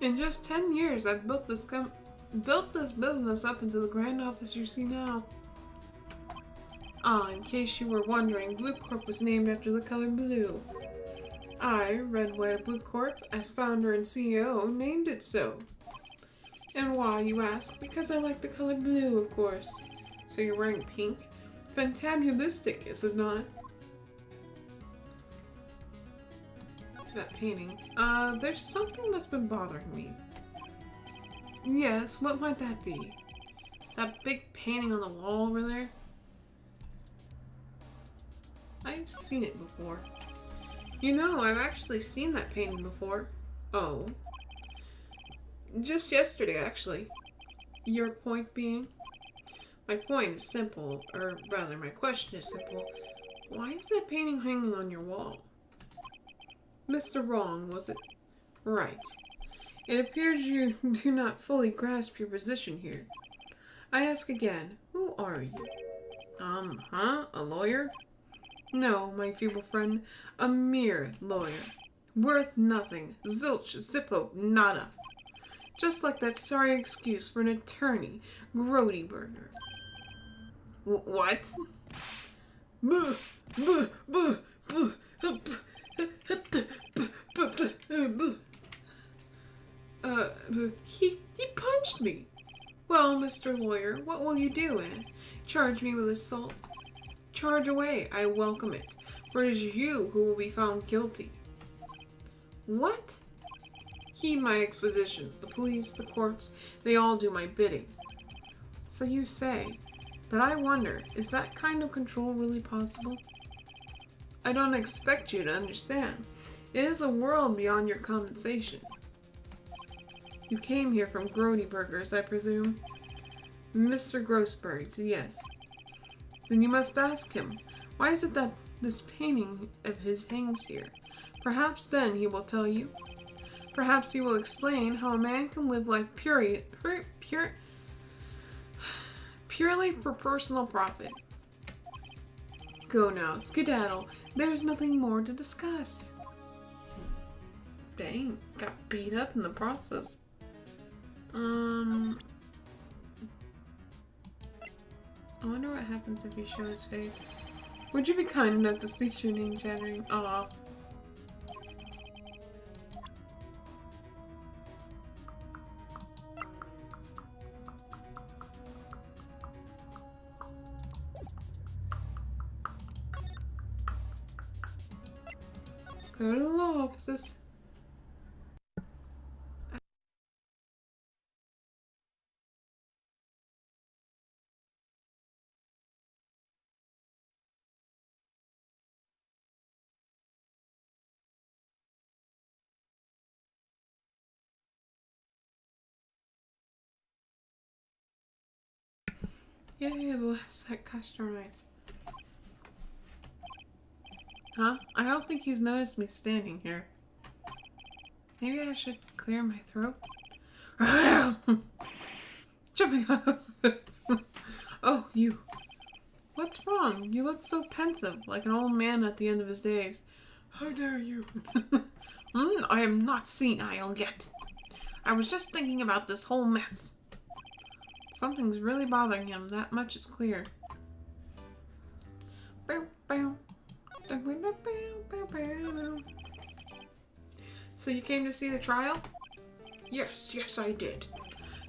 In just 10 years, I've built this business up into the grand office you see now. In case you were wondering, Blue Corp was named after the color blue. I, Red, White, Blue Corp, as founder and CEO, named it so. And why, you ask? Because I like the color blue, of course. So you're wearing pink? fantabulistic, is it not? That painting. There's something that's been bothering me. Yes, what might that be? That big painting on the wall over there? I've seen it before. You know, I've actually seen that painting before. Oh. Just yesterday, actually. Your point being? My point is simple, or rather, my question is simple. Why is that painting hanging on your wall? Mr. Wrong, was it? Right. It appears you do not fully grasp your position here. I ask again, who are you? A lawyer? No, my feeble friend, a mere lawyer. Worth nothing. Zilch, zippo, nada. Just like that sorry excuse for an attorney, Grody Burger. What? He punched me. Well, Mr. Lawyer, what will you do, eh? Charge me with assault? Charge away, I welcome it, for it is you who will be found guilty. What? Heed my exposition. The police, the courts, they all do my bidding. So you say, but I wonder, is that kind of control really possible? I don't expect you to understand. It is a world beyond your compensation. You came here from Grody Burgers, I presume? Mr. Grossberg's, yes. Then you must ask him, why is it that this painting of his hangs here? Perhaps then he will tell you. Perhaps he will explain how a man can live life purely for personal profit. Go now, skedaddle. There's nothing more to discuss. Dang, got beat up in the process. I wonder what happens if you show his face. Would you be kind enough to cease your name chattering? Aw. Let's go to the law offices. Yay, the last set customized. Huh? I don't think he's noticed me standing here. Maybe I should clear my throat? Jumping out of it. Oh, you. What's wrong? You look so pensive, like an old man at the end of his days. How dare you? I am not senile yet. I was just thinking about this whole mess. Something's really bothering him, that much is clear. So you came to see the trial? Yes, I did.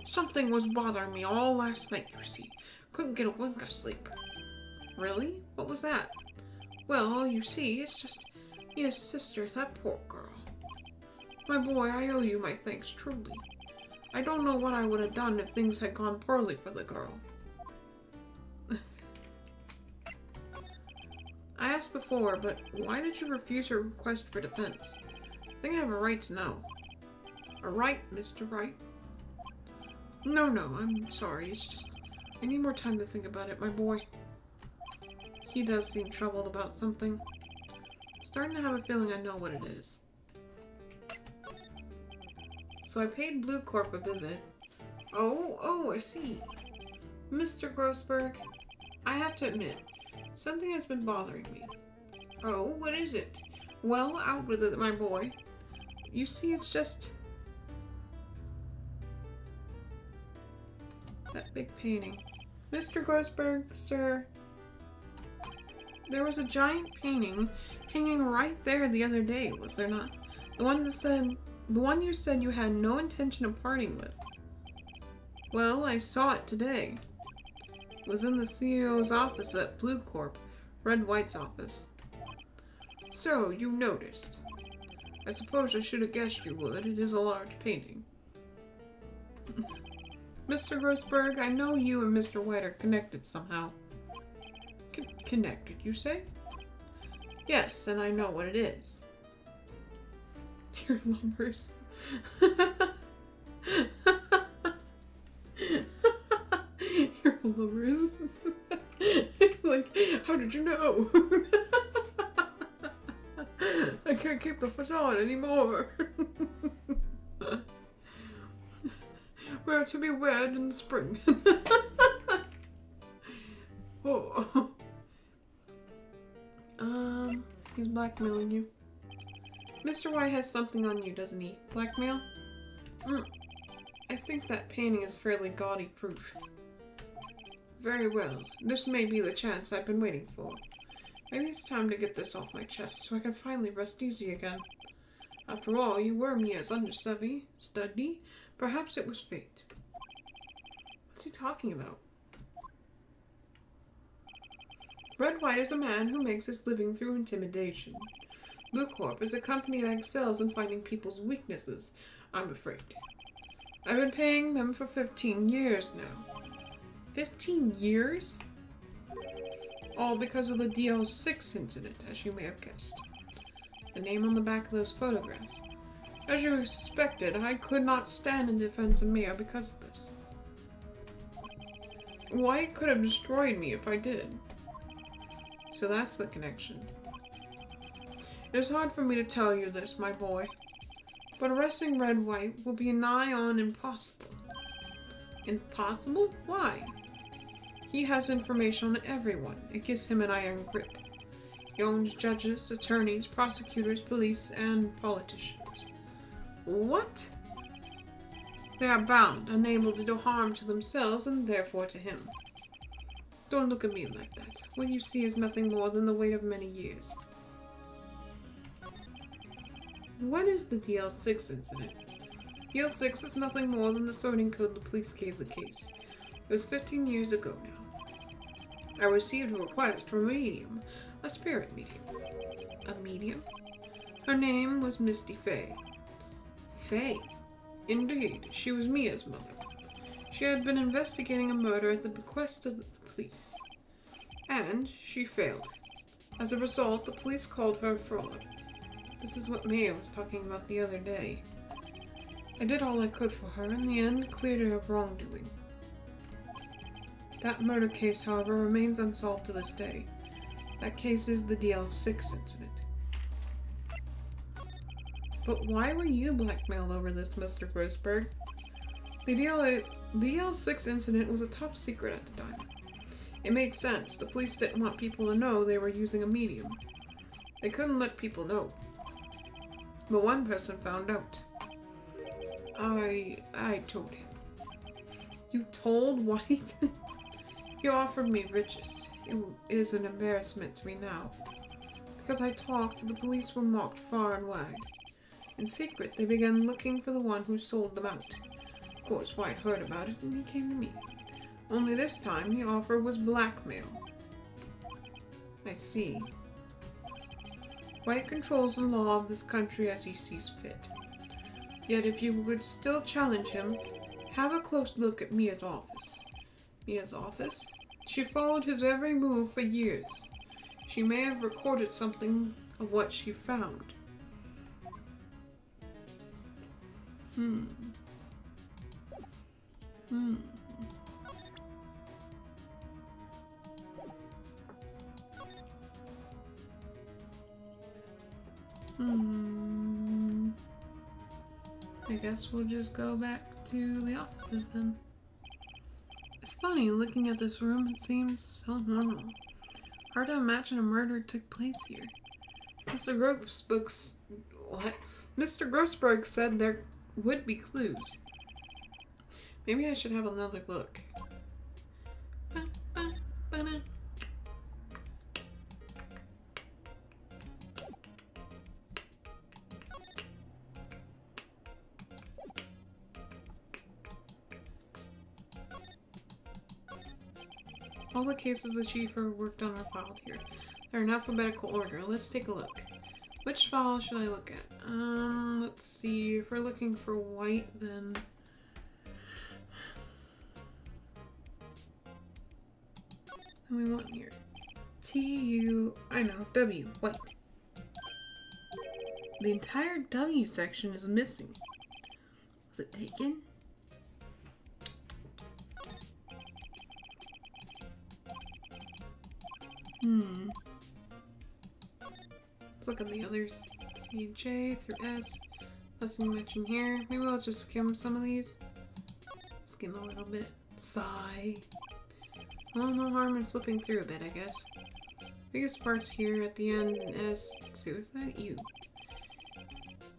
Something was bothering me all last night, you see. Couldn't get a wink of sleep. Really? What was that? Well, you see, it's just his sister, that poor girl. My boy, I owe you my thanks, truly. I don't know what I would have done if things had gone poorly for the girl. I asked before, but why did you refuse her request for defense? I think I have a right to know. A right, Mr. Wright? No, I'm sorry. It's just, I need more time to think about it, my boy. He does seem troubled about something. Starting to have a feeling I know what it is. So I paid Blue Corp a visit. Oh, I see. Mr. Grossberg, I have to admit, something has been bothering me. Oh, what is it? Well, out with it, my boy. You see, it's just... that big painting. Mr. Grossberg, sir. There was a giant painting hanging right there the other day, was there not? The one you said you had no intention of parting with. Well, I saw it today. was in the CEO's office at Blue Corp, Red White's office. So, you noticed. I suppose I should have guessed you would. It is a large painting. Mr. Grossberg, I know you and Mr. White are connected somehow. Connected, you say? Yes, and I know what it is. You're lovers. You're lovers. Like, how did you know? I can't keep the facade anymore. We're to be wed in the spring. Oh. He's blackmailing you. Mr. White has something on you, doesn't he? Blackmail? I think that painting is fairly gaudy proof. Very well. This may be the chance I've been waiting for. Maybe it's time to get this off my chest so I can finally rest easy again. After all, you were Mia's understudy. Perhaps it was fate. What's he talking about? Red White is a man who makes his living through intimidation. Blue Corp is a company that excels in finding people's weaknesses, I'm afraid. I've been paying them for 15 years now. 15 years? All because of the DL6 incident, as you may have guessed. The name on the back of those photographs. As you suspected, I could not stand in defense of Mia because of this. White could have destroyed me if I did. So that's the connection. It is hard for me to tell you this, my boy, but arresting Red White will be nigh on impossible. Impossible? Why? He has information on everyone. It gives him an iron grip. He owns judges, attorneys, prosecutors, police, and politicians. What? They are bound, unable to do harm to themselves and therefore to him. Don't look at me like that. What you see is nothing more than the weight of many years. What is the DL6 incident? DL6 is nothing more than the sorting code the police gave the case. It was 15 years ago now. I received a request from a medium, a spirit medium. A medium? Her name was Misty Fay. Fay? Indeed, she was Mia's mother. She had been investigating a murder at the bequest of the police. And she failed. As a result, the police called her a fraud. This is what Mia was talking about the other day. I did all I could for her, in the end, cleared her of wrongdoing. That murder case, however, remains unsolved to this day. That case is the DL6 incident. But why were you blackmailed over this, Mr. Grossberg? The DL6 incident was a top secret at the time. It made sense. The police didn't want people to know they were using a medium. They couldn't let people know. But one person found out. I told him. You told White? He offered me riches. It is an embarrassment to me now. Because I talked, the police were mocked far and wide. In secret, they began looking for the one who sold them out. Of course, White heard about it and he came to me. Only this time, the offer was blackmail. I see. White controls the law of this country as he sees fit. Yet if you would still challenge him, have a close look at Mia's office. Mia's office? She followed his every move for years. She may have recorded something of what she found. I guess we'll just go back to the offices then. It's funny, looking at this room, it seems so normal. Hard to imagine a murder took place here. Mr. Grossberg said there would be clues. Maybe I should have another look. All the cases the chief worked on are filed here. They're in alphabetical order. Let's take a look. Which file should I look at? Let's see. If we're looking for White, then... we want here. W, White. The entire W section is missing. Was it taken? Let's look at the others. See J through S. Nothing much in here. Maybe I'll just skim some of these. Skim a little bit. Sigh. Well, no harm in flipping through a bit, I guess. Biggest parts here at the end, S. Suicide? You.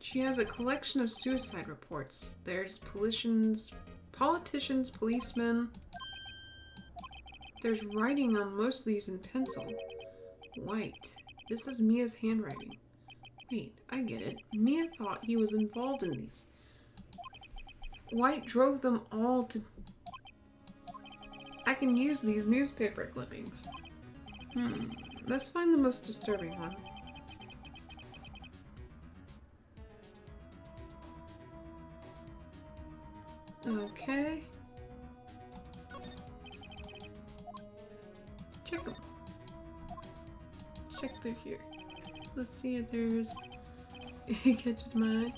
She has a collection of suicide reports. There's politicians, policemen. There's writing on most of these in pencil. White. This is Mia's handwriting. Wait, I get it. Mia thought he was involved in these. White drove them all to... I can use these newspaper clippings. Let's find the most disturbing one. Okay. Check them. Check through here. Let's see if there's... it catches my eye.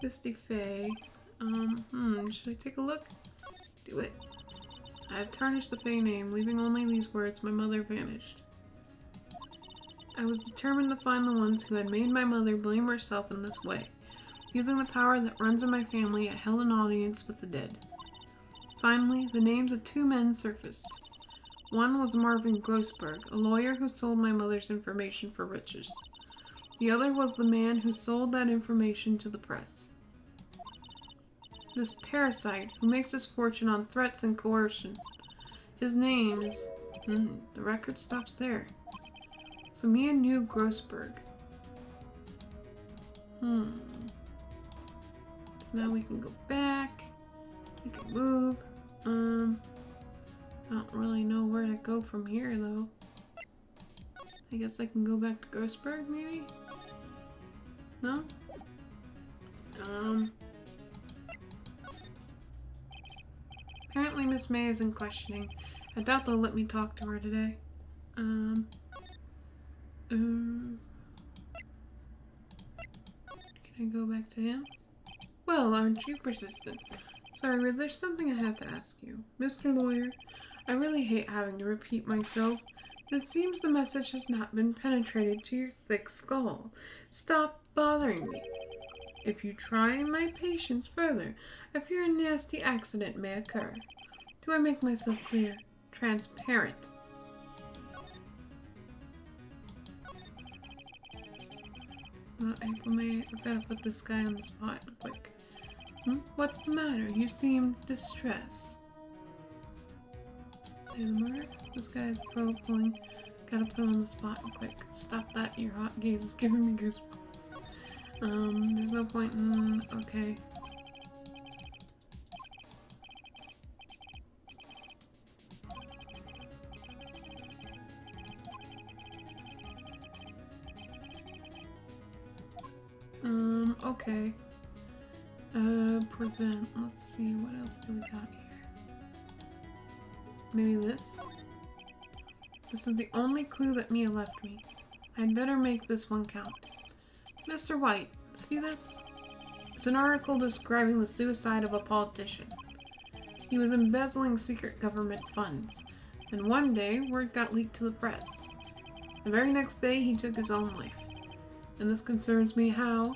Misty Faye. Should I take a look? Do it. I have tarnished the Faye name, leaving only these words, my mother vanished. I was determined to find the ones who had made my mother blame herself in this way. Using the power that runs in my family, I held an audience with the dead. Finally, the names of two men surfaced. One was Marvin Grossberg, a lawyer who sold my mother's information for riches. The other was the man who sold that information to the press. This parasite, who makes his fortune on threats and coercion. His name is... the record stops there. So Mia knew Grossberg. So now we can go back. We can move. I don't really know where to go from here, though. I guess I can go back to Grossberg, maybe? No? Apparently Miss May isn't questioning. I doubt they'll let me talk to her today. Can I go back to him? Well, aren't you persistent? Sorry, there's something I have to ask you. Mr. Lawyer, I really hate having to repeat myself, but it seems the message has not been penetrated to your thick skull. Stop bothering me. If you try my patience further, I fear a nasty accident may occur. Do I make myself clear? Transparent. Well, April May, I've got to put this guy on the spot quick. What's the matter? You seem distressed. Say the murder? This guy is pro pulling. Gotta put him on the spot quick. Stop that, your hot gaze is giving me goosebumps. There's no point in... okay. Okay. Present. Let's see, what else do we got here? Maybe this? This is the only clue that Mia left me. I'd better make this one count. Mr. White, see this? It's an article describing the suicide of a politician. He was embezzling secret government funds, and one day, word got leaked to the press. The very next day, he took his own life. And this concerns me how?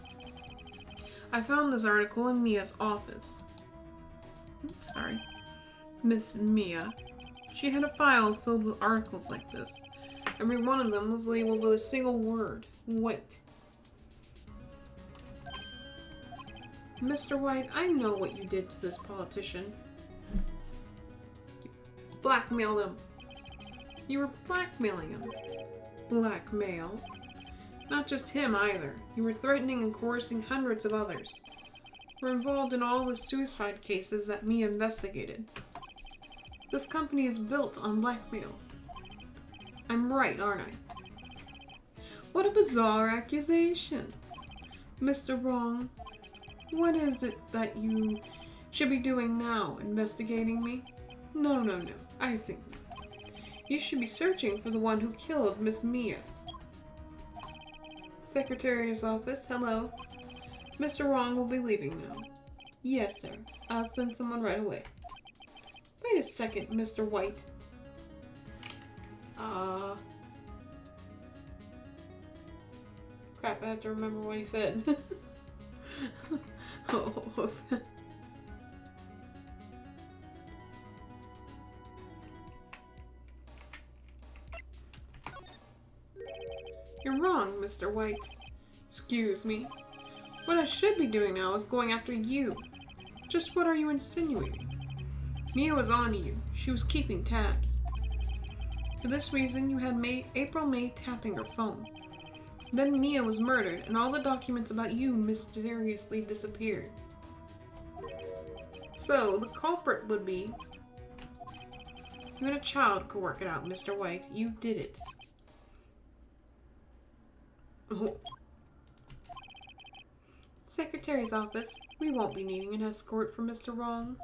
I found this article in Mia's office. Oops, sorry. Miss Mia. She had a file filled with articles like this. Every one of them was labeled with a single word. White. Mr. White, I know what you did to this politician. You blackmailed him. You were blackmailing him. Blackmail? Not just him either. You were threatening and coercing hundreds of others. You were involved in all the suicide cases that Mia investigated. This company is built on blackmail. I'm right, aren't I? What a bizarre accusation. Mr. Wrong, what is it that you should be doing now? Investigating me? No, I think not. You should be searching for the one who killed Miss Mia. Secretary's office, hello. Mr. Wrong will be leaving now. Yes, sir. I'll send someone right away. Wait a second, Mr. White. Crap, I have to remember what he said. What was that? You're wrong, Mr. White. Excuse me. What I should be doing now is going after you. Just what are you insinuating? Mia was on you. She was keeping tabs. For this reason, you had April May tapping her phone. Then Mia was murdered, and all the documents about you mysteriously disappeared. So, the culprit would be... Even a child could work it out, Mr. White. You did it. Oh. Secretary's office. We won't be needing an escort for Mr. Wrong.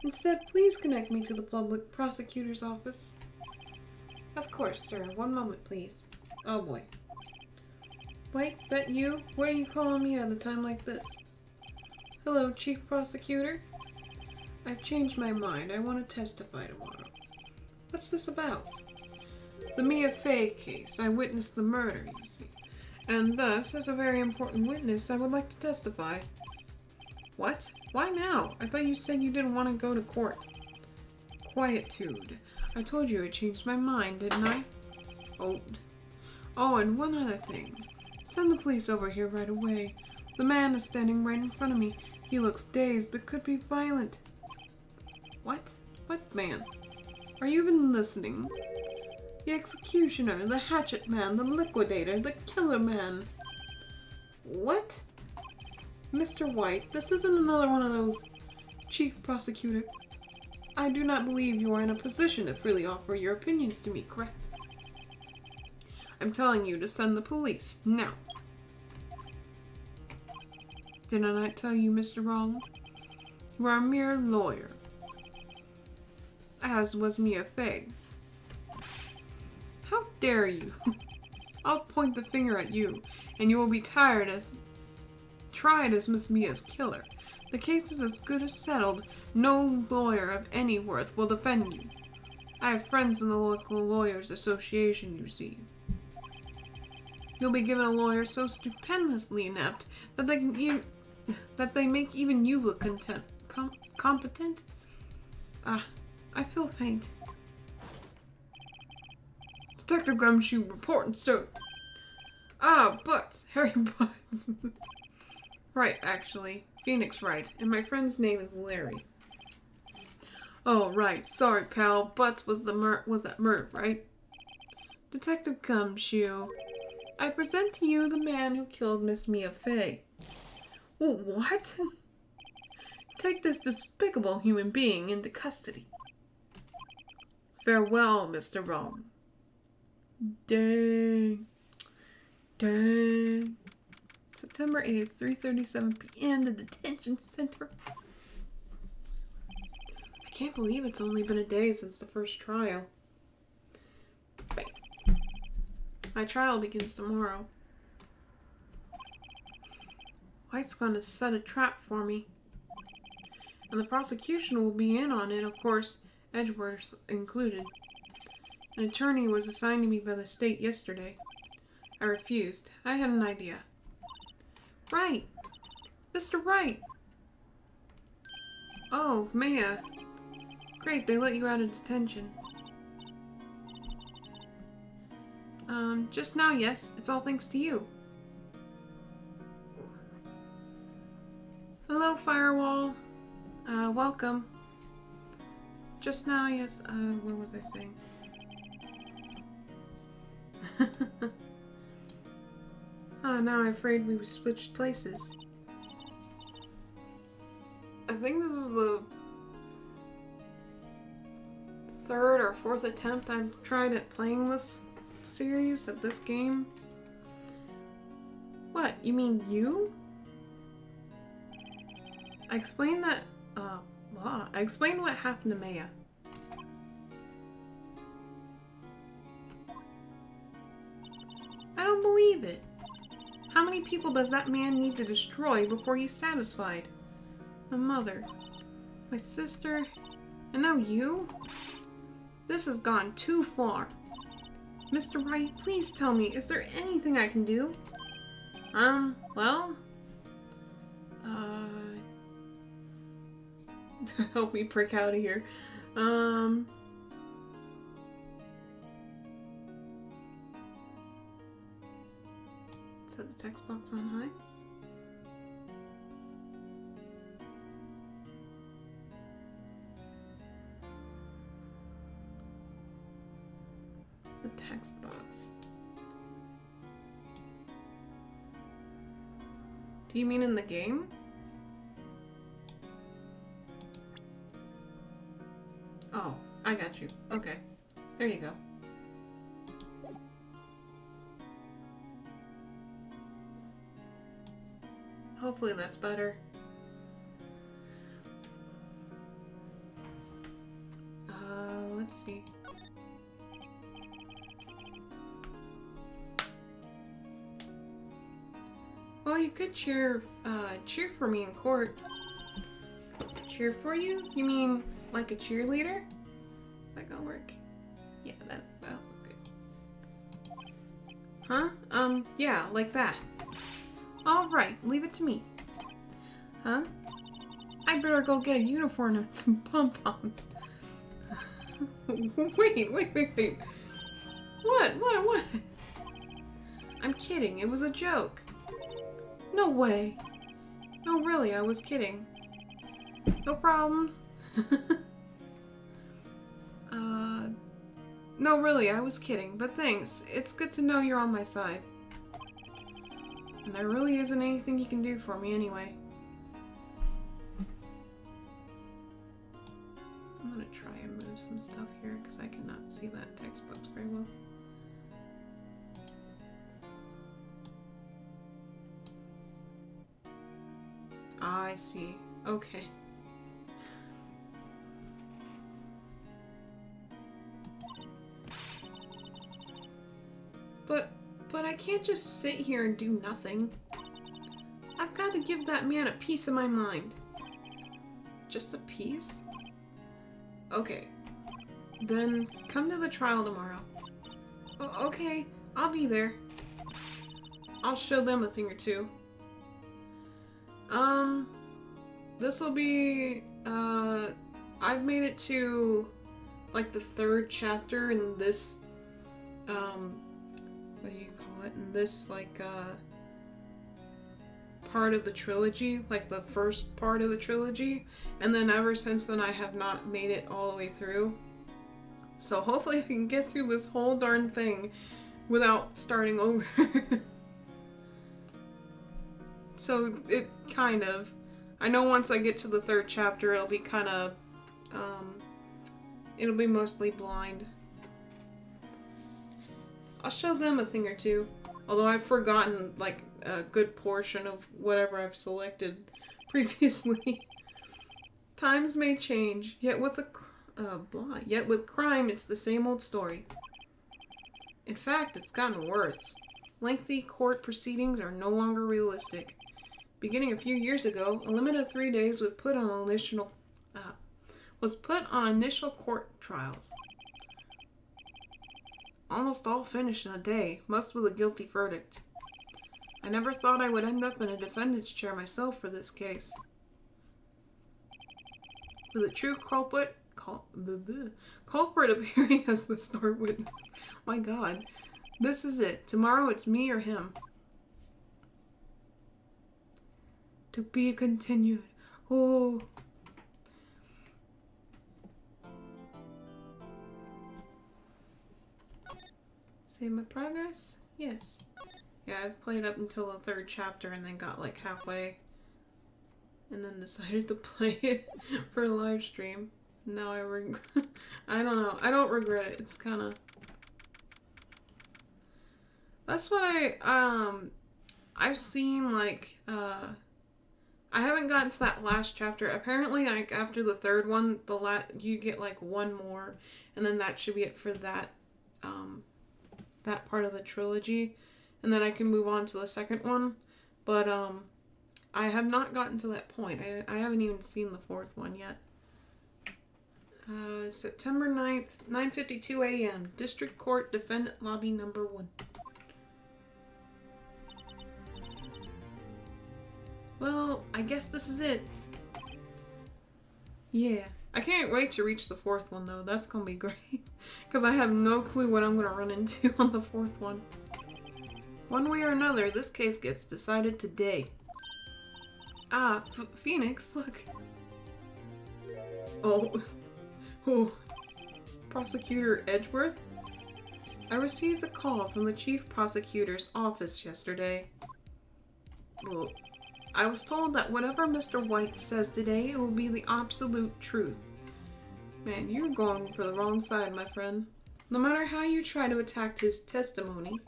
Instead, please connect me to the public prosecutor's office. Of course, sir. One moment, please. Oh boy. Wait, that you? Why are you calling me at a time like this? Hello, Chief Prosecutor. I've changed my mind. I want to testify tomorrow. What's this about? The Mia Fey case. I witnessed the murder, you see. And thus, as a very important witness, I would like to testify. What? Why now? I thought you said you didn't want to go to court. Quietude. I told you I changed my mind, didn't I? Oh, and one other thing. Send the police over here right away. The man is standing right in front of me. He looks dazed, but could be violent. What? What man? Are you even listening? The executioner, the hatchet man, the liquidator, the killer man. What? Mr. White, this isn't another one of those. Chief Prosecutor, I do not believe you are in a position to freely offer your opinions to me, correct? I'm telling you to send the police, now. Did I not tell you, Mr. Wrong? You are a mere lawyer. As was Mia Fey. How dare you? I'll point the finger at you, and you will be tried as Miss Mia's killer. The case is as good as settled. No lawyer of any worth will defend you. I have friends in the local lawyers' association, you see. You'll be given a lawyer so stupendously inept that they make even you look competent. I feel faint. Detective Gumshoe, report and stow. Butts. Harry Butts. Right, actually. Pheonix Wright. And my friend's name is Larry. Oh, right. Sorry, pal. Butts was that murder, right? Detective Gumshoe, I present to you the man who killed Miss Mia Fey. What? Take this despicable human being into custody. Farewell, Mr. Wrong. Dang. September 8th, 3:37 p.m. the detention center. I can't believe it's only been a day since the first trial. Wait. My trial begins tomorrow. White's gonna set a trap for me. And the prosecution will be in on it, of course, Edgeworth included. An attorney was assigned to me by the state yesterday. I refused. I had an idea. Wright! Mr. Wright! Oh, Mia. Great, they let you out of detention. Just now, yes. It's all thanks to you. Hello, Firewall. Welcome. Just now, yes. What was I saying? Now I'm afraid we switched places. I think this is the third or fourth attempt I've tried at playing this series, at this game. What? You mean you? I explained that, I explained what happened to Maya. I don't believe it. How many people does that man need to destroy before he's satisfied? My mother, my sister, and now you? This has gone too far. Mr. Wright, please tell me, is there anything I can do? Well... help me prick out of here. Set the text box on high. The text box. Do you mean in the game? Oh, I got you. Okay. There you go. Hopefully that's better. Let's see. Well, you could cheer for me in court. Cheer for you? You mean like a cheerleader? Is that gonna work? Yeah, that'll look good. Huh? Yeah, like that. Alright, leave it to me. Huh? I'd better go get a uniform and some pom-poms. Wait. What? I'm kidding, it was a joke. No way. No, really, I was kidding. No problem. No, really, I was kidding, but thanks. It's good to know you're on my side. And there really isn't anything you can do for me anyway. I'm gonna try and move some stuff here because I cannot see that text box very well. I see. Okay. But I can't just sit here and do nothing. I've got to give that man a piece of my mind. Just a piece? Okay. Then come to the trial tomorrow. Okay, I'll be there. I'll show them a thing or two. This'll be, I've made it to, like, the third chapter in this, what do you call it? In this, like, part of the trilogy, like the first part of the trilogy, and then ever since then I have not made it all the way through. So hopefully I can get through this whole darn thing without starting over. So it kind of, I know once I get to the third chapter it'll be kind of, it'll be mostly blind. I'll show them a thing or two, although I've forgotten like a good portion of whatever I've selected previously. Times may change, yet with crime it's the same old story. In fact, it's gotten worse. Lengthy court proceedings are no longer realistic. Beginning a few years ago, a limit of 3 days was put on initial court trials. Almost all finished in a day, most with a guilty verdict. I never thought I would end up in a defendant's chair myself for this case. With a true culprit appearing as the star witness. My god. This is it. Tomorrow it's me or him. To be continued. Oh. Save my progress? Yes. Yeah, I've played up until the third chapter and then got like halfway. And then decided to play it for a live stream. Now I regret. I don't know. I don't regret it. It's kind of. That's what I've seen, like, I haven't gotten to that last chapter. Apparently, like, after the third one, you get, like, one more, and then that should be it for that, that part of the trilogy, and then I can move on to the second one, but, I have not gotten to that point. I haven't even seen the fourth one yet. September 9th, 9:52 a.m., District Court, Defendant Lobby number 1. Well, I guess this is it. Yeah. I can't wait to reach the fourth one, though. That's gonna be great. Because I have no clue what I'm gonna run into on the fourth one. One way or another, this case gets decided today. Ah, Pheonix, look. Oh. Oh. Prosecutor Edgeworth? I received a call from the Chief Prosecutor's office yesterday. Well, I was told that whatever Mr. White says today, it will be the absolute truth. Man, you're going for the wrong side, my friend. No matter how you try to attack his testimony,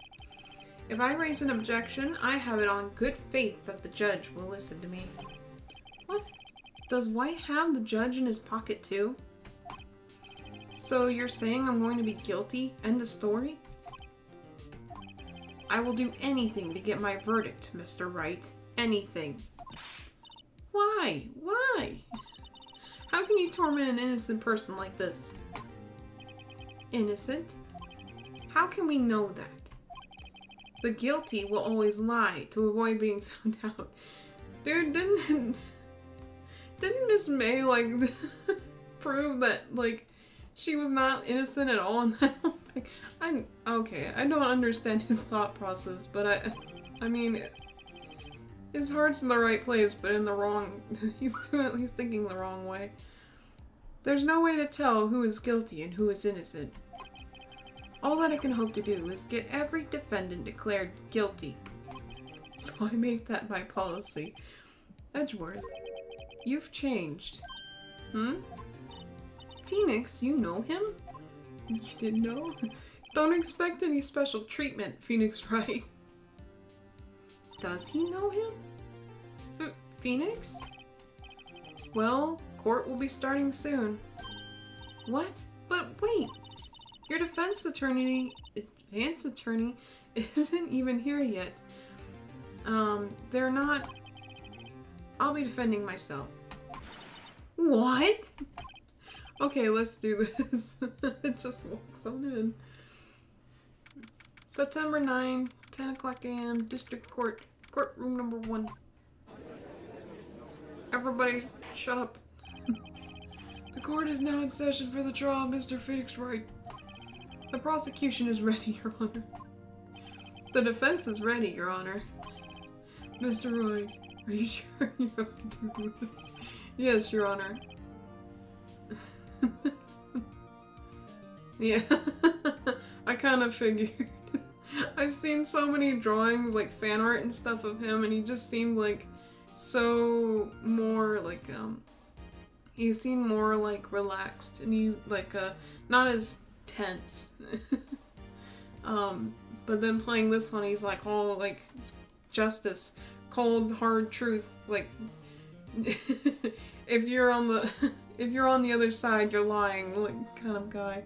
if I raise an objection, I have it on good faith that the judge will listen to me. What? Does White have the judge in his pocket too? So you're saying I'm going to be guilty? End of story? I will do anything to get my verdict, Mr. Wright. Anything. Why? Why? How can you torment an innocent person like this? Innocent? How can we know that? The guilty will always lie to avoid being found out. Dude, didn't Miss May, like, prove that, like, she was not innocent at all? And I don't think... okay, I don't understand his thought process, but I mean... His heart's in the right place, but in the wrong... He's thinking the wrong way. There's no way to tell who is guilty and who is innocent. All that I can hope to do is get every defendant declared guilty. So I make that my policy. Edgeworth, you've changed. Pheonix, you know him? You didn't know? Don't expect any special treatment, Pheonix Wright. Does he know him? Pheonix? Well, court will be starting soon. What? But wait! Your advanced attorney isn't even here yet. They're not... I'll be defending myself. What? Okay, let's do this. It just walks on in. September 9, 10 o'clock a.m., District Court, courtroom number 1. Everybody, shut up. The court is now in session for the trial of Mr. Pheonix Wright. The prosecution is ready, Your Honor. The defense is ready, Your Honor. Mr. Wright, are you sure you have to do this? Yes, Your Honor. Yeah, I kind of figured. I've seen so many drawings, like fan art and stuff of him, and he just seemed like so more like, he seemed more like relaxed, and he like, not as tense. But then playing this one, he's like all like justice, cold, hard truth, like if you're on the other side, you're lying, like kind of guy.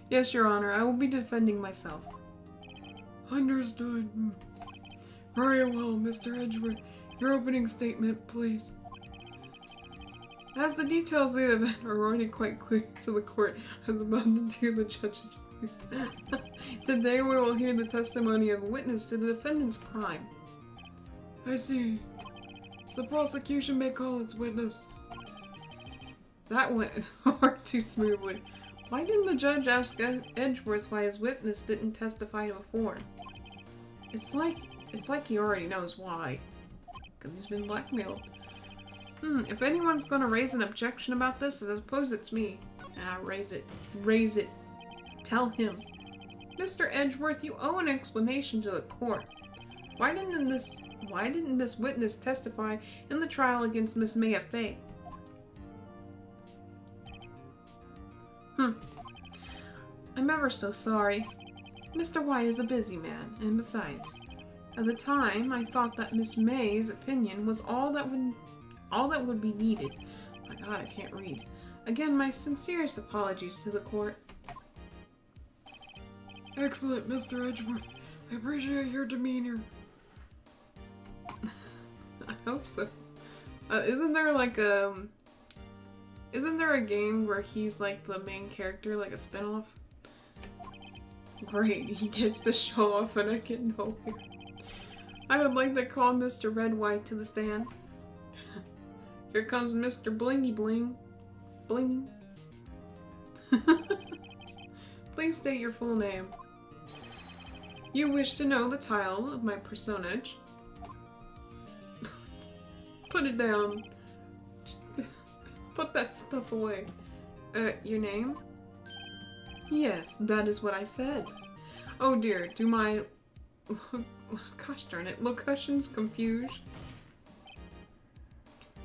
Yes, Your Honor, I will be defending myself. Understood. Very well, Mr. Edgeworth. Your opening statement, please. As the details of the event are already quite clear to the court, I was about to do the judge's voice. Today we will hear the testimony of a witness to the defendant's crime. I see. The prosecution may call its witness. That went far too smoothly. Why didn't the judge ask Edgeworth why his witness didn't testify before? It's like he already knows why. Because he's been blackmailed. If anyone's gonna raise an objection about this, I suppose it's me. Ah, raise it. Raise it. Tell him. Mr. Edgeworth, you owe an explanation to the court. Why didn't this witness testify in the trial against Miss Maya Fey? I'm ever so sorry. Mr. White is a busy man, and besides, at the time I thought that Miss May's opinion was all that would be needed. My God, I can't read. Again, my sincerest apologies to the court. Excellent, Mr. Edgeworth. I appreciate your demeanor. I hope so. Isn't there a game where he's like the main character, like a spin-off? Great, he gets to show off and I get nowhere. I would like to call Mr. Red White to the stand. Here comes Mr. Blingy Bling. Bling. Please state your full name. You wish to know the title of my personage? Put it down. Just put that stuff away. Your name? Yes, that is what I said. Oh dear, do my... Gosh darn it, locutions confused?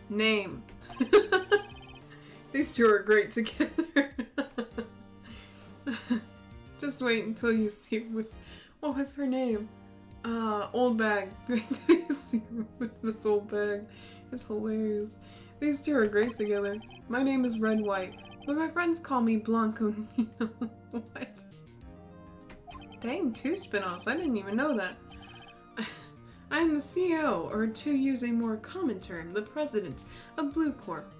Name. These two are great together. Just wait until you see with... What was her name? Old Bag. Wait until you see with Miss Old Bag. It's hilarious. These two are great together. My name is Red White, but my friends call me Blanco Nino. What? Dang, 2 spin-offs. I didn't even know that. I am the CEO, or to use a more common term, the president of Blue Corp.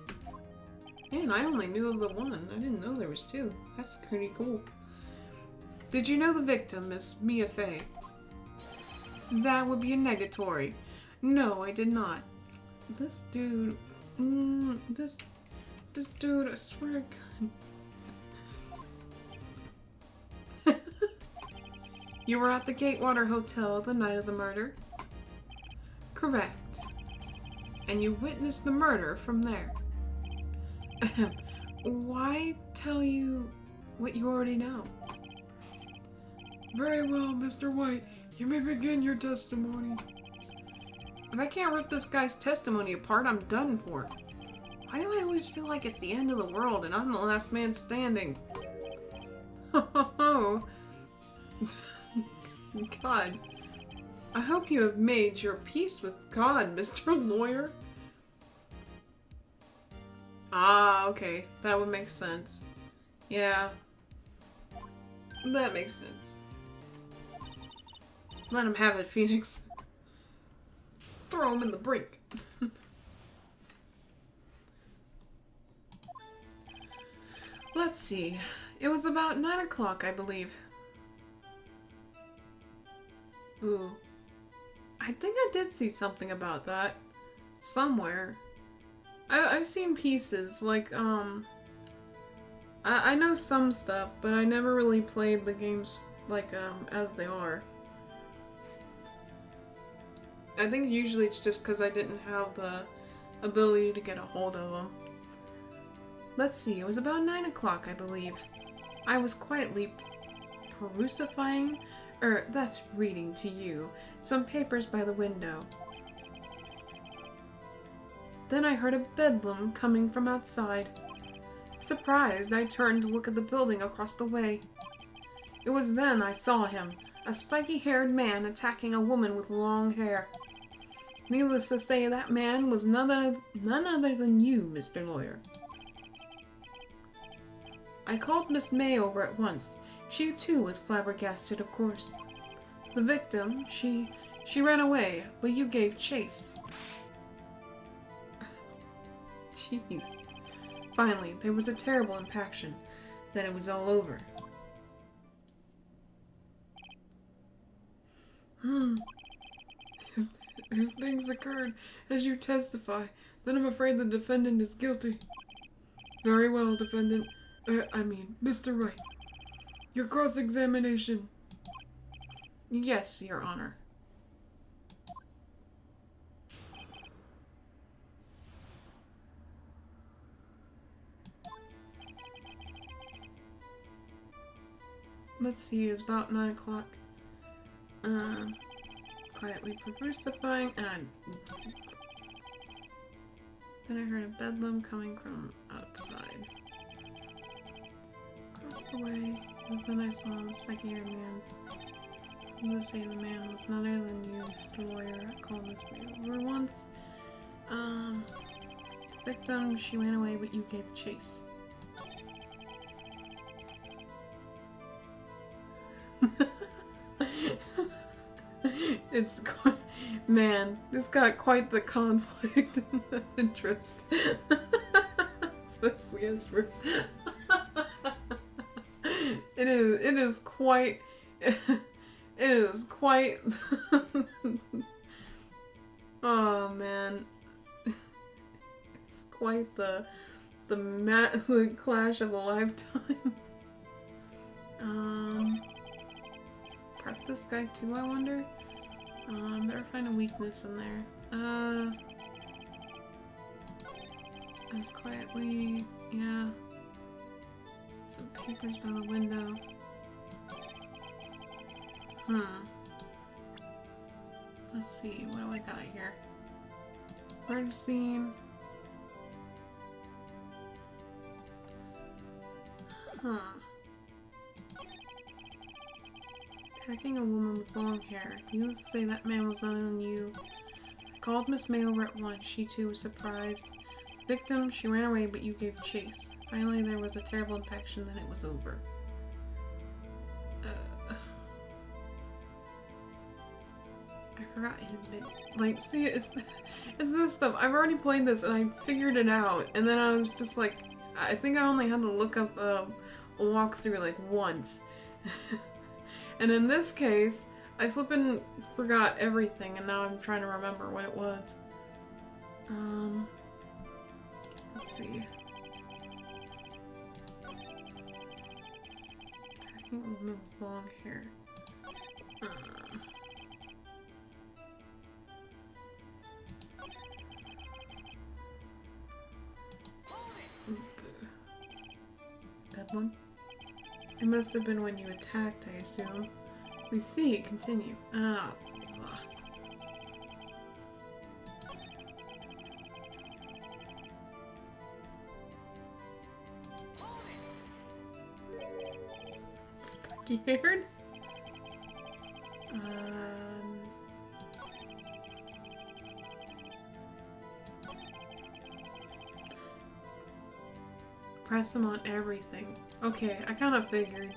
Man, I only knew of the one. I didn't know there was 2. That's pretty cool. Did you know the victim, Miss Mia Fey? That would be a negatory. No, I did not. This dude... this dude, I swear to God. You were at the Gatewater Hotel the night of the murder? Correct. And you witnessed the murder from there. Why tell you what you already know? Very well, Mr. White. You may begin your testimony. If I can't rip this guy's testimony apart, I'm done for. Why do I always feel like it's the end of the world and I'm the last man standing? Oh, God. I hope you have made your peace with God, Mr. Lawyer. Ah, okay. That would make sense. Yeah. That makes sense. Let him have it, Pheonix. Throw him in the brink. Let's see. It was about 9 o'clock, I believe. Ooh. I think I did see something about that. Somewhere. I've seen pieces, like, I know some stuff, but I never really played the games, like, as they are. I think usually it's just because I didn't have the ability to get a hold of them. Let's see, it was about 9 o'clock, I believe. I was quietly that's reading to you, some papers by the window. Then I heard a bedlam coming from outside. Surprised, I turned to look at the building across the way. It was then I saw him, a spiky-haired man attacking a woman with long hair. Needless to say, that man was none other than you, Mr. Lawyer. I called Miss May over at once. She too was flabbergasted, of course. The victim, she ran away, but you gave chase. Jeez. Finally, there was a terrible impaction. Then it was all over. If things occurred as you testify, then I'm afraid the defendant is guilty. Very well, defendant. Mr. Wright. Your cross-examination. Yes, Your Honor. Let's see, it's about 9 o'clock. Quietly diversifying, and then I heard a bedlam coming from outside. Just the way. And then I saw him, spiky-haired man. Let's say the man was none other than you, Mr. Lawyer. I called Miss May over once. The victim, she ran away, but you gave chase. It's quite, man, this got quite the conflict of interest. Especially Ezra. It is quite, it is quite, oh man. It's quite the clash of a lifetime. Prep this guy too, I wonder? Better find a weakness in there. Just quietly, yeah. Some papers by the window. Let's see, what do I got here? Murder scene. Attacking a woman with long hair. Needless to say, that man was other than you. I called Miss May over at once. She too was surprised. Victim, she ran away, but you gave chase. Finally, there was a terrible infection, then it was over. I forgot his bit. Like, see, it's this stuff. I've already played this and I figured it out, and then I was just like, I think I only had to look up a walkthrough like once. And in this case, I flippin' forgot everything, and now I'm trying to remember what it was. Let's see. Attacking a woman with long hair. That one? It must have been when you attacked, I assume. We see. Continue. Ah. Spiky-haired? Press them on everything. Okay, I kind of figured.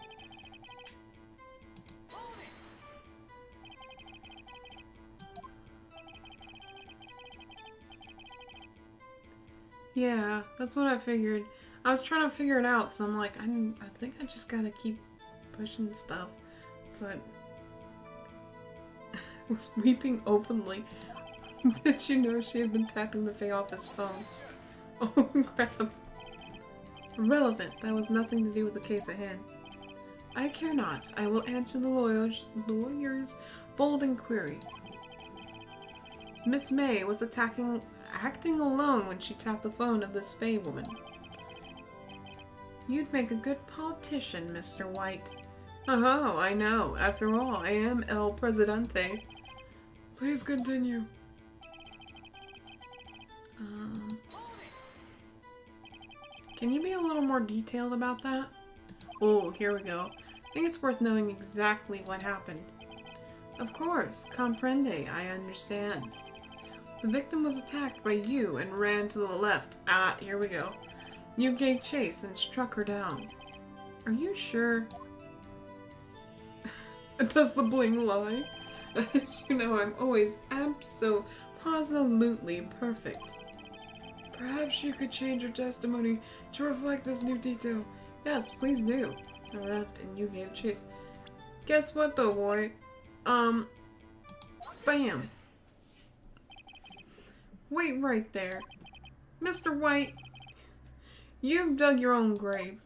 Yeah, that's what I figured. I was trying to figure it out, so I'm like, I think I just gotta keep pushing stuff. But was weeping openly. Did you know she had been tapping the Fae office phone? Oh crap. Irrelevant. That was nothing to do with the case at hand. I care not. I will answer the lawyer's bold inquiry. Miss May was acting alone when she tapped the phone of this Fae woman. You'd make a good politician, Mr. White. Oh, I know. After all, I am El Presidente. Please continue. Can you be a little more detailed about that? Oh, here we go. I think it's worth knowing exactly what happened. Of course, comprende, I understand. The victim was attacked by you and ran to the left. Ah, here we go. You gave chase and struck her down. Are you sure? Does the bling lie? As you know, I'm always absolutely perfect. Perhaps you could change your testimony to reflect this new detail. Yes, please do. I left and you gave chase. Guess what though, boy? Bam. Wait right there. Mr. White, you've dug your own grave.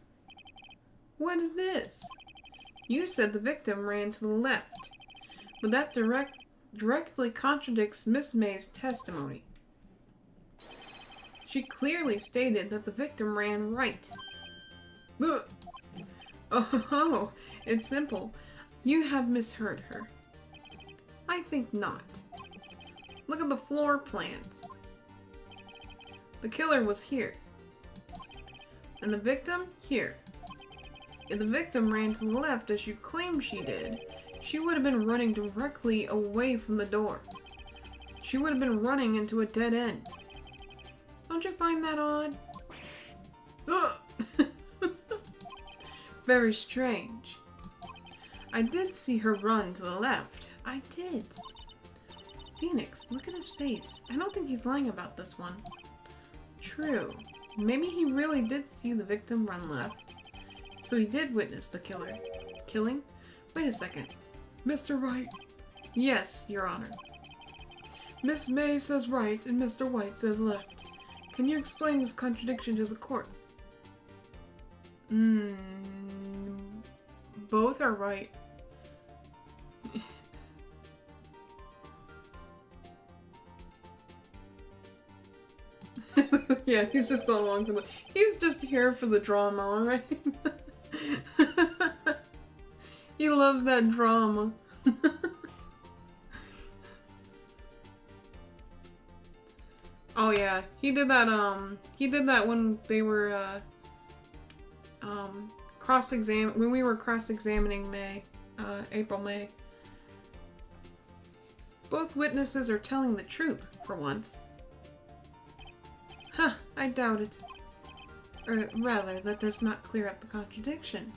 What is this? You said the victim ran to the left, but that directly contradicts Miss May's testimony. She clearly stated that the victim ran right. Oh, it's simple. You have misheard her. I think not. Look at the floor plans. The killer was here. And the victim, here. If the victim ran to the left as you claim she did, she would have been running directly away from the door. She would have been running into a dead end. Don't you find that odd? Very strange. I did see her run to the left. I did. Pheonix, look at his face. I don't think he's lying about this one. True. Maybe he really did see the victim run left. So he did witness the killing? Wait a second. Mr. Wright. Yes, Your Honor. Miss May says right and Mr. White says left. Can you explain this contradiction to the court? Both are right. Yeah, he's just not along for the. He's just here for the drama, alright? He loves that drama. Oh yeah, he did that when they were when we were cross-examining April May. Both witnesses are telling the truth, for once. Huh, I doubt it. Or rather, that does not clear up the contradiction.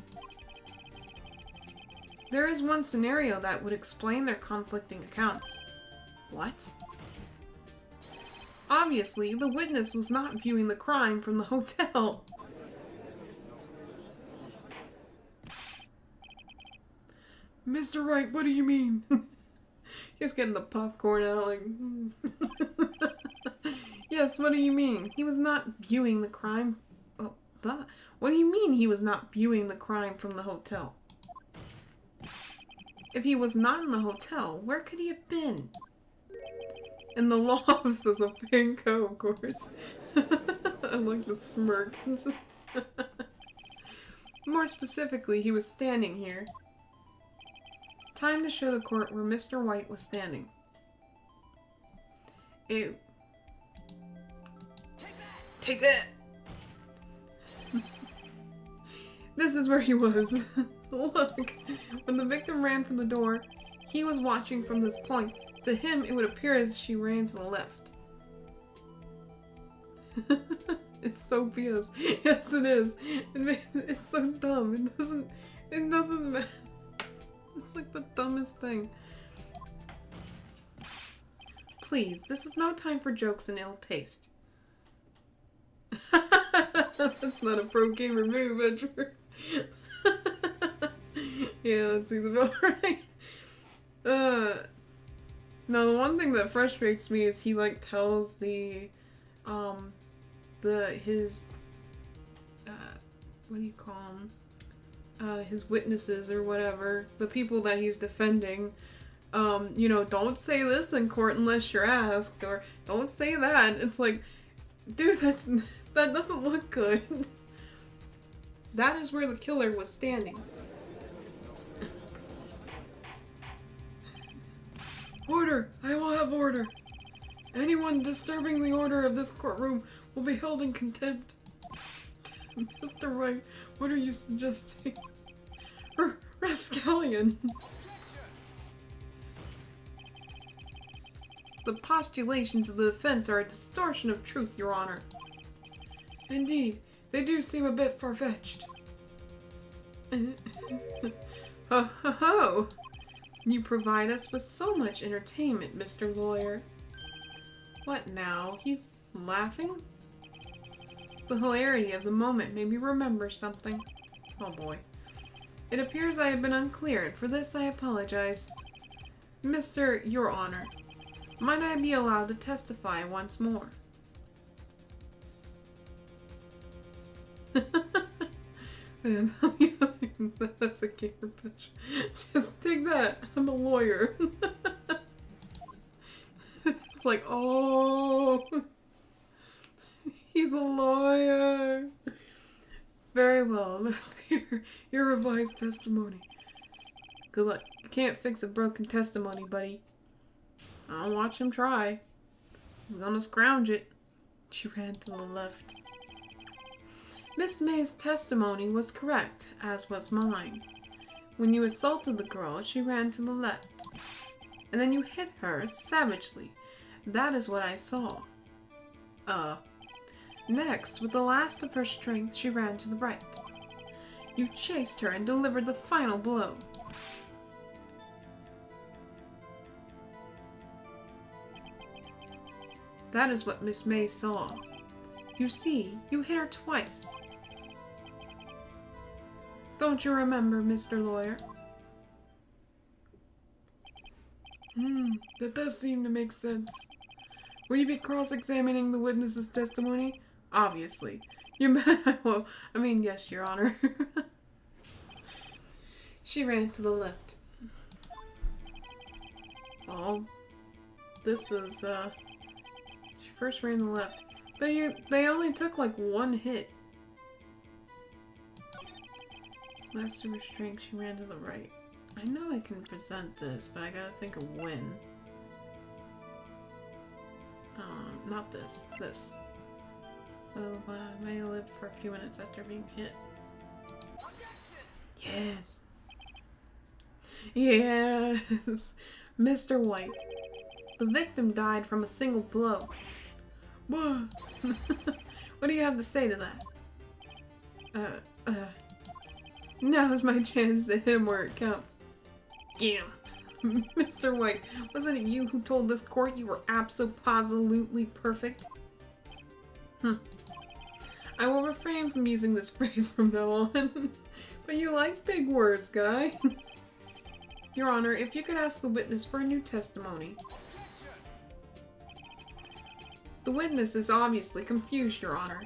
There is one scenario that would explain their conflicting accounts. What? Obviously, the witness was not viewing the crime from the hotel. Mr. Wright, what do you mean? He's getting the popcorn out like... Yes, what do you mean? He was not viewing the crime... Oh, what do you mean he was not viewing the crime from the hotel? If he was not in the hotel, where could he have been? In the law offices of Pinko, of course. I like the smirk. More specifically, he was standing here. Time to show the court where Mr. White was standing. Ew. Take that! This is where he was. Look, when the victim ran from the door, he was watching from this point. To him, it would appear as she ran to the left. It's so BS. Yes, it is. It's so dumb. It doesn't matter. It's like the dumbest thing. Please, this is no time for jokes and ill taste. That's not a pro gamer move, Edward. Yeah, that seems about right. No, the one thing that frustrates me is he like tells his what do you call them? His witnesses or whatever, the people that he's defending, you know, don't say this in court unless you're asked, or don't say that. It's like, dude, that doesn't look good. That is where the killer was standing. Order! I will have order. Anyone disturbing the order of this courtroom will be held in contempt. Mr. Wright, what are you suggesting? Rapscallion! The postulations of the defense are a distortion of truth, Your Honor. Indeed, they do seem a bit far-fetched. Ho ho ho! You provide us with so much entertainment, Mr. Lawyer. What now? He's laughing? The hilarity of the moment made me remember something. Oh boy. It appears I have been unclear, and for this I apologize. Your Honor, might I be allowed to testify once more? Man, that's a gamer pitch. Just take that. I'm a lawyer. It's like, oh, he's a lawyer. Very well. Let's hear your revised testimony. Good luck. You can't fix a broken testimony, buddy. I'll watch him try. He's gonna scrounge it. She ran to the left. Miss May's testimony was correct, as was mine. When you assaulted the girl, she ran to the left. And then you hit her savagely. That is what I saw. Next, with the last of her strength, she ran to the right. You chased her and delivered the final blow. That is what Miss May saw. You see, you hit her twice. Don't you remember, Mr. Lawyer? That does seem to make sense. Will you be cross-examining the witness's testimony? Obviously. You're mad. Well, I mean, yes, Your Honor. She ran to the left. Oh. This is, She first ran to the left. But they only took, like, one hit. Last of her strength, she ran to the right. I know I can present this, but I gotta think of when. Not this. This. Oh, I may live for a few minutes after being hit. Yes. Yes. Mr. White. The victim died from a single blow. What? What do you have to say to that? Now is my chance to hit him where it counts. Get him. Mr. White, wasn't it you who told this court you were absolutely perfect? I will refrain from using this phrase from now on. But you like big words, guy. Your Honor, if you could ask the witness for a new testimony. The witness is obviously confused, Your Honor.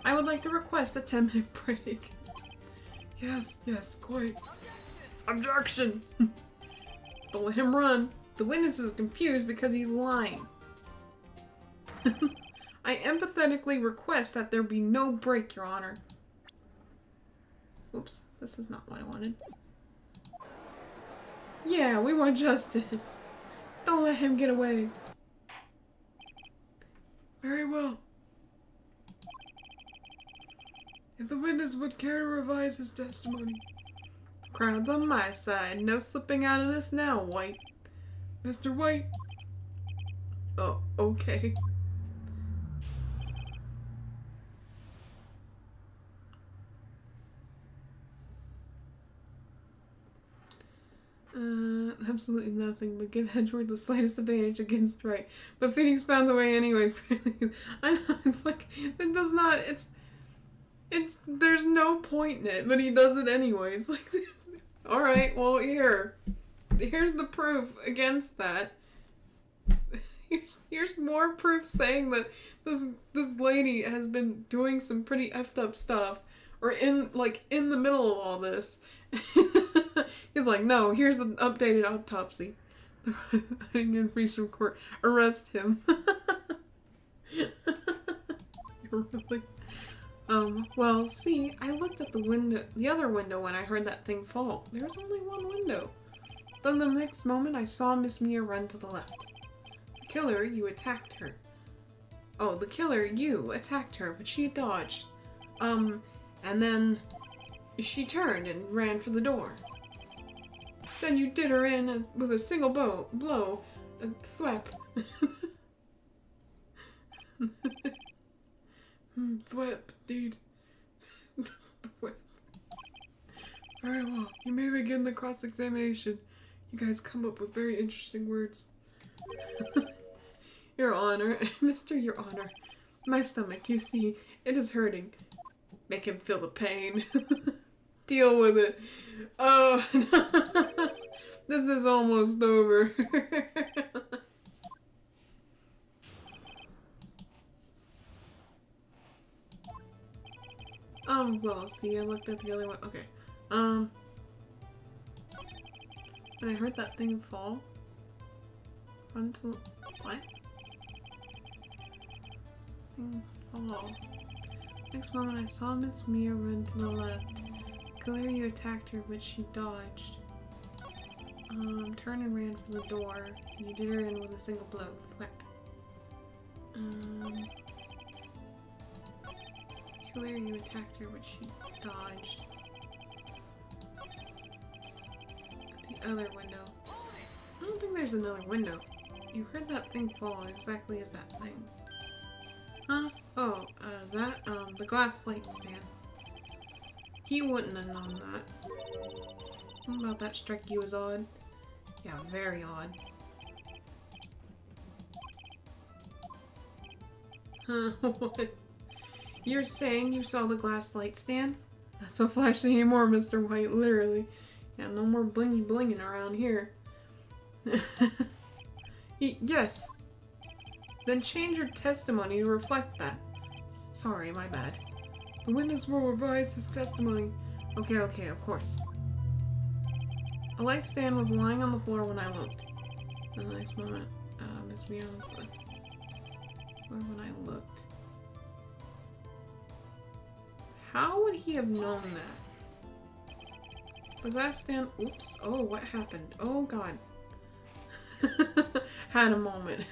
I would like to request a 10-minute break. Yes, quite. Objection! Don't let him run. The witness is confused because he's lying. I empathetically request that there be no break, Your Honor. Oops, this is not what I wanted. Yeah, we want justice. Don't let him get away. Very well. If the witness would care to revise his testimony. The crowd's on my side. No slipping out of this now, White. Mr. White. Oh, okay. Absolutely nothing but give Edgeworth the slightest advantage against Wright. But Pheonix found a way anyway. I know, it's like, it does not, there's no point in it, but he does it anyway. It's like, alright, well, here's the proof against that. Here's more proof saying that this lady has been doing some pretty effed up stuff, or in the middle of all this. He's like, no, here's an updated autopsy. Hiding in free from court. Arrest him. Really? Well, see, I looked at the other window when I heard that thing fall. There was only one window. Then the next moment I saw Miss Mia run to the left. The killer, you attacked her. Oh, the killer, you attacked her, but she dodged. And then she turned and ran for the door. Then you did her in with a single blow, a thwap. Thwap, indeed. Thwap. Very well, you may begin the cross-examination. You guys come up with very interesting words. Your Honor, Mr. Your Honor, my stomach, you see, it is hurting. Make him feel the pain. Deal with it. Oh, no. This is almost over. Well, see, I looked at the other one. Okay. And I heard that thing fall. Run to the... What? Thing fall. Next moment, I saw Miss Mia run to the left. Clearly, you attacked her, which she dodged. Turned and ran for the door. And you did her in with a single blow. Thwap. kill her, you attacked her, but she dodged. The other window. I don't think there's another window. You heard that thing fall exactly as that thing. Huh? Oh, the glass light stand. He wouldn't have known that. What about that strike you as odd? Yeah, very odd. Huh, what? You're saying you saw the glass light stand? Not so flashy anymore, Mr. White, literally. Yeah, no more blingy blinging around here. Yes. Then change your testimony to reflect that. Sorry, my bad. The witness will revise his testimony. Okay, of course. A light stand was lying on the floor when I looked. In the next moment, Miss Pheonix looked. Where when I looked? How would he have known that? The glass stand. Oops. Oh, what happened? Oh, God. Had a moment.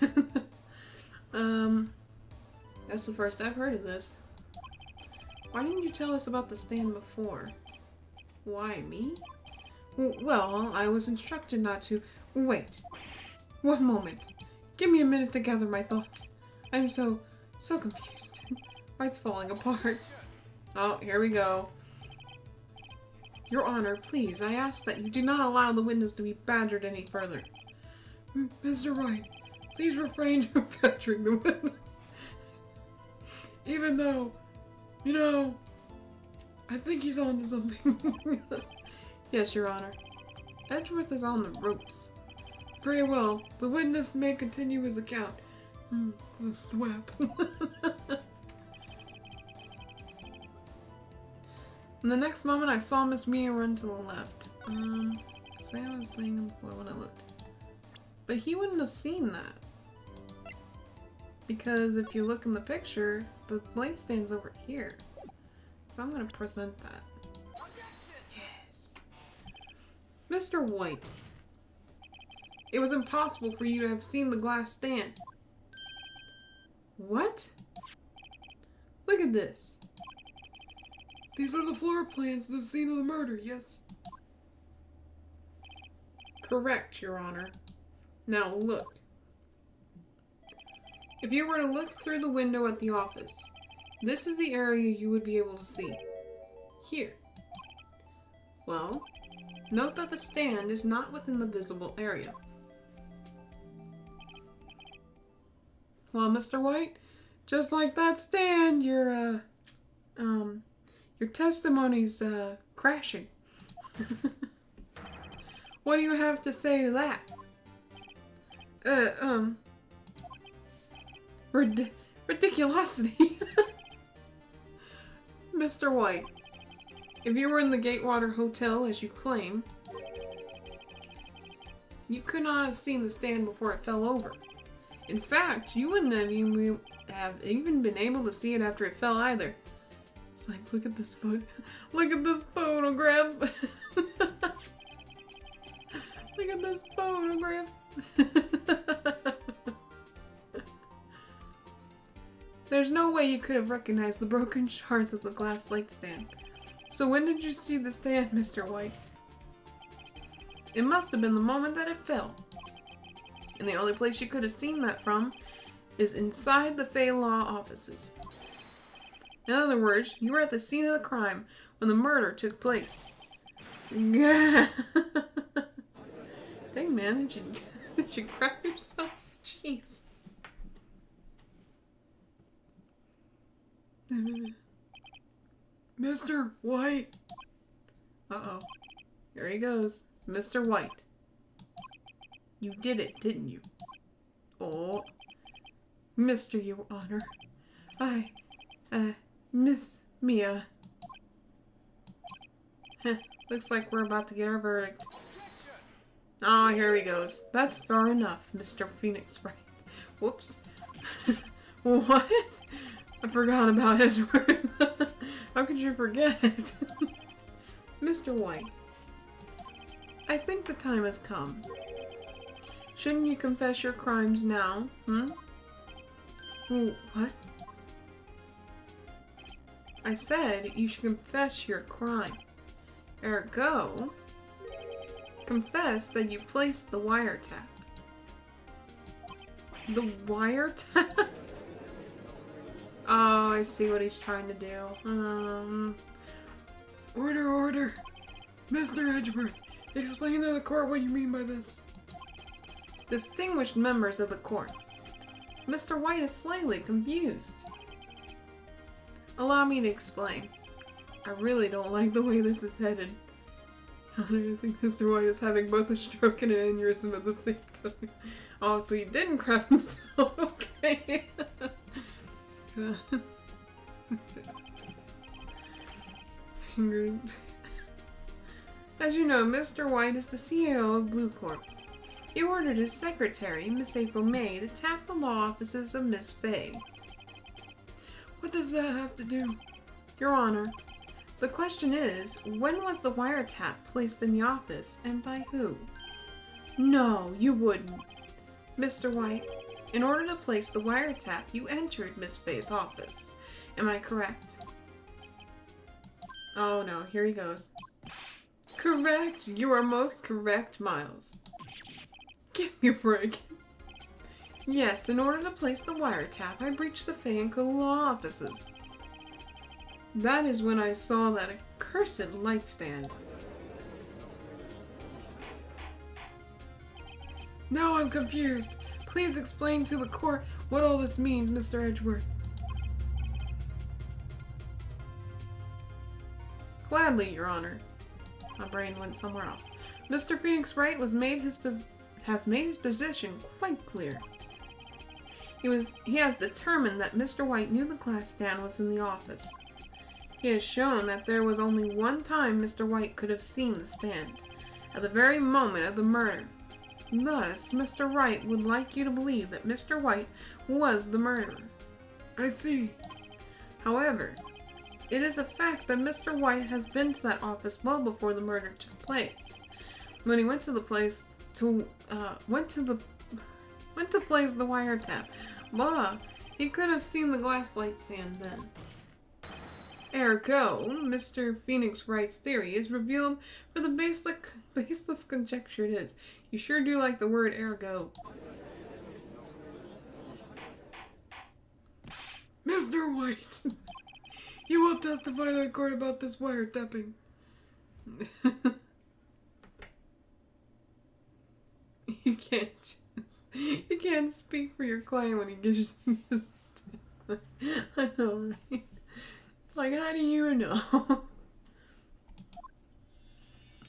That's the first I've heard of this. Why didn't you tell us about the stand before? Why, me? Well, I was instructed not to. Wait. One moment. Give me a minute to gather my thoughts. I'm so confused. Wright's falling apart. Oh, here we go. Your Honor, please, I ask that you do not allow the witness to be badgered any further. Mr. Wright, please refrain from badgering the witness. Even though, you know, I think he's on to something. Yes, Your Honor. Edgeworth is on the ropes. Very well. The witness may continue his account. The thwap. In the next moment, I saw Miss Mia run to the left. Say I was laying on the floor when I looked. But he wouldn't have seen that. Because if you look in the picture, the light stand's over here. So I'm gonna present that. Yes. Mr. White. It was impossible for you to have seen the glass stand. What? Look at this. These are the floor plans to the scene of the murder, yes? Correct, Your Honor. Now look. If you were to look through the window at the office, this is the area you would be able to see. Here. Well, note that the stand is not within the visible area. Well, Mr. White, just like that stand, your testimony's, crashing. What do you have to say to that? Ridiculosity. Mr. White, if you were in the Gatewater Hotel, as you claim, you could not have seen the stand before it fell over. In fact, you wouldn't have even been able to see it after it fell either. It's like, look at this look at this photograph. Look at this photograph. There's no way you could have recognized the broken shards as a glass light stand. So when did you see the stand, Mr. White? It must have been the moment that it fell. And the only place you could have seen that from is inside the Fey Law offices. In other words, you were at the scene of the crime when the murder took place. Dang, man, did you crap yourself? Jeez. Mr. White. Uh-oh. Here he goes. Mr. White. You did it, didn't you? Oh. Mr. Your Honor. Miss Mia. Heh, looks like we're about to get our verdict. Ah, here he goes. That's far enough, Mr. Pheonix, right? Whoops. What? I forgot about Edgeworth. How could you forget? Mr. White. I think the time has come. Shouldn't you confess your crimes now, Ooh, what? I said you should confess your crime. Ergo, confess that you placed the wiretap. The wiretap? Oh, I see what he's trying to do. Order. Mr. Edgeworth, explain to the court what you mean by this. Distinguished members of the court, Mr. White is slightly confused. Allow me to explain. I really don't like the way this is headed. I think Mr. White is having both a stroke and an aneurysm at the same time. Oh, so he didn't crap himself. Okay. As you know, Mr. White is the CEO of Blue Corp. He ordered his secretary, Miss April May, to tap the law offices of Miss Fay. What does that have to do? Your Honor, the question is, when was the wiretap placed in the office, and by who? No, you wouldn't. Mr. White, in order to place the wiretap, you entered Miss Fay's office. Am I correct? Oh no, here he goes. Correct! You are most correct, Miles. Give me a break. Yes, in order to place the wiretap, I breached the Pheonix law offices. That is when I saw that accursed light stand. Now I'm confused. Please explain to the court what all this means, Mr. Edgeworth. Gladly, Your Honor. My brain went somewhere else. Mr. Pheonix Wright has made his position quite clear. He has determined that Mr. White knew the glass stand was in the office. He has shown that there was only one time Mr. White could have seen the stand, at the very moment of the murder. Thus, Mr. Wright would like you to believe that Mr. White was the murderer. I see. However, it is a fact that Mr. White has been to that office well before the murder took place. When he went to the place went to place the wiretap, he could have seen the glass light stand then. Ergo, Mr. Pheonix Wright's theory is revealed for the baseless conjecture it is. You sure do like the word ergo. Mr. White, you will testify to the court about this wiretapping. You can't speak for your client when he gives you this. I know, right? Like, how do you know?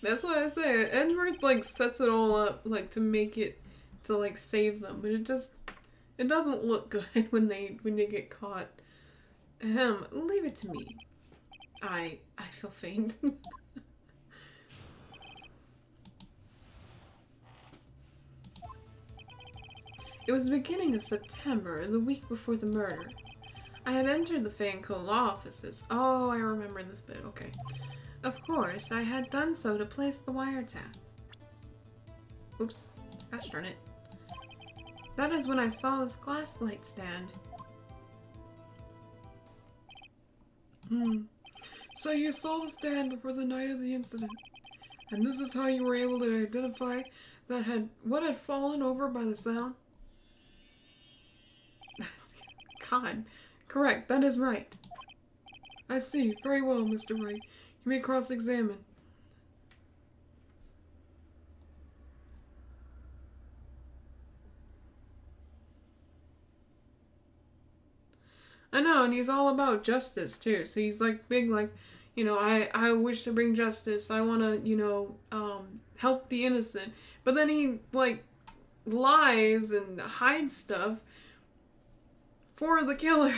That's why I say it. Edgeworth, like, sets it all up, like, to make it, to, like, save them. But it doesn't look good when they get caught. Leave it to me. I feel faint. It was the beginning of September, the week before the murder. I had entered the Pheonix law offices. Oh, I remember this bit. Okay. Of course, I had done so to place the wiretap. Oops. Gosh darn it. That is when I saw this glass light stand. So you saw the stand before the night of the incident. And this is how you were able to identify what had fallen over by the sound? God. Correct, that is right. I see. Very well, Mr. Wright. You may cross-examine. I know, and he's all about justice, too. So he's, like, big, like, you know, I wish to bring justice. I want to, you know, help the innocent. But then he, like, lies and hides stuff for the killer.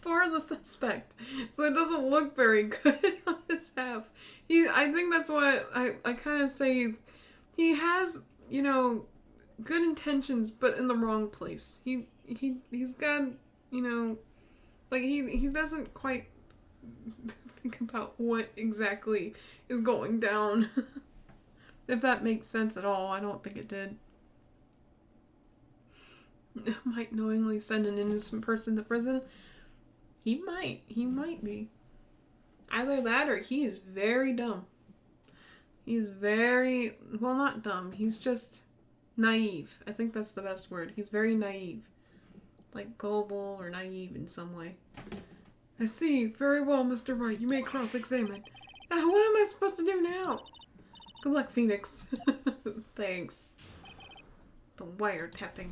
For the suspect. So it doesn't look very good on his half. I think that's what I kind of say. He has, you know, good intentions, but in the wrong place. He's got, you know, like he doesn't quite think about what exactly is going down. If that makes sense at all. I don't think it did. Might knowingly send an innocent person to prison. He might be. Either that or he is very dumb. He's very, well, not dumb. He's just naive. I think that's the best word. He's very naive. Like gullible or naive in some way. I see. Very well, Mr. Wright. You may cross-examine. What am I supposed to do now? Good luck, Pheonix. Thanks. The wiretapping.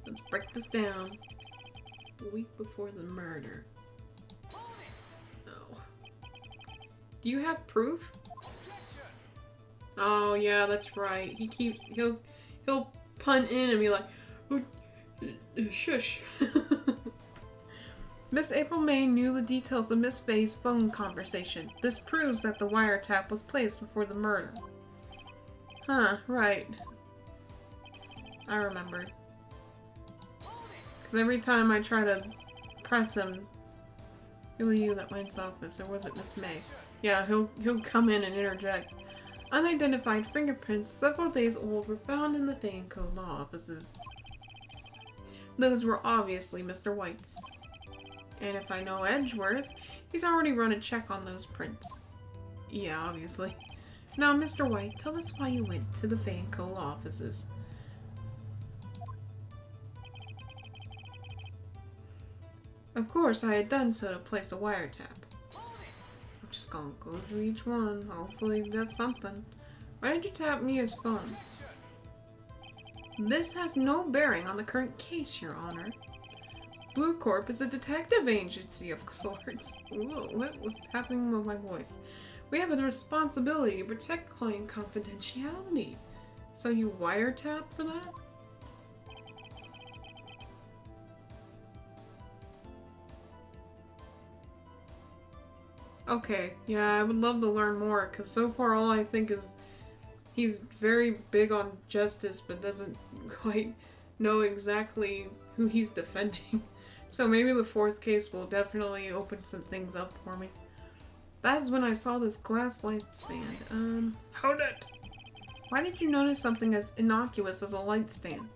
Let's break this down. A week before the murder. Oh. Do you have proof? Oh yeah, that's right. He'll punt in and be like, oh, shush. Miss April May knew the details of Miss Faye's phone conversation. This proves that the wiretap was placed before the murder. Huh, right. I remembered. Because every time I try to press him, who are you that went to office, or was it Miss May? Yeah, he'll come in and interject. Unidentified fingerprints several days old were found in the Pheonix law offices. Those were obviously Mr. White's. And if I know Edgeworth, he's already run a check on those prints. Yeah, obviously. Now, Mr. White, tell us why you went to the Pheonix law offices. Of course, I had done so to place a wiretap. I'm just gonna go through each one. Hopefully it does something. Why did you tap Mia's phone? This has no bearing on the current case, Your Honor. Blue Corp is a detective agency of sorts. Whoa, what was happening with my voice? We have a responsibility to protect client confidentiality. So you wiretap for that? Okay, yeah, I would love to learn more, because so far all I think is he's very big on justice, but doesn't quite know exactly who he's defending. So maybe the fourth case will definitely open some things up for me. That is when I saw this glass light stand. Hold it! Why did you notice something as innocuous as a light stand?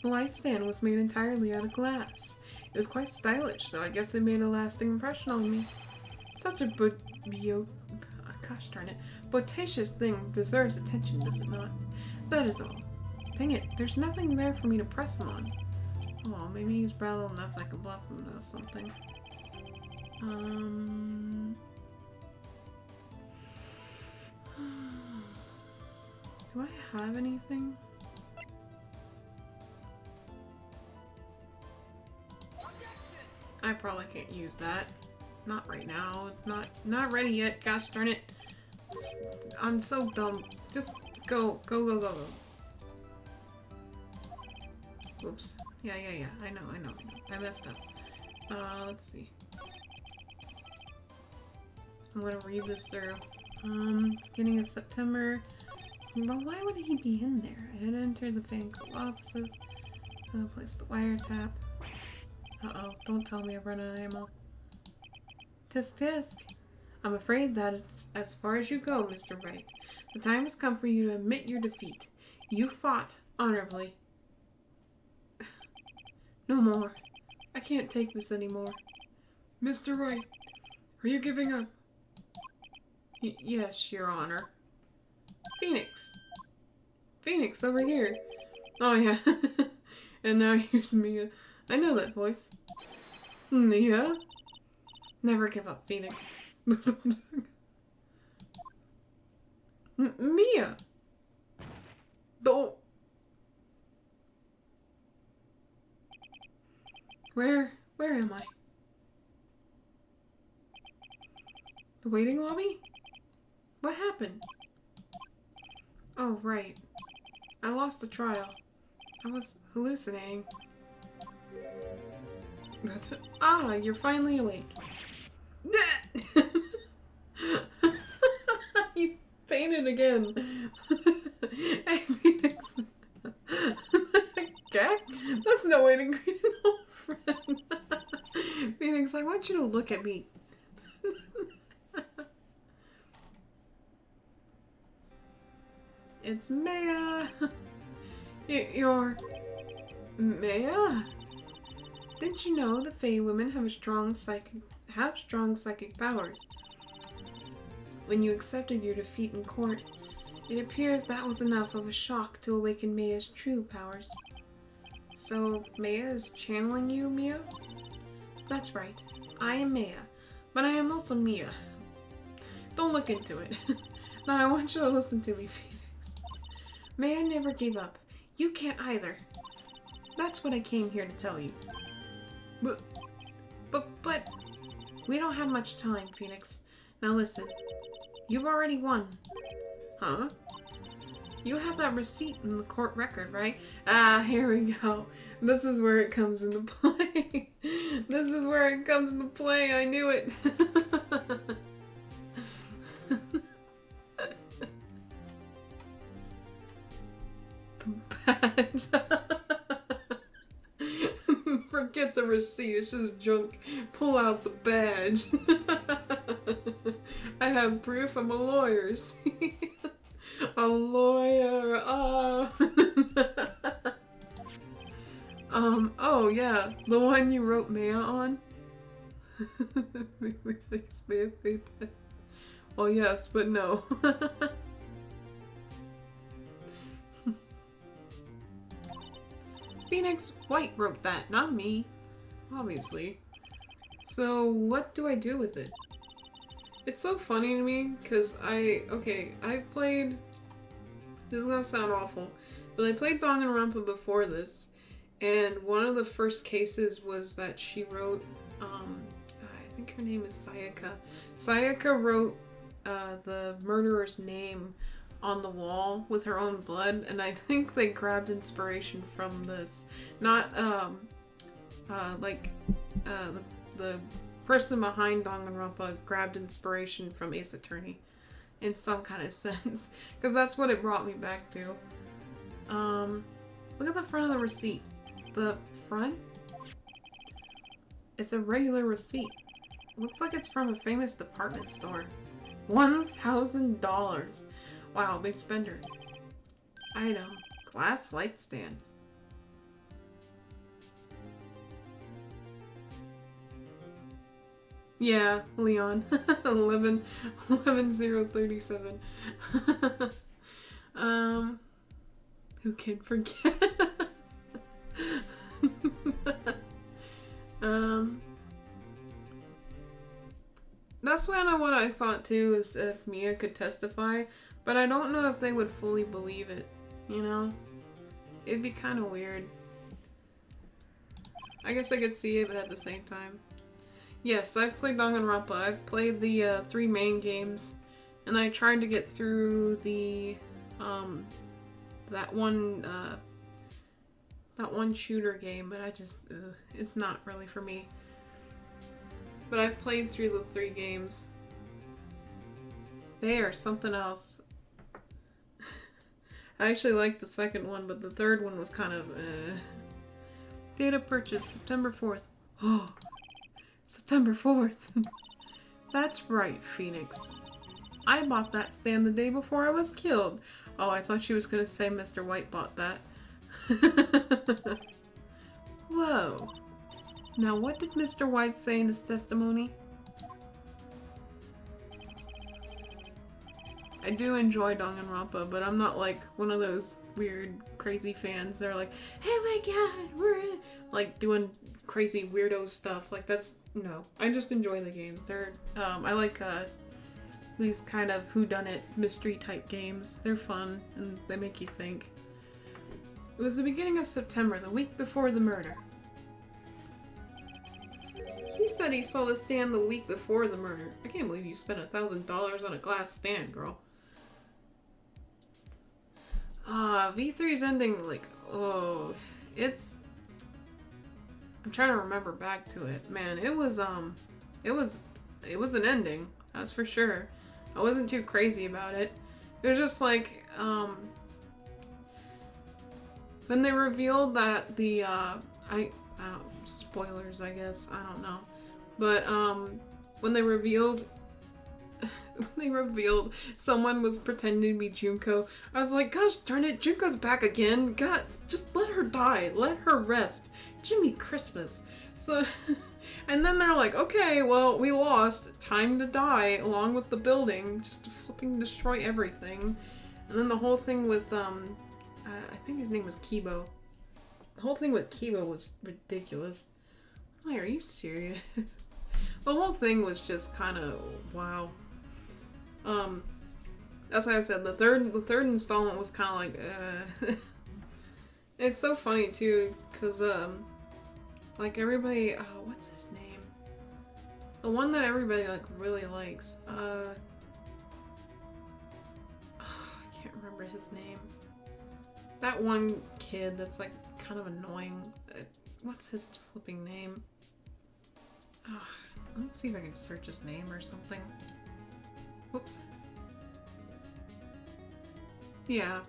The light stand was made entirely out of glass. It was quite stylish, so I guess it made a lasting impression on me. Such a gosh darn it, bodacious thing deserves attention, does it not? That is all. Dang it, there's nothing there for me to press him on. Oh, maybe he's brattled enough that I can bluff him about something. Do I have anything? I probably can't use that. Not right now. It's not ready yet. Gosh darn it. I'm so dumb. Just go. Oops. Yeah. I know. I messed up. Let's see. I'm gonna read this through. Beginning of September. But why would he be in there? I had entered the Pheonix offices. Place the wiretap. Uh-oh. Don't tell me I've run out of ammo. Tisk. I'm afraid that it's as far as you go, Mr. Wright. The time has come for you to admit your defeat. You fought honorably. No more. I can't take this anymore. Mr. Wright, are you giving up? Yes, Your Honor. Pheonix, over here. Oh yeah. And now here's Mia. I know that voice. Mia? Never give up, Pheonix. Mia! Don't. Where am I? The waiting lobby? What happened? Oh, right. I lost the trial. I was hallucinating. Ah, you're finally awake. You fainted again. Hey, Pheonix. Okay? That's no way to greet an old friend. Pheonix, I want you to look at me. It's Maya. You're... Maya? Did you know the Fey women have strong psychic powers? When you accepted your defeat in court, it appears that was enough of a shock to awaken Maya's true powers. So, Maya is channeling you, Mia? That's right. I am Maya, but I am also Mia. Don't look into it. Now I want you to listen to me, Pheonix. Maya never gave up. You can't either. That's what I came here to tell you. But... We don't have much time, Pheonix. Now listen. You've already won. Huh? You have that receipt in the court record, right? Ah, here we go. This is where it comes into play. This is where it comes into play. I knew it. The badge. Forget the receipt. It's just junk. Pull out the badge. I have proof. I'm a lawyer. See? A lawyer. Oh yeah, the one you wrote Maya on? Well, yes, but no. Pheonix Wright wrote that, not me. Obviously. So, what do I do with it? It's so funny to me, because I've played... This is gonna sound awful, but I played Danganronpa before this, and one of the first cases was that she wrote, I think her name is Sayaka. Sayaka wrote the murderer's name on the wall with her own blood, and I think they grabbed inspiration from this. Not, the person behind Danganronpa grabbed inspiration from Ace Attorney in some kind of sense, because that's what it brought me back to. Look at the front of the receipt. The front? It's a regular receipt. Looks like it's from a famous department store. $1,000. Wow, big spender. Item. Glass light stand. Yeah, Leon. 11037. Who can forget? That's kind of what I thought too, is if Mia could testify, but I don't know if they would fully believe it, you know? It'd be kind of weird. I guess I could see it, but at the same time. Yes, I've played Danganronpa. I've played the 3 main games, and I tried to get through the, that one shooter game, but I just, it's not really for me. But I've played through the 3 games. They are something else. I actually liked the second one, but the third one was kind of, Date of purchase, September 4th. Oh, September 4th. That's right, Pheonix. I bought that stand the day before I was killed. Oh, I thought she was gonna say Mr. White bought that. Whoa. Now, what did Mr. White say in his testimony? I do enjoy Danganronpa, but I'm not like one of those weird, crazy fans. They're like, oh my god, we're like doing crazy weirdo stuff. Like that's, no. I just enjoy the games. They're, I like these kind of whodunit mystery type games. They're fun and they make you think. It was the beginning of September, the week before the murder. He said he saw the stand the week before the murder. I can't believe you spent $1,000 on a glass stand, girl. V3's ending, like, oh, it's... I'm trying to remember back to it. Man, it was an ending, that's for sure. I wasn't too crazy about it. It was just like, when they revealed that the, I don't, spoilers, I guess, I don't know. But, when they revealed someone was pretending to be Junko, I was like, gosh darn it, Junko's back again. God, just let her die. Let her rest. Jimmy Christmas. So, and then they're like, okay, well, we lost. Time to die, along with the building. Just to flipping destroy everything. And then the whole thing with, I think his name was Kibo. The whole thing with Kibo was ridiculous. I'm like, are you serious? The whole thing was just kind of, wow. That's why I said the third installment was kind of like, It's so funny too, cause like everybody, what's his name? The one that everybody like really likes. I can't remember his name. That one kid that's like kind of annoying. What's his flipping name? Let me see if I can search his name or something. Whoops. Yeah.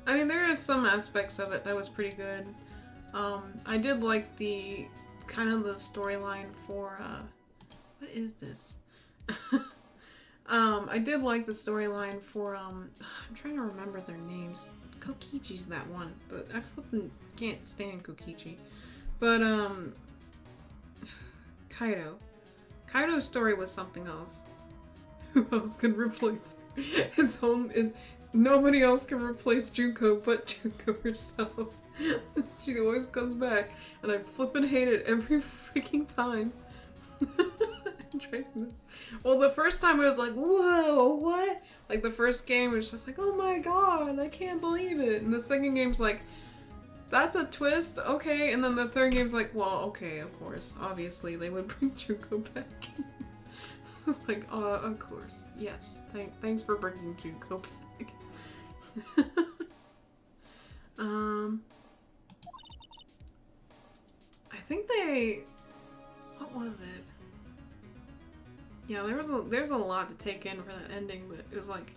I mean, there are some aspects of it that was pretty good. I did like the kind of the storyline for what is this? I did like the storyline for I'm trying to remember their names. Kokichi's that one, but I flippin' can't stand Kokichi. But Kaido's story was something else. Who else can replace his own? Nobody else can replace Junko but Junko herself. She always comes back, and I flippin' hate it every freaking time. Well, the first time I was like, whoa, what? Like, the first game was just like, oh my god, I can't believe it. And the second game's like, that's a twist, okay. And then the third game's like, well, okay, of course. Obviously, they would bring Junko back. It's like, of course. Yes. Thanks for bringing Junko back. I think what was it? Yeah, there's a lot to take in for that ending, but it was like,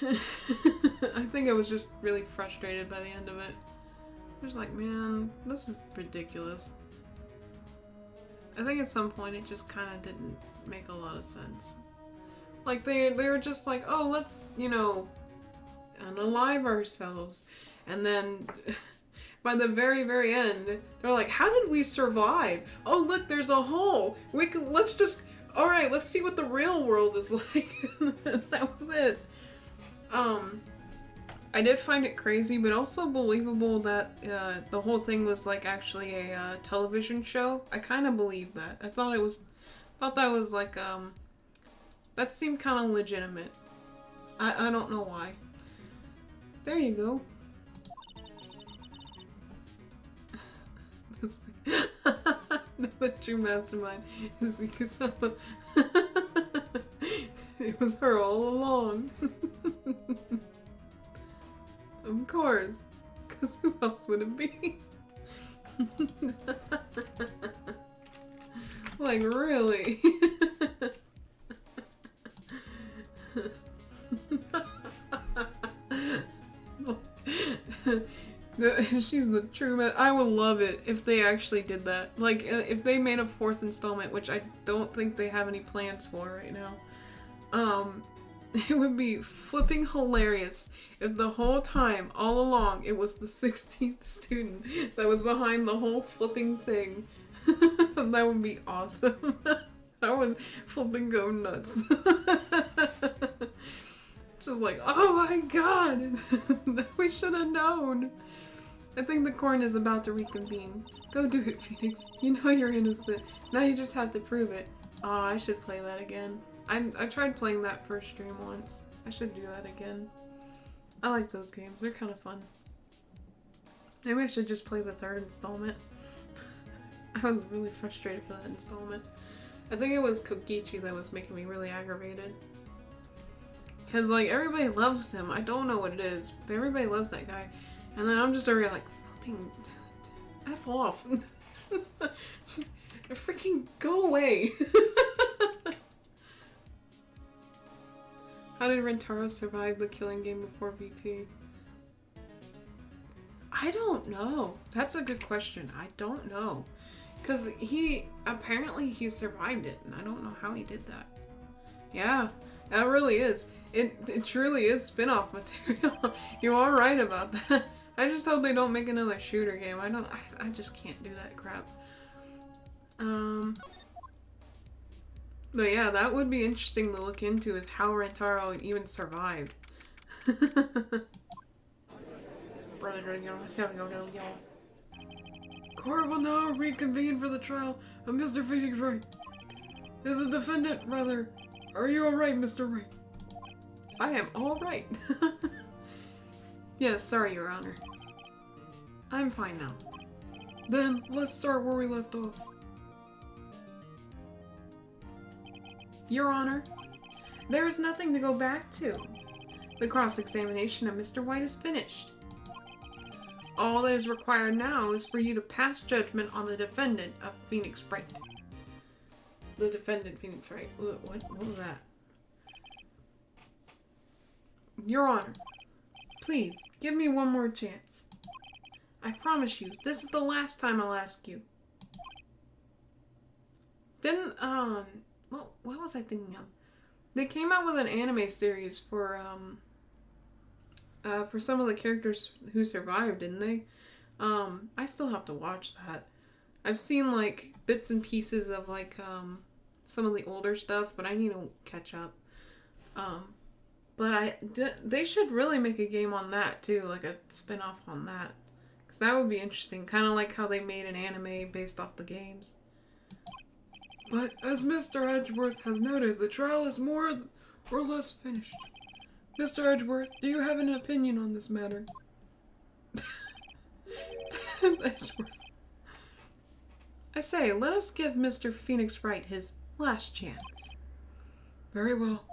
I think I was just really frustrated by the end of it. I was like, man, this is ridiculous. I think at some point it just kind of didn't make a lot of sense. Like, they were just like, oh, let's, unalive ourselves. And then, by the very, very end, they're like, how did we survive? Oh, look, there's a hole. Alright, let's see what the real world is like. That was it. I did find it crazy, but also believable that the whole thing was like actually a television show. I kind of believed that. I thought that was like, that seemed kind of legitimate. I don't know why. There you go. The true mastermind is Kusama. It was her all along. Of course. Because who else would it be? Like, really? She's the true man. I would love it if they actually did that. Like, if they made a fourth installment, which I don't think they have any plans for right now. It would be flipping hilarious if the whole time, all along, it was the 16th student that was behind the whole flipping thing. That would be awesome. I would flipping go nuts. Just like, oh my god! We should have known! I think the corn is about to reconvene. Go do it, Pheonix. You know you're innocent. Now you just have to prove it. Oh, I should play that again. I tried playing that first stream once. I should do that again. I like those games. They're kind of fun. Maybe I should just play the third installment. I was really frustrated for that installment. I think it was Kokichi that was making me really aggravated. Because, like, everybody loves him. I don't know what it is, but everybody loves that guy. And then I'm just over here, like, flipping F off. Freaking go away. How did Rentaro survive the killing game before VP? I don't know. That's a good question. I don't know. Because apparently he survived it, and I don't know how he did that. Yeah, that really is. It truly is spin-off material. You are right about that. I just hope they don't make another shooter game. I just can't do that crap. But yeah, that would be interesting to look into, is how Rantaro even survived. Court will now reconvene for the trial of Mr. Pheonix Wright. As a defendant, rather, are you alright, Mr. Wright? I am alright. Yes, sorry, Your Honor. I'm fine now. Then, let's start where we left off. Your Honor, there is nothing to go back to. The cross-examination of Mr. White is finished. All that is required now is for you to pass judgment on the defendant of Pheonix Wright. The defendant, Pheonix Wright. What was that? Your Honor, please, give me one more chance. I promise you, this is the last time I'll ask you. Didn't, what was I thinking of? They came out with an anime series for some of the characters who survived, didn't they? I still have to watch that. I've seen, like, bits and pieces of, like, some of the older stuff, but I need to catch up. But they should really make a game on that, too, like a spin-off on that. Because that would be interesting, kind of like how they made an anime based off the games. But, as Mr. Edgeworth has noted, the trial is more or less finished. Mr. Edgeworth, do you have an opinion on this matter? Edgeworth. I say, let us give Mr. Pheonix Wright his last chance. Very well.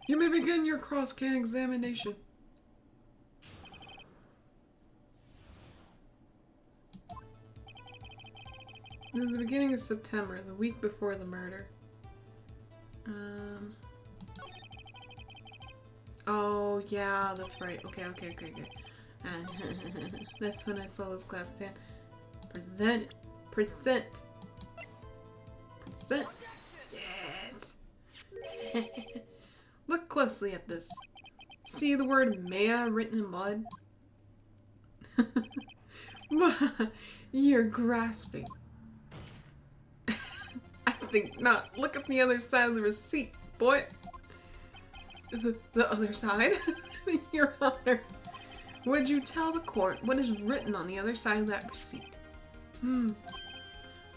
You may begin your cross-can examination. It was the beginning of September, the week before the murder. Oh, yeah, that's right. Okay. That's when I saw this class 10. Percent. Yes! Look closely at this. See the word Maya written in blood? You're grasping. I think not. Look at the other side of the receipt, boy. The other side? Your Honor. Would you tell the court what is written on the other side of that receipt?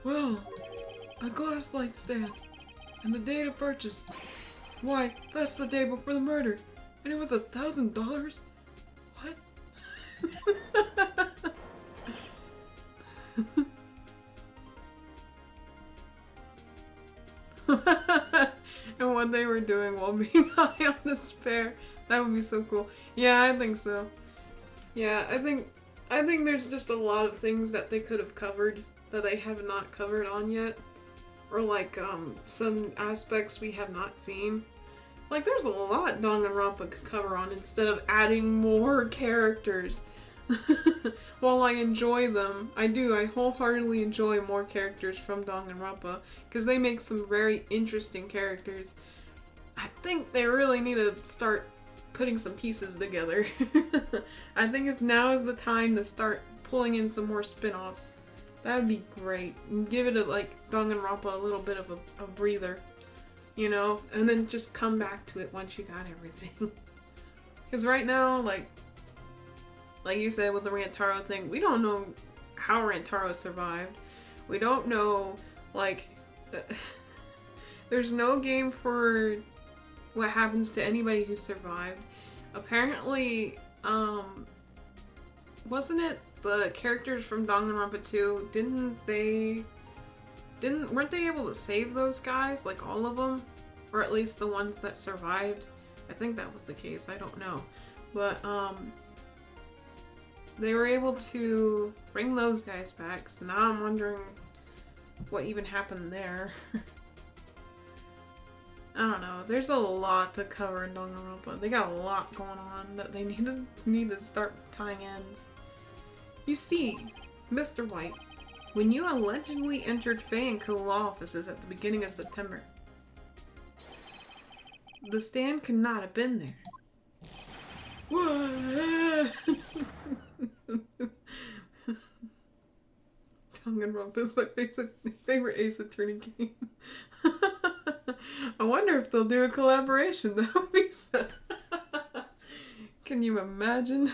Well, a glass light stand. And the date of purchase. Why, that's the day before the murder. And it was $1,000? What? And what they were doing while being high on despair. That would be so cool. Yeah, I think so. Yeah, I think there's just a lot of things that they could have covered that they have not covered on yet. Or like, some aspects we have not seen. Like, there's a lot Danganronpa could cover on instead of adding more characters. While I enjoy them, I wholeheartedly enjoy more characters from Danganronpa because they make some very interesting characters. I think they really need to start putting some pieces together. I think now is the time to start pulling in some more spin-offs. That would be great. And give it Danganronpa a little bit of a breather, you know? And then just come back to it once you got everything. Because right now, like you said with the Rantaro thing, we don't know how Rantaro survived. We don't know, there's no game for what happens to anybody who survived. Apparently, wasn't it the characters from Danganronpa 2, weren't they able to save those guys, like all of them? Or at least the ones that survived? I think that was the case, I don't know. But, they were able to bring those guys back, so now I'm wondering what even happened there. I don't know. There's a lot to cover in Danganronpa. They got a lot going on that they need to start tying ends. You see, Mr. White, when you allegedly entered Faye and Co. law offices at the beginning of September, the stand could not have been there. What? Danganronpa is my favorite Ace Attorney game. I wonder if they'll do a collaboration. That would be so... Can you imagine?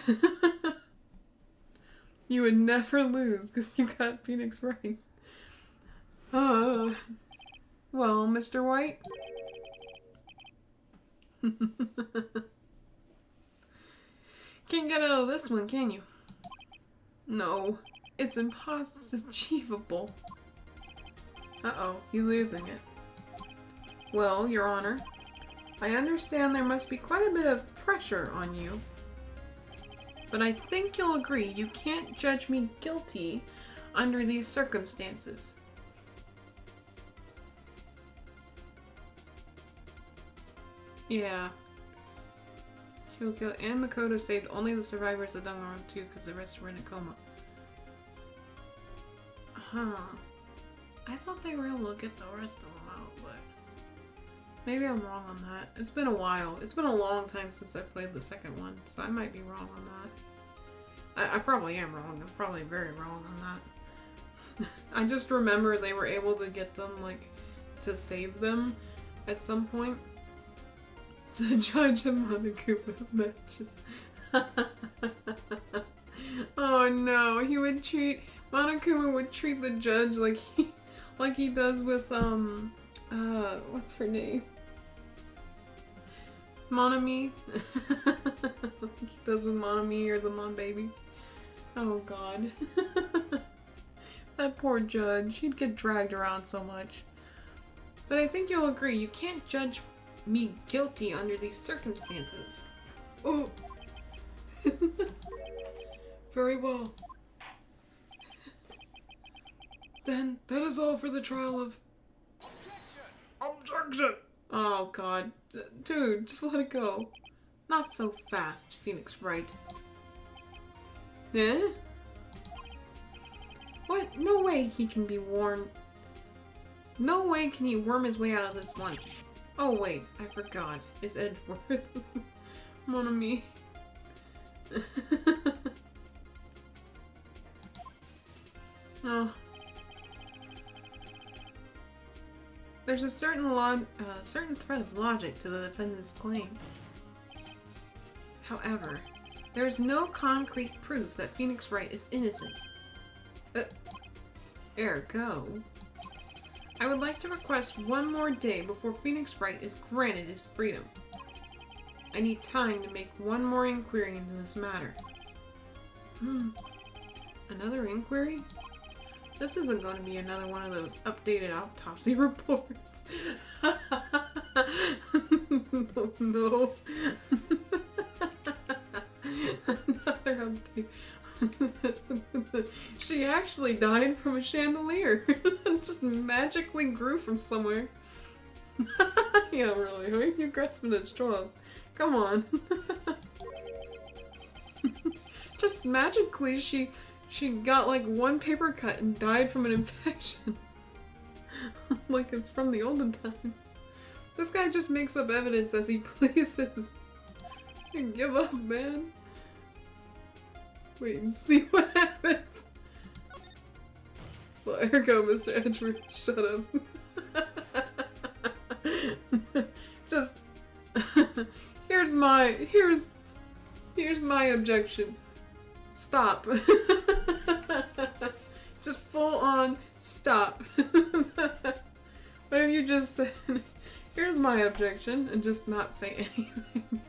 You would never lose because you got Pheonix right. Well, Mr. White? Can't get out of this one, can you? No, it's achievable. Uh-oh, he's losing it. Well, Your Honor, I understand there must be quite a bit of pressure on you. But I think you'll agree you can't judge me guilty under these circumstances. Yeah. Kyoko and Makoto saved only the survivors of Danganronpa 2 because the rest were in a coma. Huh. I thought they were able to get the rest of them out, but... Maybe I'm wrong on that. It's been a while. It's been a long time since I played the second one, so I might be wrong on that. I probably am wrong. I'm probably very wrong on that. I just remember they were able to get them, like, to save them at some point. The judge and Monokuma match. Oh no, Monokuma would treat the judge like he does with what's her name? Monami. Like he does with Monami or the Mon Babies. Oh god. That poor judge, he'd get dragged around so much. But I think you'll agree, you can't judge me guilty under these circumstances. Oh! Very well. Then, that is all for the trial of... Objection! Oh god. Dude, just let it go. Not so fast, Pheonix Wright. Eh? What? No way he can be warned. No way can he worm his way out of this one. Oh wait, I forgot. It's Edgeworth. Mon ami. Oh. There's a certain thread of logic to the defendant's claims. However, there is no concrete proof that Pheonix Wright is innocent. Ergo, I would like to request one more day before Pheonix Wright is granted his freedom. I need time to make one more inquiry into this matter. Another inquiry? This isn't going to be another one of those updated autopsy reports. Oh no. Another update. She actually died from a chandelier. Just magically grew from somewhere. Yeah, really. Who are you grasping at straws? Come on. Just magically, she got like one paper cut and died from an infection. Like it's from the olden times. This guy just makes up evidence as he pleases. Give up, man. Wait and see what happens. Well, ergo, Mr. Edgeworth, shut up. Just here's my objection. Stop. Just full on stop. What if you just said, here's my objection, and just not say anything?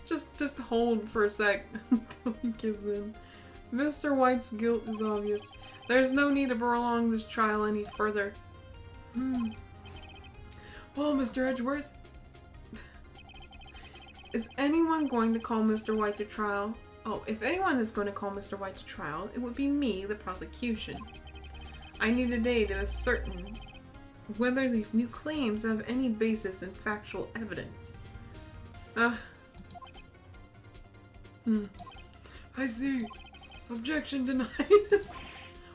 Just hold for a sec until he gives in. Mr. White's guilt is obvious. There's no need to prolong this trial any further. Well, Mr. Edgeworth, is anyone going to call Mr. White to trial? Oh, if anyone is going to call Mr. White to trial, it would be me, the prosecution. I need a day to ascertain whether these new claims have any basis in factual evidence. I see. Objection denied.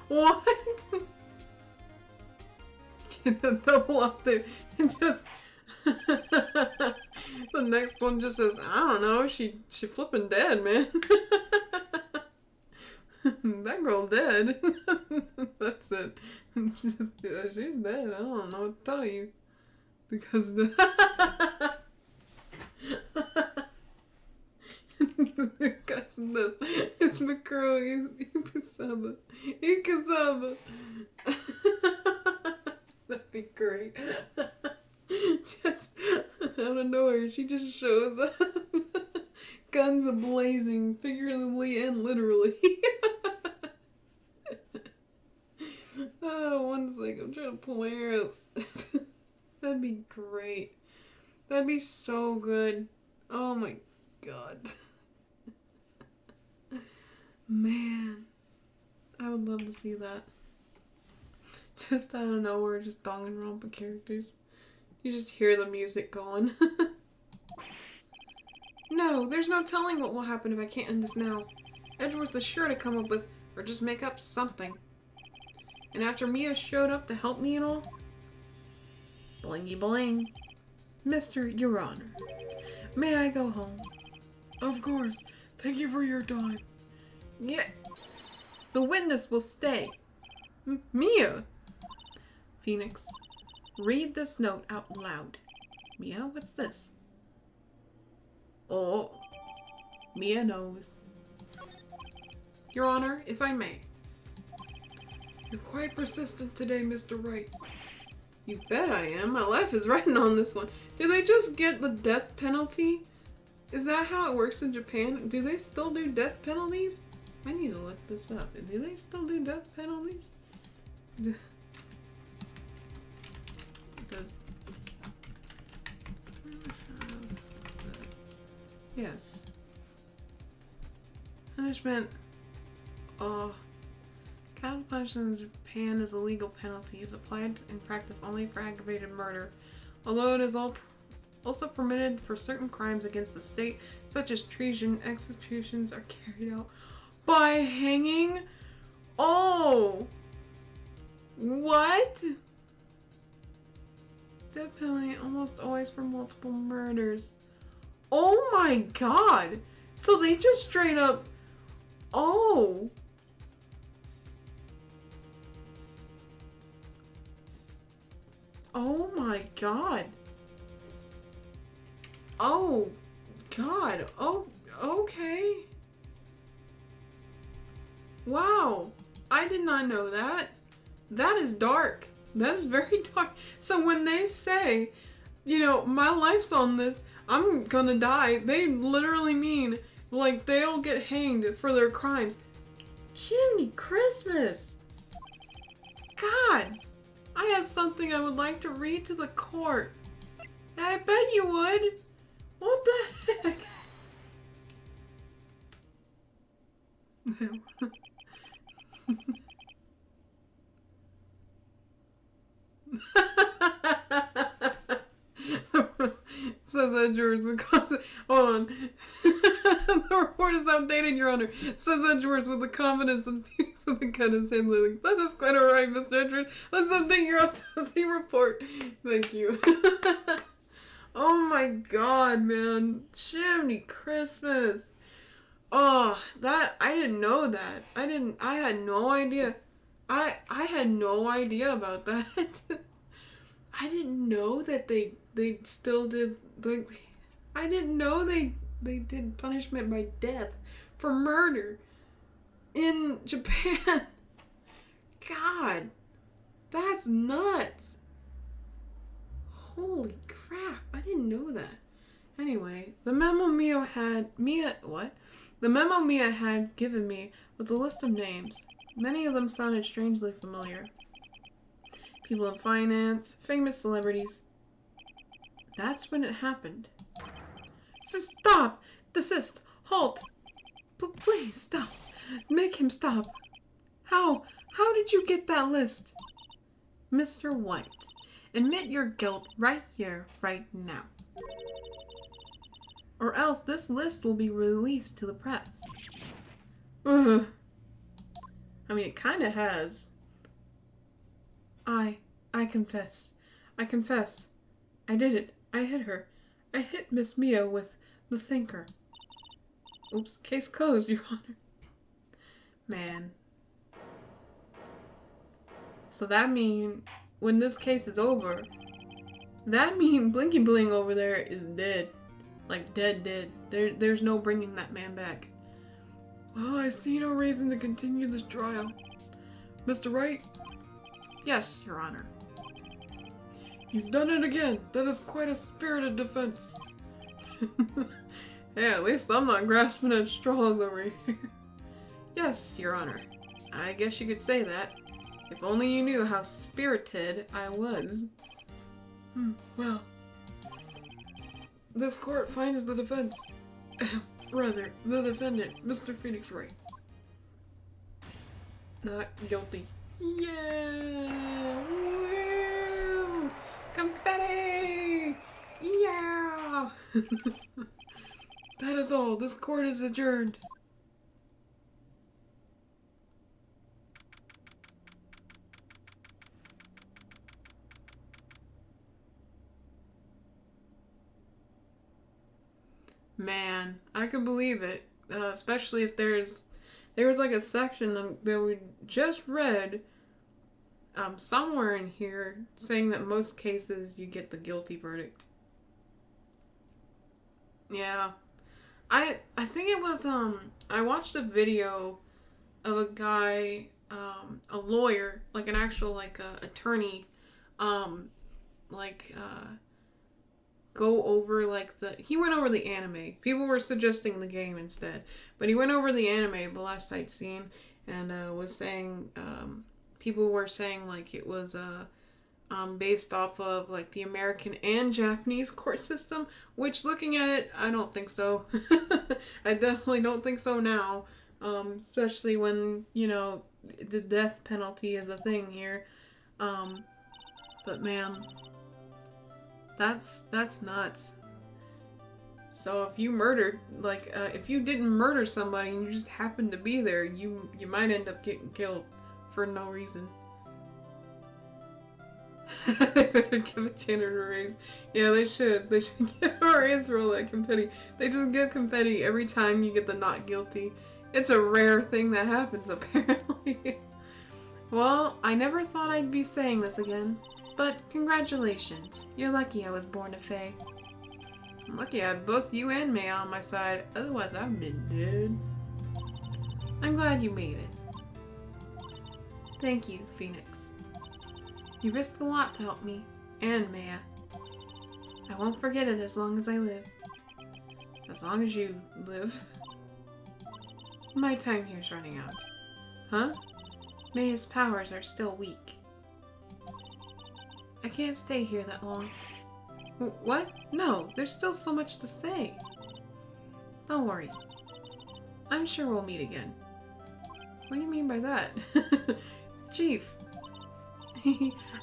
What? Get a double up there and just... The next one just says, I don't know, she flipping dead, man. That girl dead. That's it. She's dead. I don't know what to tell you. Because the... It's Macro. Ikasaba. Ikasaba. That'd be great. Just out of nowhere, she just shows up. Guns a-blazing, figuratively and literally. Oh, one second. I'm trying to pull my hair out. That'd be great. That'd be so good. Oh my god. Man. I would love to see that. Just out of nowhere, just Danganronpa characters. You just hear the music going. No, there's no telling what will happen if I can't end this now. Edgeworth is sure to come up with, or just make up something. And after Mia showed up to help me and all, blingy bling. Mr. Your Honor, may I go home? Of course. Thank you for your time. Yeah. The witness will stay. Mia! Pheonix, read this note out loud. Mia, what's this? Oh, Mia knows. Your Honor, if I may. You're quite persistent today, Mr. Wright. You bet I am. My life is written on this one. Do they just get the death penalty? Is that how it works in Japan? Do they still do death penalties? I need to look this up. Do they still do death penalties? Does... Yes. Punishment. Capital punishment in Japan is a legal penalty. It is applied in practice only for aggravated murder, although it is also permitted for certain crimes against the state, such as treason. Executions are carried out by hanging. Oh! What? Death penalty almost always for multiple murders. Oh my god! So they just straight up... Oh! Oh my god. Oh god. Oh, okay. Wow. I did not know that. That is dark. That is very dark. So when they say, you know, my life's on this, I'm gonna die, they literally mean, like, they'll get hanged for their crimes. Jiminy Christmas! God! I have something I would like to read to the court. I bet you would. What the heck? Says Edgeworth with hold on. The report is outdated, Your Honor. Says Edgeworth with the confidence and peace with the gun in his hand. Lily. That is quite alright, Mr. Edgeworth. Let's update your autopsy report. Thank you. Oh my god, man. Jiminy Christmas. Oh, that, I didn't know that. I had no idea. I had no idea about that. I didn't know that they still did, I didn't know they did punishment by death for murder in Japan. God, that's nuts. Holy crap, I didn't know that. Anyway, the memo Mia had given me was a list of names. Many of them sounded strangely familiar. People in finance, famous celebrities. That's when it happened. Stop! Desist! Halt! Please, stop! Make him stop! How did you get that list? Mr. White, admit your guilt right here, right now. Or else this list will be released to the press. Ugh. I mean, it kinda has. I confess. I confess. I did it. I hit her. I hit Miss Mia with the thinker. Oops. Case closed, Your Honor. Man. So that mean when this case is over, that mean Blinky Bling over there is dead. Like dead. There's no bringing that man back. Well, I see no reason to continue this trial. Mr. Wright? Yes, Your Honor. You've done it again. That is quite a spirited defense. Hey, at least I'm not grasping at straws over here. Yes, Your Honor. I guess you could say that. If only you knew how spirited I was. Well. This court finds the defense. Rather, the defendant, Mr. Pheonix Wright. Not guilty. Yeah! Woo! Confetti! Yeah! That is all. This court is adjourned. Man, I could believe it. Especially if there was like a section that we just read somewhere in here saying that most cases you get the guilty verdict. Yeah. I think it was I watched a video of a guy, a lawyer, like an actual like attorney, go over like he went over the anime. People were suggesting the game instead, but he went over the anime the last I'd seen, and was saying people were saying like it was based off of like the American and Japanese court system, which looking at it, I don't think so. I definitely don't think so now, especially when, you know, the death penalty is a thing here. But man, that's nuts. So if you murdered, like, if you didn't murder somebody and you just happened to be there, you might end up getting killed for no reason. They better give a janitor a raise. Yeah, they should. They should give a raise for all that confetti. They just give confetti every time you get the not guilty. It's a rare thing that happens, apparently. Well, I never thought I'd be saying this again, but congratulations. You're lucky I was born a Fae. I'm lucky I have both you and Maya on my side, otherwise I've been dead. I'm glad you made it. Thank you, Pheonix. You risked a lot to help me, and Maya. I won't forget it as long as I live. As long as you live? My time here's running out. Huh? Maya's powers are still weak. I can't stay here that long. What? No, there's still so much to say. Don't worry. I'm sure we'll meet again. What do you mean by that? Chief.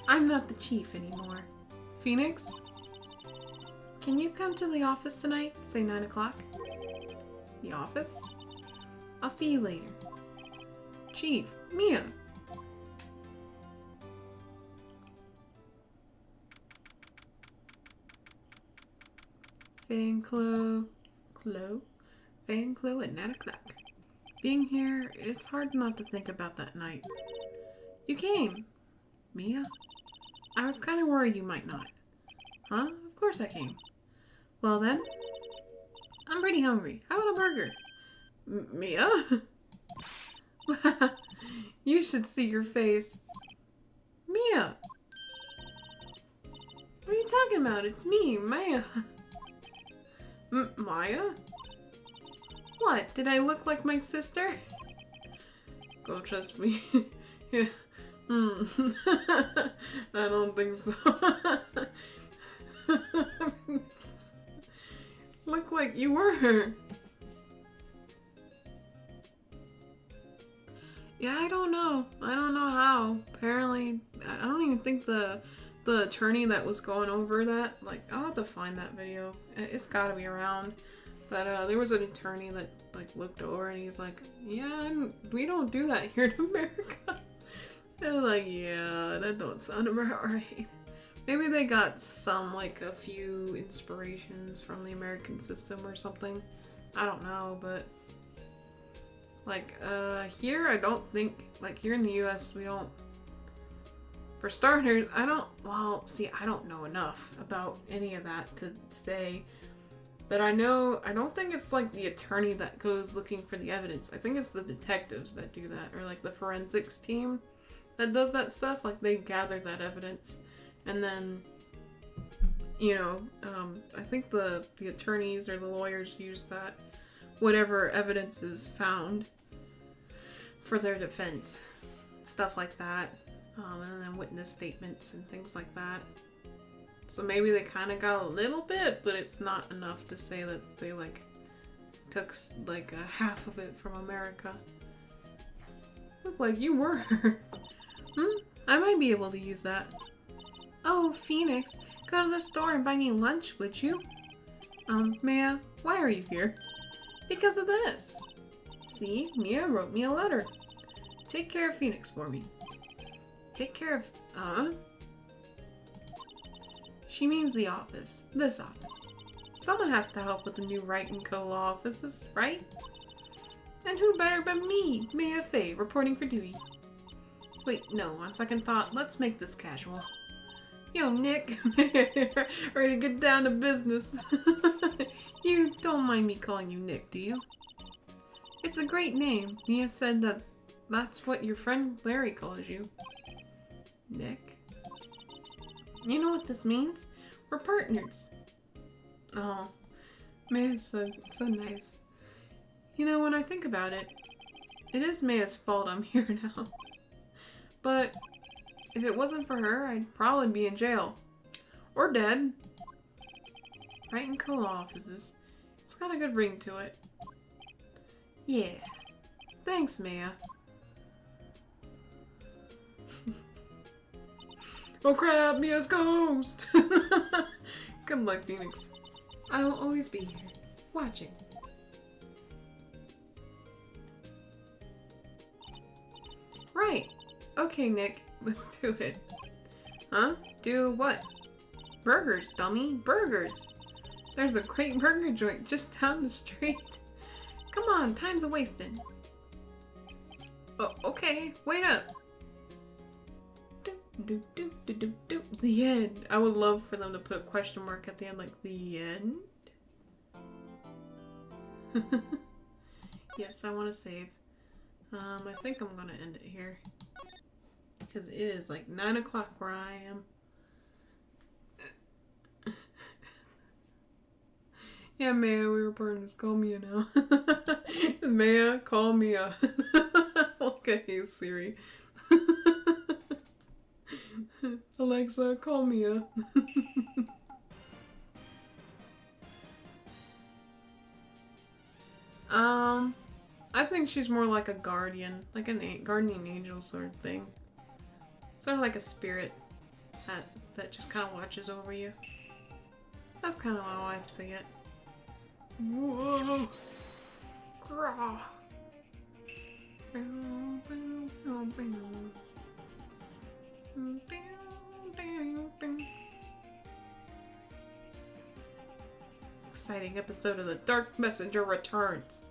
I'm not the chief anymore. Pheonix? Can you come to the office tonight, say 9 o'clock? The office? I'll see you later. Chief, Mia. Fan Clo at 9 o'clock. Being here, it's hard not to think about that night. You came. Mia? I was kind of worried you might not. Huh? Of course I came. Well then, I'm pretty hungry. How about a burger? Mia? You should see your face. Mia! What are you talking about? It's me, Maya. Maya? What? Did I look like my sister? Go trust me. Yeah. I don't think so. Look like you were. Yeah, I don't know. I don't know how. Apparently, I don't even think the attorney that was going over that, like, I'll have to find that video. It's gotta be around. But there was an attorney that, like, looked over and he's like, yeah, we don't do that here in America. I was like, yeah, that don't sound about right. Maybe they got some, like, a few inspirations from the American system or something. I don't know, but... Like, here I don't think... Like, here in the US, we don't... For starters, I don't know enough about any of that to say. But I don't think it's like the attorney that goes looking for the evidence. I think it's the detectives that do that, or like the forensics team that does that stuff. Like they gather that evidence, and then, I think the attorneys or the lawyers use that, whatever evidence is found, for their defense. Stuff like that. And then witness statements and things like that. So maybe they kind of got a little bit, but it's not enough to say that they took a half of it from America. Look like you were. I might be able to use that. Oh, Pheonix, go to the store and buy me lunch, would you? Mia, why are you here? Because of this. See, Mia wrote me a letter. Take care of Pheonix for me. Take care of, She means the office. This office. Someone has to help with the new Wright & Co. law offices, right? And who better but me, Mia Fey, reporting for duty. Wait, no, on second thought, let's make this casual. Yo, Nick, ready to get down to business. You don't mind me calling you Nick, do you? It's a great name. Mia said that's what your friend Larry calls you. Nick? You know what this means? We're partners. Oh, Mia's so nice. When I think about it, it is Mia's fault I'm here now. But if it wasn't for her, I'd probably be in jail. Or dead. Right in co offices. It's got a good ring to it. Yeah. Thanks, Mia. Oh crap, Mia's ghost! Good luck, Pheonix. I'll always be here, watching. Right. Okay, Nick, let's do it. Huh? Do what? Burgers, dummy. Burgers! There's a great burger joint just down the street. Come on, time's a-wasting. Oh, okay, wait up. The end. I would love for them to put a question mark at the end, like, the end? Yes, I want to save. I think I'm gonna end it here. Because it is like 9 o'clock where I am. Yeah, Maya, we were partners. Call Mia now. Maya, call Mia. Okay, Siri. Alexa, call Mia. I think she's more like a guardian, like a guardian angel sort of thing. Sort of like a spirit that just kind of watches over you. That's kind of how I see it. Whoa! Grah. Exciting episode of The Dark Messenger returns.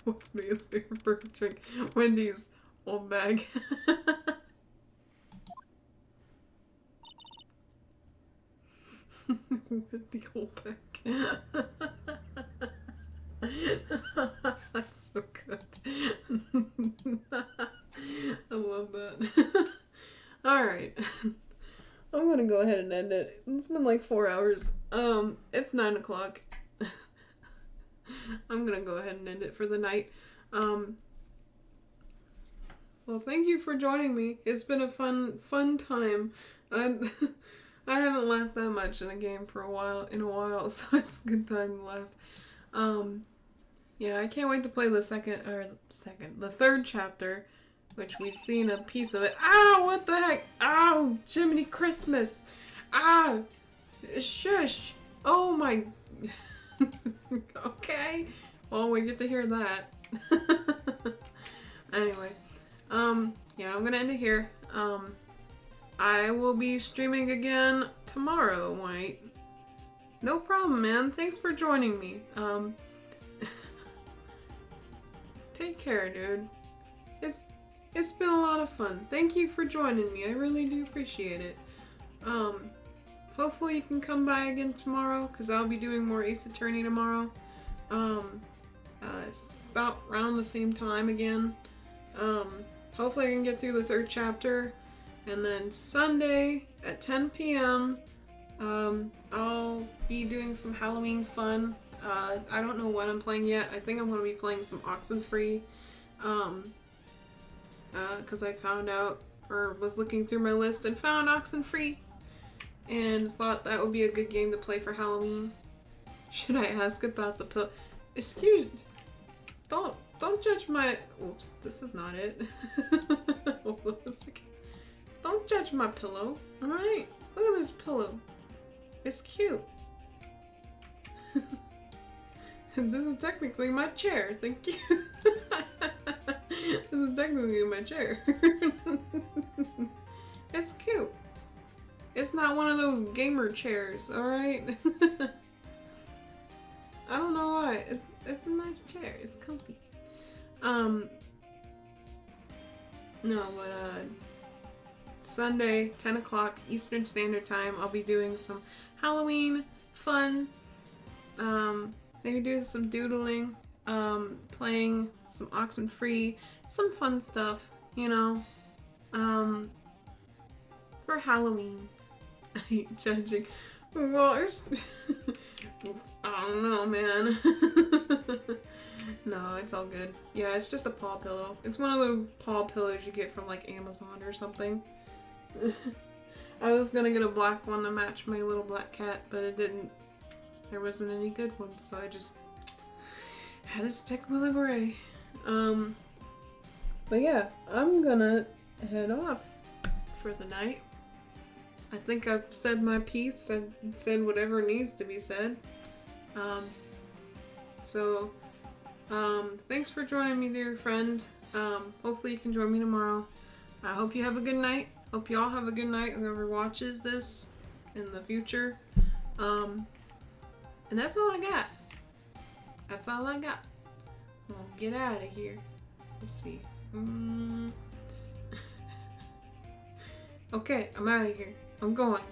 What's Mia's favorite burger drink? Wendy's old bag. With the old bag. That's so good. I love that. Alright. I'm gonna go ahead and end it. It's been like 4 hours. It's 9 o'clock. I'm gonna go ahead and end it for the night. Well, thank you for joining me. It's been a fun time. I haven't laughed that much in a game for a while, so it's a good time to laugh. Yeah, I can't wait to play the third chapter, which we've seen a piece of it. Ow, what the heck? Ow, Jiminy Christmas. Ah, shush. Oh my. Okay. Well, we get to hear that. Anyway, yeah, I'm gonna end it here. I will be streaming again tomorrow, White. No problem, man. Thanks for joining me. Take care, dude. it's been a lot of fun. Thank you for joining me. I really do appreciate it. Hopefully you can come by again tomorrow, because I'll be doing more Ace Attorney tomorrow. It's about around the same time again. Hopefully I can get through the 3rd chapter. And then Sunday at 10 p.m. I'll be doing some Halloween fun. I don't know what I'm playing yet. I think I'm going to be playing some Oxenfree. Because I found out, or was looking through my list and found Oxenfree. And thought that would be a good game to play for Halloween. Should I ask about the pill? Excuse me. Don't judge my... Oops, this is not it. Hold on a second. Don't judge my pillow, alright? Look at this pillow. It's cute. This is technically my chair, thank you. This is technically my chair. It's cute. It's not one of those gamer chairs, alright? I don't know why. It's a nice chair. It's comfy. No, but Sunday, 10 o'clock Eastern Standard Time, I'll be doing some Halloween fun. Maybe doing some doodling, playing some Oxenfree, some fun stuff, you know, for Halloween. I hate judging. Well, it's... I don't know, man. No, it's all good. Yeah, it's just a paw pillow. It's one of those paw pillows you get from like Amazon or something. I was gonna get a black one to match my little black cat, but it didn't. There wasn't any good ones, so I just had to stick with a gray. But yeah, I'm gonna head off for the night. I think I've said my piece. I've said whatever needs to be said. Thanks for joining me, dear friend. Hopefully you can join me tomorrow. I hope you have a good night. Hope you all have a good night, whoever watches this in the future. And that's all I got. That's all I got. I'm gonna get out of here. Let's see. Okay, I'm out of here. I'm going.